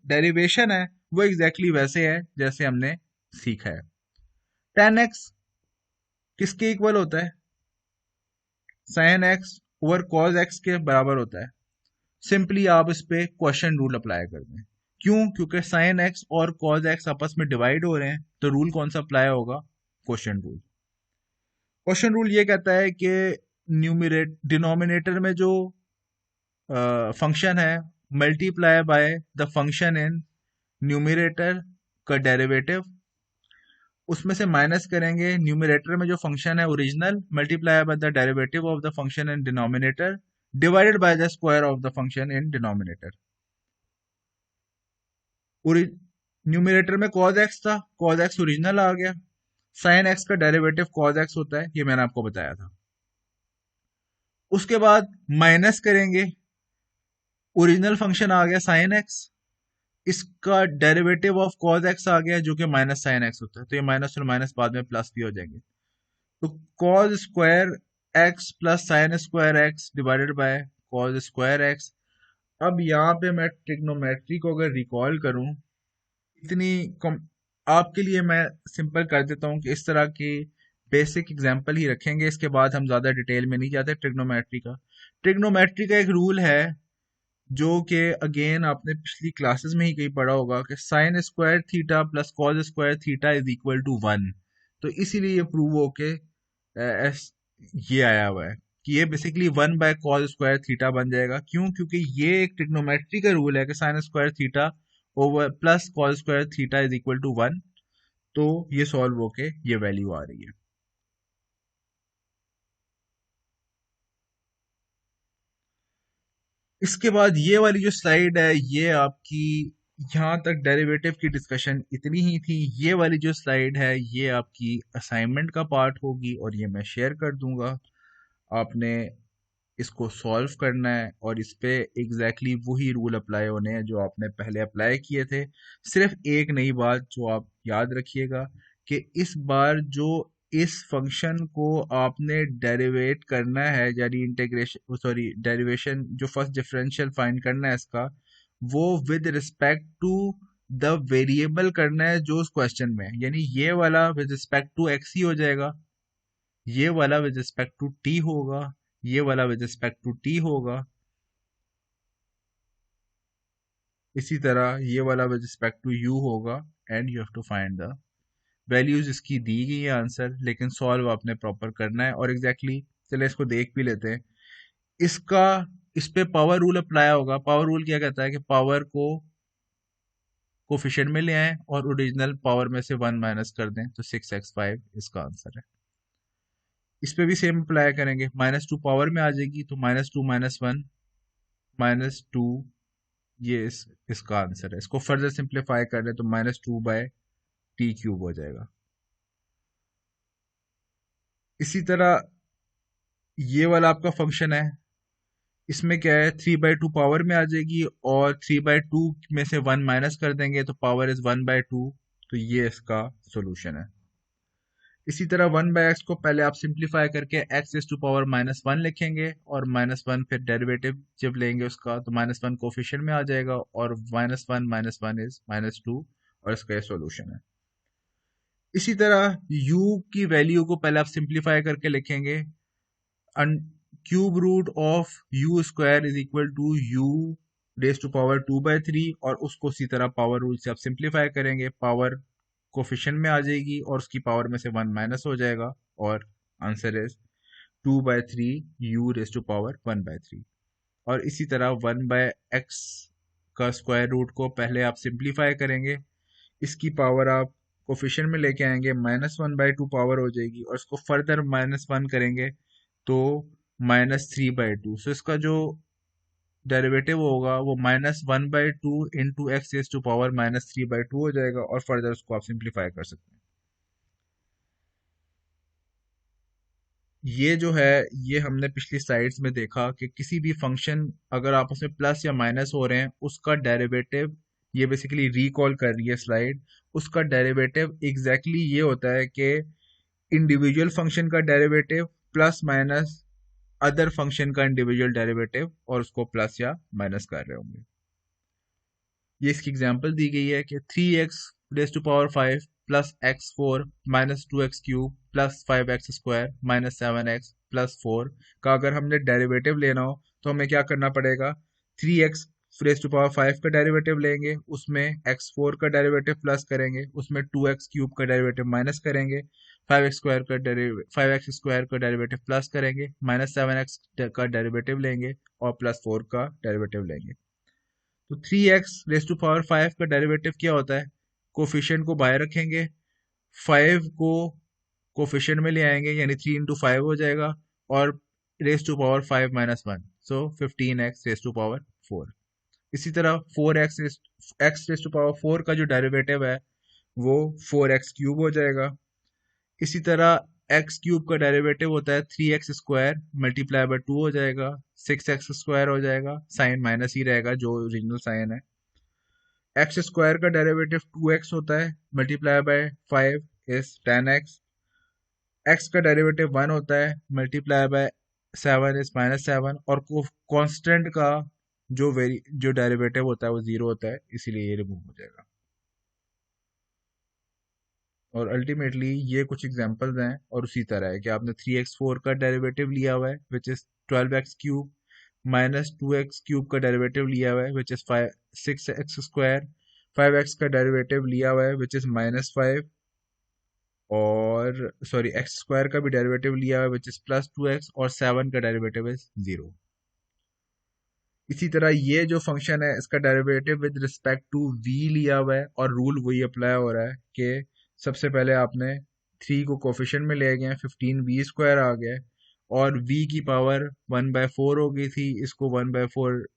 डेरिवेशन है वो एग्जैक्टली वैसे है जैसे हमने सीखा है। tan x किसके इक्वल होता है, sin x over cos x के बराबर होता है। सिंपली आप इस पे क्वेश्चन रूल अप्लाई कर दें। क्यों, क्योंकि sin x और cos x आपस में डिवाइड हो रहे हैं, तो रूल कौन सा अप्लाई होगा, क्वेश्चन रूल। क्वेश्चन रूल ये कहता है कि न्यूमरेट डिनोमिनेटर में जो फंक्शन है multiply by the function in numerator का डेरिवेटिव, उसमें से माइनस करेंगे न्यूमरेटर में जो फंक्शन है original, multiply by the derivative of the function in denominator divided by the square of the function in denominator. Numerator में cos x था, cos x original आ गया। sin x का डेरिवेटिव cos x होता है, ये मैंने आपको बताया था। उसके बाद माइनस करेंगे, ओरिजिनल फंक्शन आ गया sin x, इसका डेरिवेटिव ऑफ cos x आ गया जो कि माइनस साइन एक्स होता है, तो ये माइनस और माइनस बाद में प्लस भी हो जाएंगे। तो cos square x plus sine square x divided by cos square x। अब यहाँ पे मैं ट्रिग्नोमेट्री को अगर रिकॉल करूं, इतनी कम आपके लिए मैं सिंपल कर देता हूँ कि इस तरह की बेसिक एग्जांपल ही रखेंगे, इसके बाद हम ज़्यादा डिटेल में नहीं जाते। ट्रिग्नोमेट्री का एक रूल है जो कि अगेन आपने पिछली क्लासेस में ही कहीं पढ़ा होगा कि sine square theta plus cos square theta is equal to 1। तो इसीलिए ये प्रूव होके ये आया हुआ है कि ये बेसिकली 1/cos स्क्वायर थीटा बन जाएगा। क्यों, क्योंकि ये एक ट्रिग्नोमेट्री का रूल है कि sine square theta over plus cos square theta is equal to 1। तो ये सॉल्व होके ये वैल्यू आ रही है। इसके बाद ये वाली जो स्लाइड है ये आपकी, यहाँ तक डेरिवेटिव की डिस्कशन इतनी ही थी। ये वाली जो स्लाइड है ये आपकी असाइनमेंट का पार्ट होगी और ये मैं शेयर कर दूंगा। आपने इसको सॉल्व करना है और इस पे एग्जैक्टली वही रूल अप्लाई होने हैं जो आपने पहले अप्लाई किए थे। सिर्फ एक नई बात जो आप याद रखिएगा कि इस बार जो इस फंक्शन को आपने डेरिवेट करना है, यानी इंटीग्रेशन सॉरी डेरिवेशन, जो फर्स्ट डिफरेंशियल फाइंड करना है इसका, वो with respect to the variable करना है जो उस क्वेश्चन में है। यानी ये वाला विद रिस्पेक्ट टू एक्स ही हो जाएगा, ये वाला विद रिस्पेक्ट टू टी होगा, ये वाला विद रिस्पेक्ट टू टी होगा, इसी तरह ये वाला विद रिस्पेक्ट टू यू होगा, and you have to find the values इसकी दी गई है आंसर, लेकिन सॉल्व आपने प्रॉपर करना है। और एग्जैक्टली चलिए इसको देख भी लेते हैं। इसका इस पे पावर रूल अप्लाई होगा। पावर रूल क्या कहता है कि पावर को कोफिशिएंट में ले आएं और ओरिजिनल पावर में से 1 माइनस कर दें, तो 6x5 इसका आंसर है। इस पे भी सेम अप्लाई करेंगे, -2 पावर में आ जाएगी तो -2 -1 -2, ये इसका आंसर है। इसको फर्दर सिंप्लीफाई कर लें तो -2/t³ हो जाएगा। इसी तरह ये वाला आपका फंक्शन है, इसमें क्या है 3/2 पावर में आ जाएगी और 3/2 में से 1 माइनस कर देंगे तो पावर इज 1/2, तो ये इसका सोल्यूशन है। इसी तरह 1/x को पहले आप सिंप्लीफाई करके x⁻⁻1 लिखेंगे और -1 फिर डेरिवेटिव जब लेंगे उसका तो -1 कोफिशिएंट में आ जाएगा और -1 -1 इज -2 और इसका ये सोल्यूशन है। इसी तरह u की वैल्यू को पहले आप सिंप्लीफाई करके लिखेंगे, cube root of u² is equal to u⁻²/3 और उसको उसी तरह पावर रूल से आप सिंप्लीफाई करेंगे, पावर कोफिशिएंट में आ जाएगी और उसकी पावर में से 1 माइनस हो जाएगा और आंसर इज 2/3 u⁻⁻1/3। और इसी तरह 1/x का स्क्वायर रूट को पहले आप सिंप्लीफाई करेंगे, इसकी पावर आप कोफिशिएंट में लेके आएंगे, -1/2 पावर हो जाएगी और इसको फर्दर -1 करेंगे तो -3/2। सो इसका जो डेरिवेटिव होगा वो -1/2 इंटू x⁻³ हो जाएगा और फर्दर उसको आप सिंप्लीफाई कर सकते हैं। ये जो है ये हमने पिछली स्लाइड्स में देखा कि किसी भी फंक्शन अगर आपस में प्लस या माइनस हो रहे हैं उसका डेरिवेटिव, ये बेसिकली रिकॉल कर रही है स्लाइड, उसका डेरिवेटिव एग्जैक्टली ये होता है कि इंडिविजुअल फंक्शन का derivative plus minus other function का इंडिविजुअल डेरिवेटिव और उसको प्लस या माइनस कर रहे होंगे। ये इसकी एग्जांपल दी गई है कि 3x⁻5 plus x4 -2x³ plus 5x² -7x plus 4 का अगर हमने डेरिवेटिव लेना हो तो हमें क्या करना पड़ेगा, 3x⁻5 का डेरिवेटिव लेंगे, उसमें x4 का डेरिवेटिव प्लस करेंगे, उसमें 2x³ का डेरिवेटिव माइनस करेंगे, 5x² का डेरिवेटिव प्लस करेंगे, -7x का डेरिवेटिव लेंगे और +4 का डेरिवेटिव लेंगे। तो 3x⁻5 का डेरिवेटिव क्या होता है, कोफिशिएंट को बाहर रखेंगे, 5 को कोफिशिएंट में ले आएंगे यानी 3 इंटू 5 हो जाएगा और raised to power 5 - 1, so 15x⁻4। इसी तरह 4x⁻4 का जो डेरिवेटिव है वो 4x³ हो जाएगा। इसी तरह x³ का डेरिवेटिव होता है 3x² मल्टीप्लाई बाय 2 हो जाएगा, 6x² हो जाएगा, साइन माइनस ही रहेगा जो ओरिजिनल साइन है। x² का डेरिवेटिव 2x होता है multiply by 5 is 10x। x का डेरिवेटिव 1 होता है मल्टीप्लाई बाय 7 इज -7 और कांस्टेंट का जो डेरिवेटिव होता है वो 0 होता है, इसीलिए ये रिमूव हो जाएगा। और अल्टीमेटली ये कुछ एग्जांपल्स हैं और उसी तरह है कि आपने 3x4 का डेरिवेटिव लिया हुआ है विच इज 12x³ -2x³ का डेरिवेटिव लिया हुआ है विच इज 6x², 5x का डेरिवेटिव लिया हुआ है विच इज -5 और सॉरी x² का भी डेरिवेटिव लिया हुआ है विच इज +2x और 7 का डेरिवेटिव इज 0। इसी तरह ये जो फंक्शन है इसका derivative with respect to v लिया हुआ है और रूल वही अप्लाई हो रहा है कि सबसे पहले आपने 3 को कोफिशिएंट में ले गए, 15v² आ गया और v की पावर 1/4 हो गई थी, इसको 1/4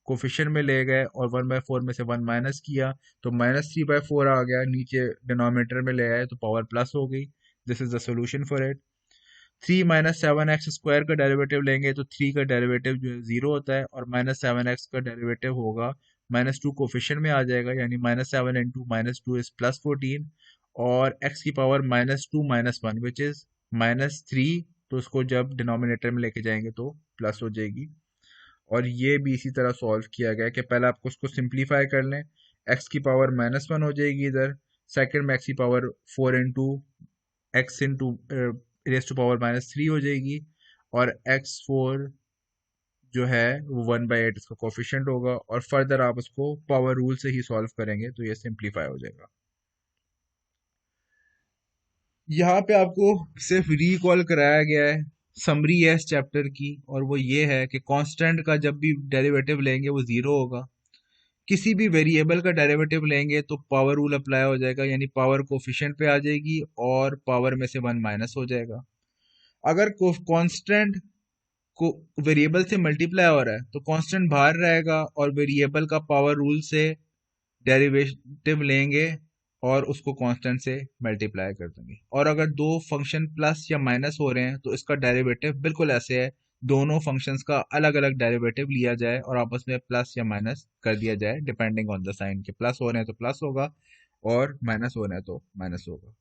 कोफिशिएंट में ले गए और 1/4 में से 1 माइनस किया तो -3/4 आ गया, नीचे डिनोमिनेटर में ले आए तो पावर प्लस हो गई। This is the solution for it. 3 -7x² का डेरिवेटिव लेंगे तो 3 का डेरिवेटिव जो है 0 होता है और -7x का डेरिवेटिव होगा -2 कोफिशिएंट में आ जाएगा यानी -7 इंटू -2 इज +14 और x की पावर -2 - 1 विच इज -3, तो उसको जब डिनोमिनेटर में लेके जाएंगे तो प्लस हो जाएगी। और ये भी इसी तरह सॉल्व किया गया कि पहले आपको उसको सिंप्लीफाई कर लें, x की पावर -1 हो जाएगी इधर, सेकंड में x की power 4 into x into raised to power -3 हो जाएगी और x4 जो है वो 1/8 इसका कोफिशिएंट होगा और फर्दर आप उसको पावर रूल से ही सॉल्व करेंगे तो ये सिंप्लीफाई हो जाएगा। यहाँ पे आपको सिर्फ रिकॉल कराया गया है, समरी है इस चैप्टर की, और वो ये है कि कांस्टेंट का जब भी डेरिवेटिव लेंगे वो जीरो होगा। किसी भी वेरिएबल का डेरिवेटिव लेंगे तो पावर रूल अप्लाई हो जाएगा, यानी पावर कोफिशिएंट पे आ जाएगी और पावर में से वन माइनस हो जाएगा। अगर कांस्टेंट को वेरिएबल से मल्टीप्लाई हो रहा है तो कांस्टेंट बाहर रहेगा और वेरिएबल का पावर रूल से डेरिवेटिव लेंगे और उसको कांस्टेंट से मल्टीप्लाई कर देंगे। और अगर दो फंक्शन प्लस या माइनस हो रहे हैं तो इसका डेरिवेटिव बिल्कुल ऐसे है, दोनों फंक्शंस का अलग अलग डेरिवेटिव लिया जाए और आपस में प्लस या माइनस कर दिया जाए डिपेंडिंग ऑन द साइन, के प्लस हो रहे हैं तो प्लस होगा और माइनस हो रहे हैं तो माइनस होगा।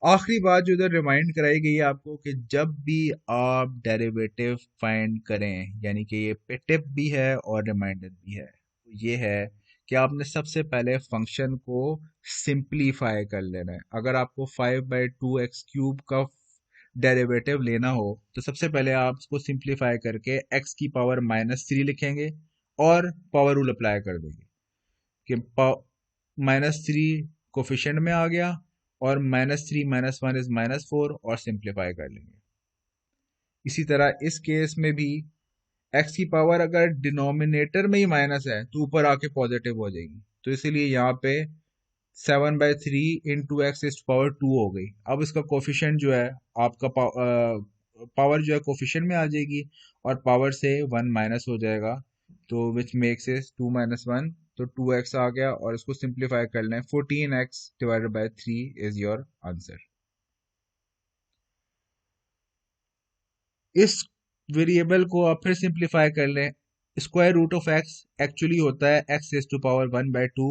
आखिरी बात जो इधर रिमाइंड कराई गई है आपको कि जब भी आप डेरिवेटिव फाइंड करें, यानी कि ये टिप भी है और रिमाइंडर भी है, तो ये है कि आपने सबसे पहले फंक्शन को सिंप्लीफाई कर लेना है। अगर आपको 5/2 x³ का डेरिवेटिव लेना हो तो सबसे पहले आप इसको सिंप्लीफाई करके x की पावर -3 लिखेंगे और पावर रूल अप्लाई कर देंगे कि -3 कोफिशिएंट में आ गया और -3 -1 इज -4 और सिंप्लीफाई कर लेंगे। इसी तरह इस केस में भी x की पावर अगर डिनोमिनेटर में ही माइनस है तो ऊपर आके पॉजिटिव हो जाएगी, तो इसीलिए यहाँ पे 7/3 इंटू एक्स इज पावर 2 हो गई। अब इसका कोफिशिएंट जो है आपका पावर जो है कोफिशिएंट में आ जाएगी और पावर से 1 माइनस हो जाएगा, तो विच मेक्स इज 2 - 1, तो 2x आ गया और इसको सिंप्लीफाई कर लें, 14x divided by 3 is your answer. इस वेरिएबल को आप फिर सिंप्लीफाई कर लें, square root of x actually होता है एक्स रेज टू पावर 1/2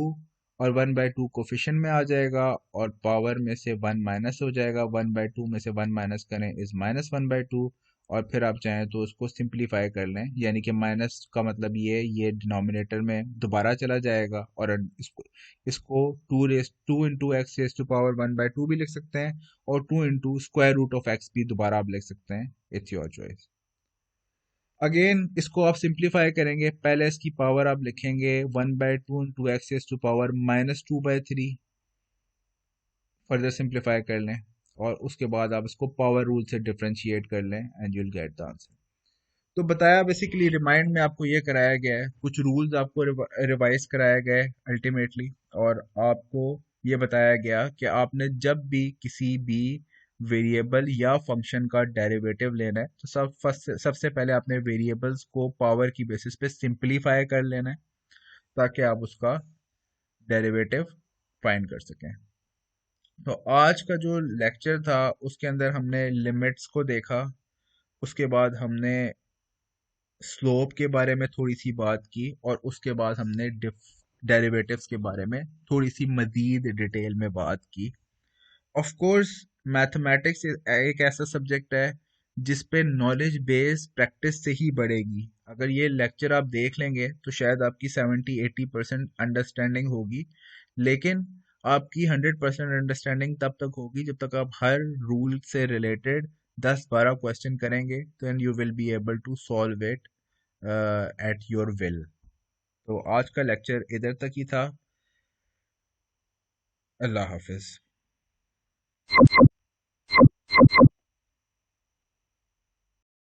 और 1/2 कोफिशिएंट में आ जाएगा और पावर में से 1 माइनस हो जाएगा, 1/2 में से 1 माइनस करें इज -1/2 और फिर आप चाहें तो उसको सिंप्लीफाई कर लें, यानी कि माइनस का मतलब ये डिनोमिनेटर में दोबारा चला जाएगा और इसको 2 into x raise to power 1/2 भी लिख सकते हैं और 2 into square root of x भी दोबारा आप लिख सकते हैं। It's your choice. अगेन इसको आप सिंप्लीफाई करेंगे, पहले इसकी पावर आप लिखेंगे 1/2 into x to power -2/3, further simplify कर लें और उसके बाद आप इसको पावर रूल से डिफरेंशिएट कर लें and you'll get the answer. तो बताया बेसिकली, रिमाइंड में आपको ये कराया गया है, कुछ रूल्स आपको रिवाइज कराया गया है अल्टीमेटली, और आपको ये बताया गया कि आपने जब भी किसी भी वेरिएबल या फंक्शन का डेरिवेटिव लेना है तो सबसे पहले आपने वेरिएबल्स को पावर की बेसिस पे सिंप्लीफाई कर लेना है ताकि आप उसका डेरिवेटिव फाइंड कर सकें। तो आज का जो लेक्चर था उसके अंदर हमने लिमिट्स को देखा, उसके बाद हमने स्लोप के बारे में थोड़ी सी बात की और उसके बाद हमने डेरिवेटिव्स के बारे में थोड़ी सी मजीद डिटेल में बात की। ऑफ कोर्स मैथमेटिक्स एक ऐसा सब्जेक्ट है जिस पे नॉलेज बेस प्रैक्टिस से ही बढ़ेगी। अगर ये लेक्चर आप देख लेंगे तो शायद आपकी 70-80% अंडरस्टैंडिंग होगी, लेकिन आपकी 100% अंडरस्टैंडिंग तब तक होगी जब तक आप हर रूल से रिलेटेड 10-12 क्वेश्चन करेंगे, then you will be able to solve it at your will. तो आज का लेक्चर इधर तक ही था। अल्लाह हाफिज।